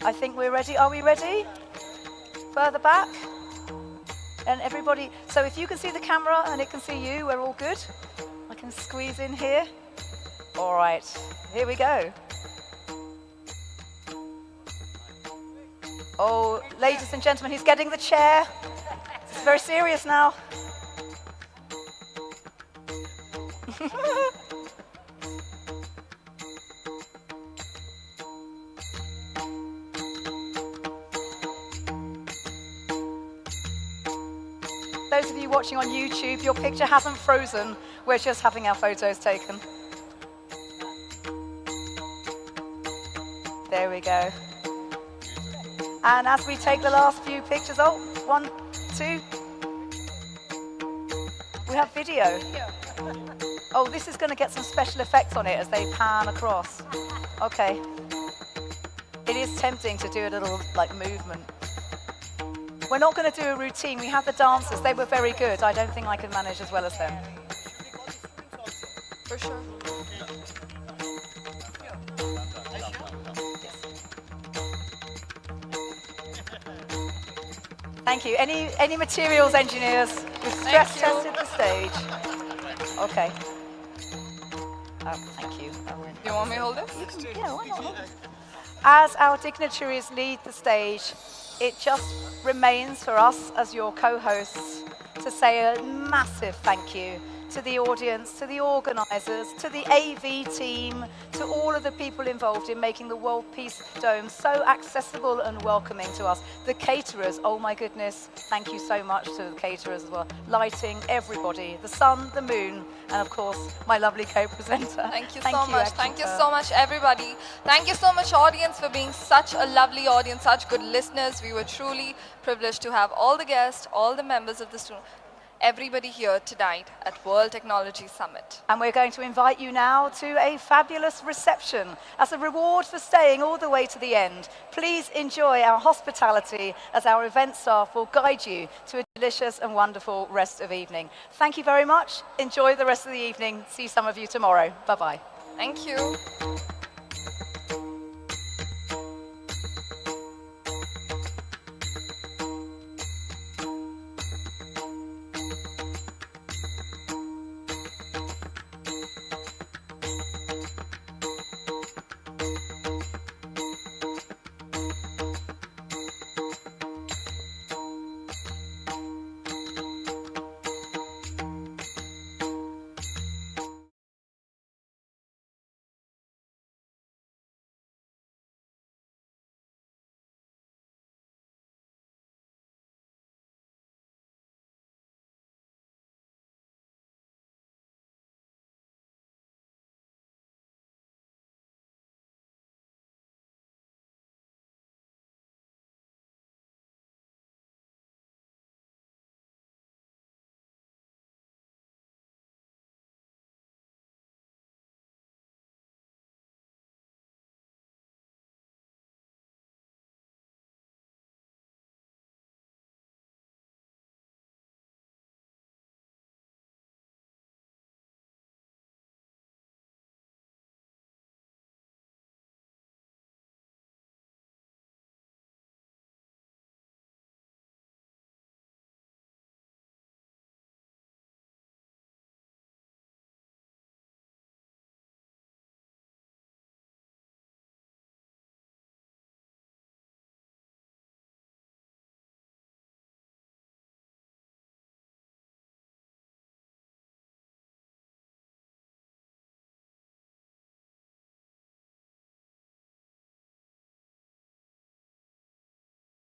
I think we're ready. Are we ready? Further back. And everybody, so if you can see the camera and it can see you, we're all good. I can squeeze in here. All right, here we go. Oh, ladies and gentlemen, he's getting the chair. It's very serious now. Those of you watching on YouTube, your picture hasn't frozen. We're just having our photos taken. There we go. And as we take the last few pictures, oh, 1, 2. We have video. Oh, this is going to get some special effects on it as they pan across. Okay. It is tempting to do a little, like, movement. We're not going to do a routine. We have the dancers. They were very good. I don't think I can manage as well as them. For sure. Thank you. Any materials engineers who stress tested the stage? Okay. Thank you. Do you want me to hold this? Yeah, why not? As our dignitaries lead the stage, it just remains for us as your co-hosts to say a massive thank you to the audience, to the organisers, to the AV team, to all of the people involved in making the World Peace Dome so accessible and welcoming to us. The caterers, oh my goodness, thank you so much to the caterers as well. Lighting, everybody, the sun, the moon, and of course, my lovely co-presenter. Thank you so much. Thank you so much, everybody. Thank you so much, audience, for being such a lovely audience, such good listeners. We were truly privileged to have all the guests, all the members of the student, everybody here tonight at World Technology Summit. And we're going to invite you now to a fabulous reception as a reward for staying all the way to the end. Please enjoy our hospitality as our event staff will guide you to a delicious and wonderful rest of evening. Thank you very much. Enjoy the rest of the evening. See some of you tomorrow. Bye-bye. Thank you.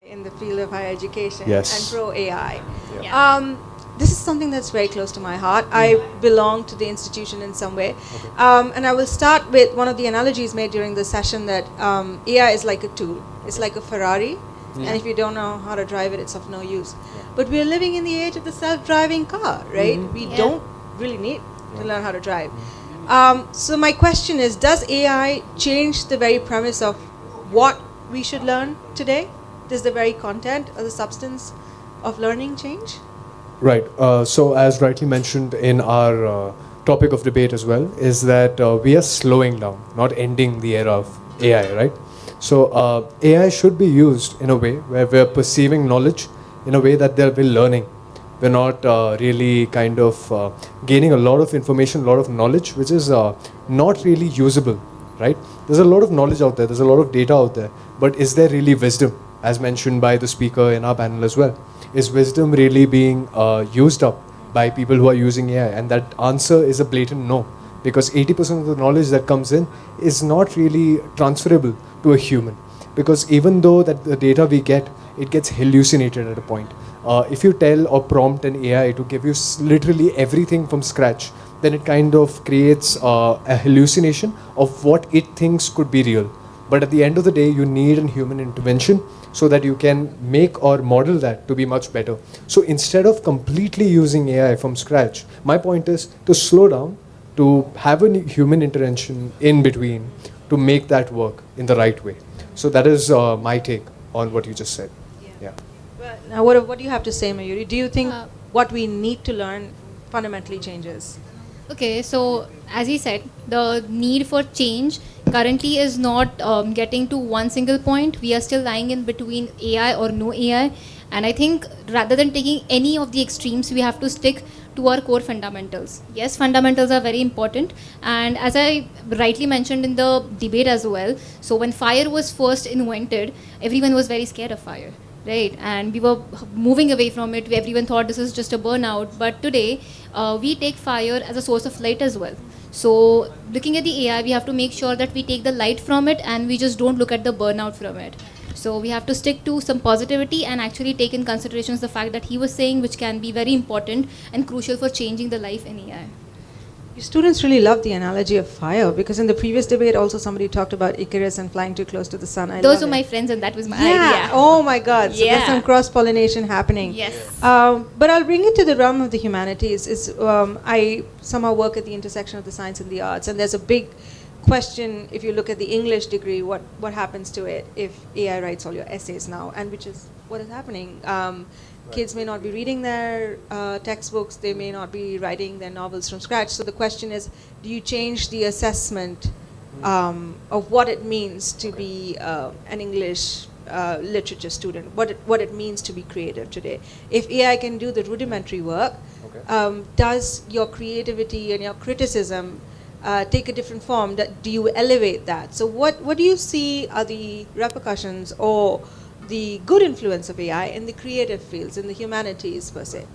In the field of higher education Yes. and pro AI. Yeah. This is something that's very close to my heart. I belong to the institution in some way. And I will start with one of the analogies made during the session that AI is like a tool. It's like a Ferrari. Yeah. And if you don't know how to drive it, it's of no use. But we're living in the age of the self-driving car, right? We don't really need to learn how to drive. So my question is, does AI change the very premise of what we should learn today? Does the very content or the substance of learning change? Right. So as rightly mentioned in our topic of debate as well, is that we are slowing down, not ending the era of AI, right? So AI should be used in a way where we're perceiving knowledge in a way that we're learning. We're not really kind of gaining a lot of information, a lot of knowledge, which is not really usable, right? There's a lot of knowledge out there, there's a lot of data out there, but is there really wisdom, as mentioned by the speaker in our panel as well? Is wisdom really being used up by people who are using AI? And that answer is a blatant no, because 80% of the knowledge that comes in is not really transferable to a human. Because even though that the data we get, it gets hallucinated at a point. If you tell or prompt an AI to give you literally everything from scratch, then it kind of creates a hallucination of what it thinks could be real. But at the end of the day, you need a human intervention so that you can make or model that to be much better. So instead of completely using AI from scratch, my point is to slow down, to have a human intervention in between to make that work in the right way. So that is my take on what you just said. Yeah. Well, now, what do you have to say, Mayuri? Do you think what we need to learn fundamentally changes? Okay, so as he said, the need for change currently is not getting to one single point. We are still lying in between AI or no AI. And I think rather than taking any of the extremes, we have to stick to our core fundamentals. Yes, fundamentals are very important. And as I rightly mentioned in the debate as well, so when fire was first invented, everyone was very scared of fire, right? And we were moving away from it. Everyone thought this is just a burnout. But today, we take fire as a source of light as well. So looking at the AI, we have to make sure that we take the light from it and we just don't look at the burnout from it. So we have to stick to some positivity and actually take in considerations the fact that he was saying, which can be very important and crucial for changing the life in AI. Your students really love the analogy of fire, because in the previous debate also somebody talked about Icarus and flying too close to the sun. Those were my friends and that was my yeah. idea. Oh my God. So Yeah. there's some cross-pollination happening. Yes. But I'll bring it to the realm of the humanities. I somehow work at the intersection of the science and the arts, and there's a big question, if you look at the English degree, what happens to it if AI writes all your essays now, and which is what is happening. Kids may not be reading their textbooks, they may not be writing their novels from scratch. So the question is, do you change the assessment of what it means to be an English literature student, what it means to be creative today? If AI can do the rudimentary work, does your creativity and your criticism take a different form? Do you elevate that? So what do you see are the repercussions or the good influence of AI in the creative fields, in the humanities per se?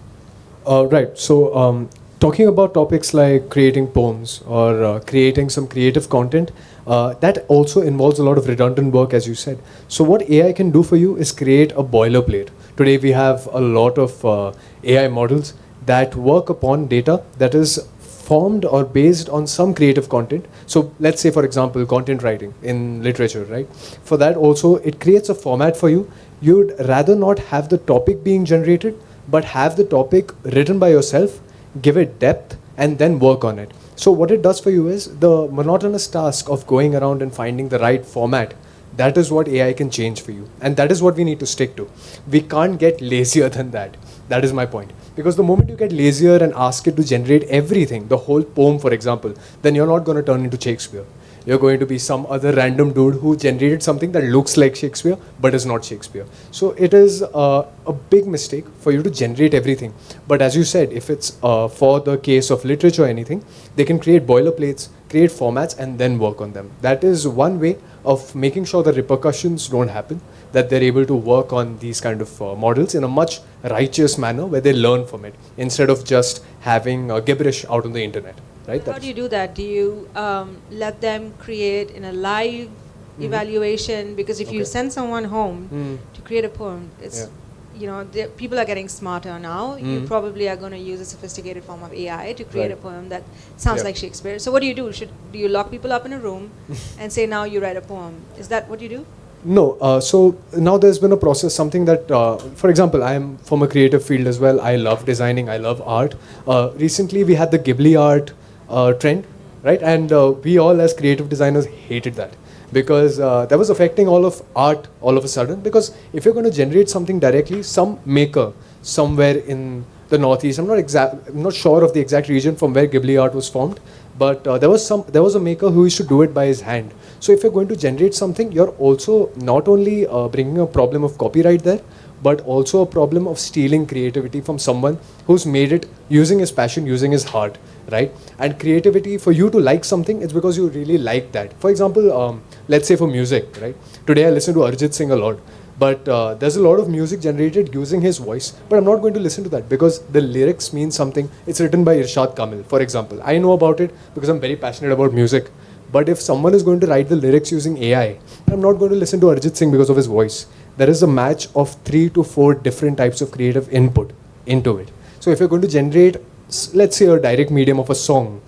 Right. So talking about topics like creating poems or creating some creative content, that also involves a lot of redundant work, as you said. So what AI can do for you is create a boilerplate. Today we have a lot of AI models that work upon data that is formed or based on some creative content. So let's say, for example, content writing in literature, right? For that also, it creates a format for you. You'd rather not have the topic being generated, but have the topic written by yourself, give it depth, and then work on it. So what it does for you is the monotonous task of going around and finding the right format. That is what AI can change for you. And that is what we need to stick to. We can't get lazier than that. That is my point. Because the moment you get lazier and ask it to generate everything, the whole poem, for example, then you're not going to turn into Shakespeare. You're going to be some other random dude who generated something that looks like Shakespeare, but is not Shakespeare. So it is a big mistake for you to generate everything. But as you said, if it's for the case of literature or anything, they can create boilerplates, create formats, and then work on them. That is one way of making sure the repercussions don't happen, that they're able to work on these kind of models in a much righteous manner where they learn from it, instead of just having gibberish out on the internet. Right? How do you do that? Do you let them create in a live evaluation? Because if you send someone home to create a poem, it's people are getting smarter now. You probably are going to use a sophisticated form of AI to create a poem that sounds like Shakespeare. So what do you do? Do you lock people up in a room and say, now you write a poem? Is that what you do? No. So now there's been a process, something that, for example, I am from a creative field as well. I love designing. I love art. Recently, we had the Ghibli art trend, right? And we all as creative designers hated that, because that was affecting all of art all of a sudden. Because if you're going to generate something directly, some maker somewhere in the Northeast, I'm not sure of the exact region from where Ghibli art was formed, but there was a maker who used to do it by his hand. So if you're going to generate something, you're also not only bringing a problem of copyright there, but also a problem of stealing creativity from someone who's made it using his passion, using his heart, right? And creativity, for you to like something, it's because you really like that. For example, let's say for music, right? Today I listen to Arjit Singh a lot, but there's a lot of music generated using his voice, but I'm not going to listen to that because the lyrics mean something. It's written by Irshad Kamil, for example. I know about it because I'm very passionate about music. But if someone is going to write the lyrics using AI, I'm not going to listen to Arjit Singh because of his voice. There is a match of 3 to 4 different types of creative input into it. So if you're going to generate, let's say, a direct medium of a song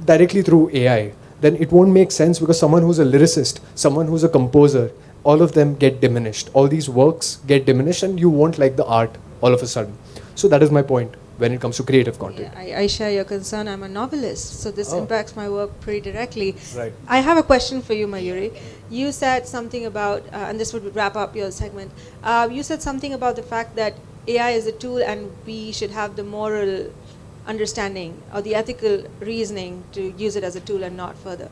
directly through AI, then it won't make sense, because someone who's a lyricist, someone who's a composer, all of them get diminished. All these works get diminished and you won't like the art all of a sudden. So that is my point when it comes to creative content. Yeah, I share your concern. I'm a novelist, so this impacts my work pretty directly. Right. I have a question for you, Mayuri. You said something about, and this would wrap up your segment, you said something about the fact that AI is a tool and we should have the moral understanding or the ethical reasoning to use it as a tool and not further.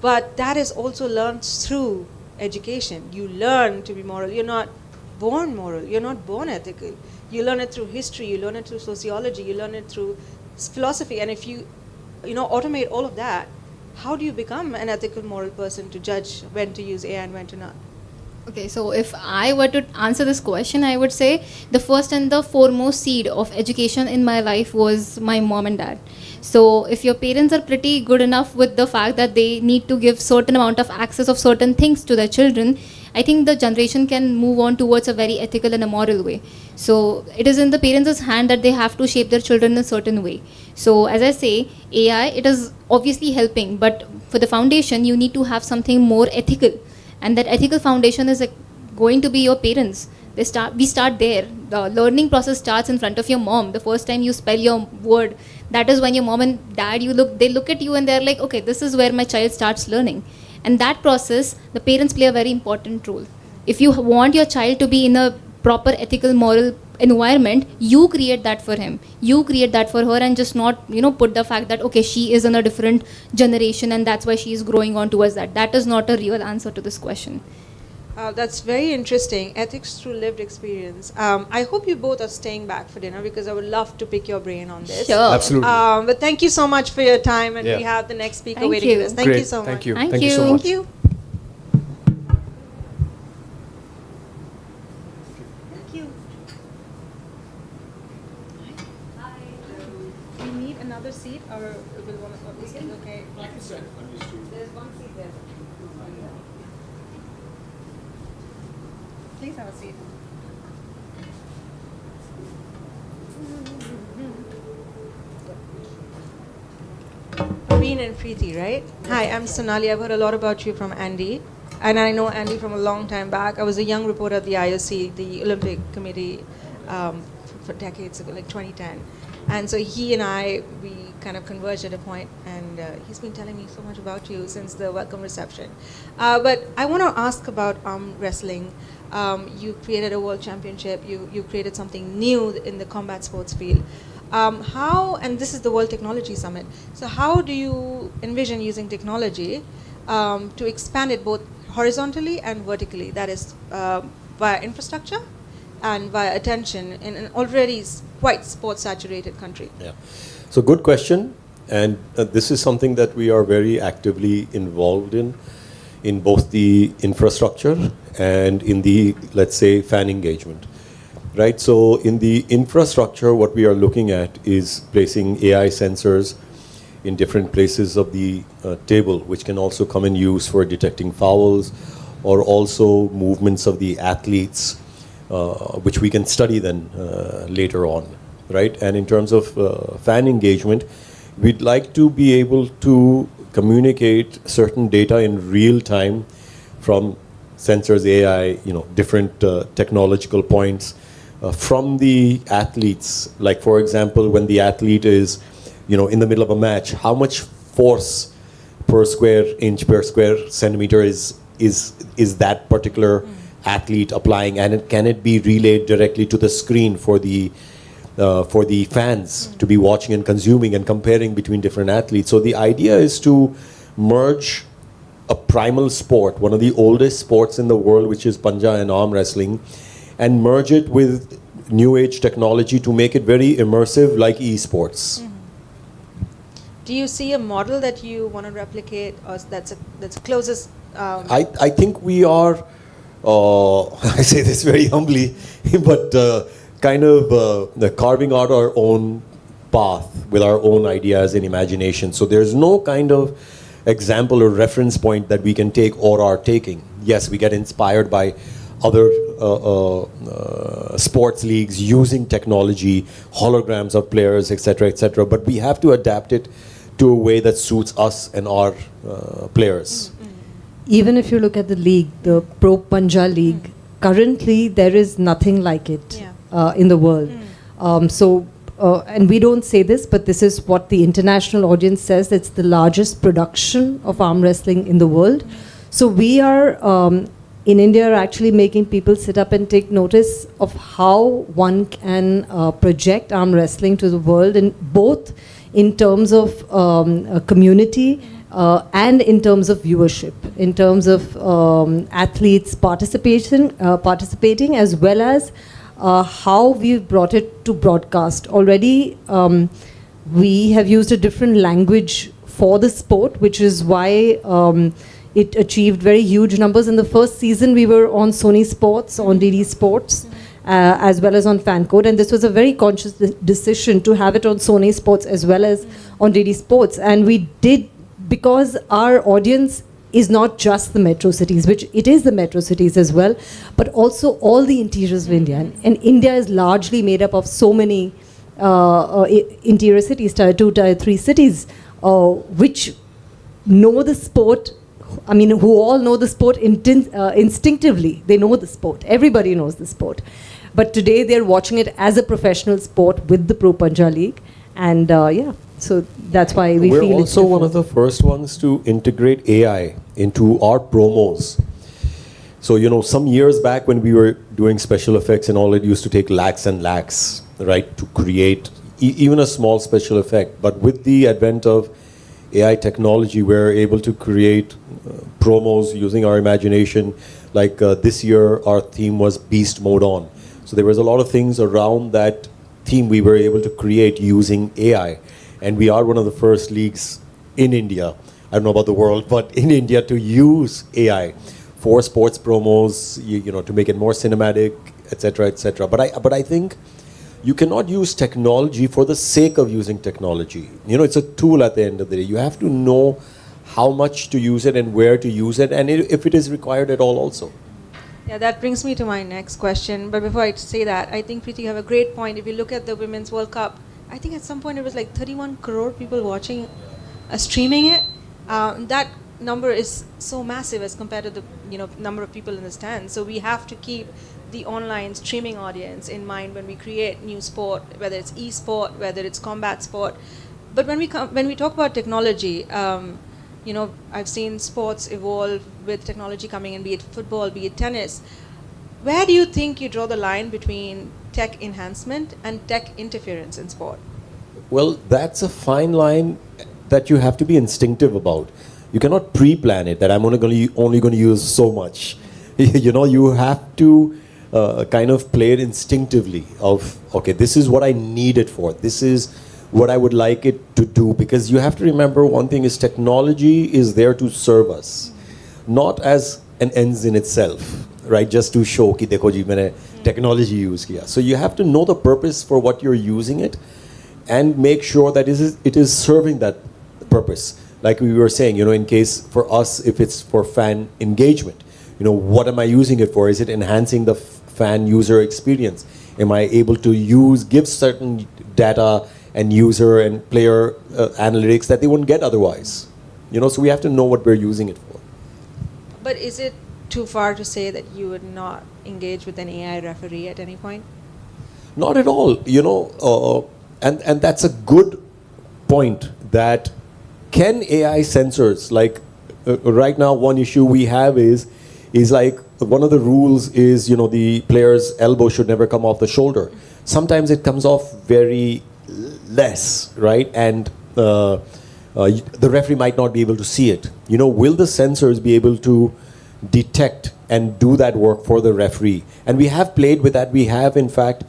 But that is also learned through education. You learn to be moral. You're not born moral. You're not born ethical. You learn it through history. You learn it through sociology. You learn it through philosophy. And if you automate all of that, how do you become an ethical, moral person to judge when to use AI and when to not? Okay, so if I were to answer this question, I would say the first and the foremost seed of education in my life was my mom and dad. So if your parents are pretty good enough with the fact that they need to give certain amount of access of certain things to their children, I think the generation can move on towards a very ethical and a moral way. So it is in the parents' hand that they have to shape their children in a certain way. So as I say, AI, it is obviously helping, but for the foundation, you need to have something more ethical. And that ethical foundation is going to be your parents. We start there. The learning process starts in front of your mom. The first time you spell your word, that is when your mom and dad, they look at you and they're like, okay, this is where my child starts learning. And that process, the parents play a very important role. If you want your child to be in a proper ethical, moral environment, you create that for him. You create that for her, and just not, put the fact that, okay, she is in a different generation and that's why she is growing on towards that. That is not a real answer to this question. That's very interesting. Ethics through lived experience. I hope you both are staying back for dinner because I would love to pick your brain on this. Sure. Absolutely. But thank you so much for your time, and we have the next speaker waiting for us. Thank you so much. Thank you. Thank Thank you you. so much. Thank you. Thank you. We need another seat, or will one of these seats? Okay. Like I said, I'm used to. There's one seat there. Please have a seat. Preen and Preeti, right? Hi, I'm Sonali. I've heard a lot about you from Andy. And I know Andy from a long time back. I was a young reporter at the IOC, the Olympic Committee, for decades ago, like 2010. And so he and I, we kind of converged at a point, and he's been telling me so much about you since the welcome reception. But I want to ask about arm wrestling. You created a world championship. You created something new in the combat sports field. How, and this is the World Technology Summit, so how do you envision using technology to expand it both horizontally and vertically, that is via infrastructure and via attention in an already quite sports saturated country? Yeah, so good question, and this is something that we are very actively involved in both the infrastructure and in the, let's say, fan engagement. Right, so in the infrastructure, what we are looking at is placing AI sensors in different places of the table, which can also come in use for detecting fouls or also movements of the athletes, which we can study then later on, right? And in terms of fan engagement, we'd like to be able to communicate certain data in real time from sensors, AI, different technological points, from the athletes. Like, for example, when the athlete is, in the middle of a match, how much force per square inch, per square centimeter is that particular athlete applying, and can it be relayed directly to the screen for the fans to be watching and consuming and comparing between different athletes. So the idea is to merge a primal sport, one of the oldest sports in the world, which is Panja and arm wrestling, and merge it with new age technology to make it very immersive, like esports. Do you see a model that you want to replicate, or that's closest? I think we are, I say this very humbly, but kind of carving out our own path with our own ideas and imagination. So there's no kind of example or reference point that we can take or are taking. Yes, we get inspired by other sports leagues using technology, holograms of players, etc., but we have to adapt it to a way that suits us and our players. Even if you look at the league, the Pro Panja League, currently there is nothing like it in the world. And we don't say this, but this is what the international audience says. It's the largest production of arm wrestling in the world. So we are, in India, are actually making people sit up and take notice of how one can project arm wrestling to the world, and both in terms of a community and in terms of viewership, in terms of athletes participating, as well as how we've brought it to broadcast. Already, we have used a different language for the sport, which is why it achieved very huge numbers. In the first season, we were on Sony Sports, on DD Sports, as well as on FanCode. And this was a very conscious decision to have it on Sony Sports as well as on DD Sports. And we did, because our audience is not just the metro cities, which it is the metro cities as well, but also all the interiors of India. And India is largely made up of so many interior cities, tier 2, tier 3 cities, which know the sport. I mean, who all know the sport instinctively. They know the sport. Everybody knows the sport. But today they're watching it as a professional sport with the Pro Punjab League. And yeah, so that's why We're feel also one of the first ones to integrate AI into our promos. So, you know, some years back when we were doing special effects and all, it used to take lakhs and lakhs, right, to create even a small special effect. But with the advent of AI technology, we're able to create promos using our imagination. Like this year, our theme was Beast Mode On. So there was a lot of things around that theme we were able to create using AI. And we are one of the first leagues in India, I don't know about the world, but in India to use AI for sports promos, you know, to make it more cinematic, etc., etc. But I think you cannot use technology for the sake of using technology. You know, it's a tool at the end of the day. You have to know how much to use it and where to use it, and if it is required at all also. Yeah, that brings me to my next question. But before I say that, I think, Preeti, you have a great point. If you look at the Women's World Cup, I think at some point it was like 31 crore people watching, streaming it. That number is so massive as compared to the number of people in the stands. So we have to keep the online streaming audience in mind when we create new sport, whether it's e-sport, whether it's combat sport. But when we talk about technology, I've seen sports evolve with technology coming in, be it football, be it tennis. Where do you think you draw the line between tech enhancement and tech interference in sport? Well, that's a fine line that you have to be instinctive about. You cannot pre-plan it that I'm only going to use so much. You have to kind of play it instinctively of, okay, this is what I need it for. This is what I would like it to do. Because you have to remember one thing is technology is there to serve us, not as an ends in itself, right? Just to show ki dekho ji maine technology use kiya. So you have to know the purpose for what you're using it and make sure that it is serving that purpose. Like we were saying, in case for us, if it's for fan engagement, what am I using it for? Is it enhancing the fan user experience? Am I able to give certain data and user and player analytics that they wouldn't get otherwise? So we have to know what we're using it for. But is it too far to say that you would not engage with an AI referee at any point? Not at all, and that's a good point. That can AI sensors, like right now one issue we have is like one of the rules is the player's elbow should never come off the shoulder. Sometimes it comes off very less, right? And the referee might not be able to see it. Will the sensors be able to detect and do that work for the referee? And we have played with that. We have, in fact,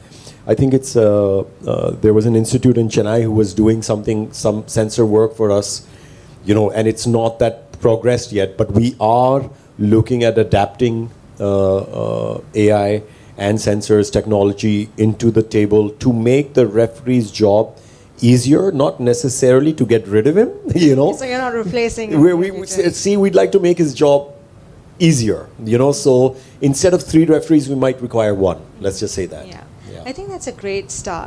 I think it's there was an institute in Chennai who was doing some sensor work for us, and it's not that progressed yet, but we are looking at adapting AI and sensors technology into the table to make the referee's job easier, not necessarily to get rid of him, So you're not replacing him. We'd like to make his job easier, so instead of 3 referees, we might require 1. Let's just say that. Yeah. I think that's a great start.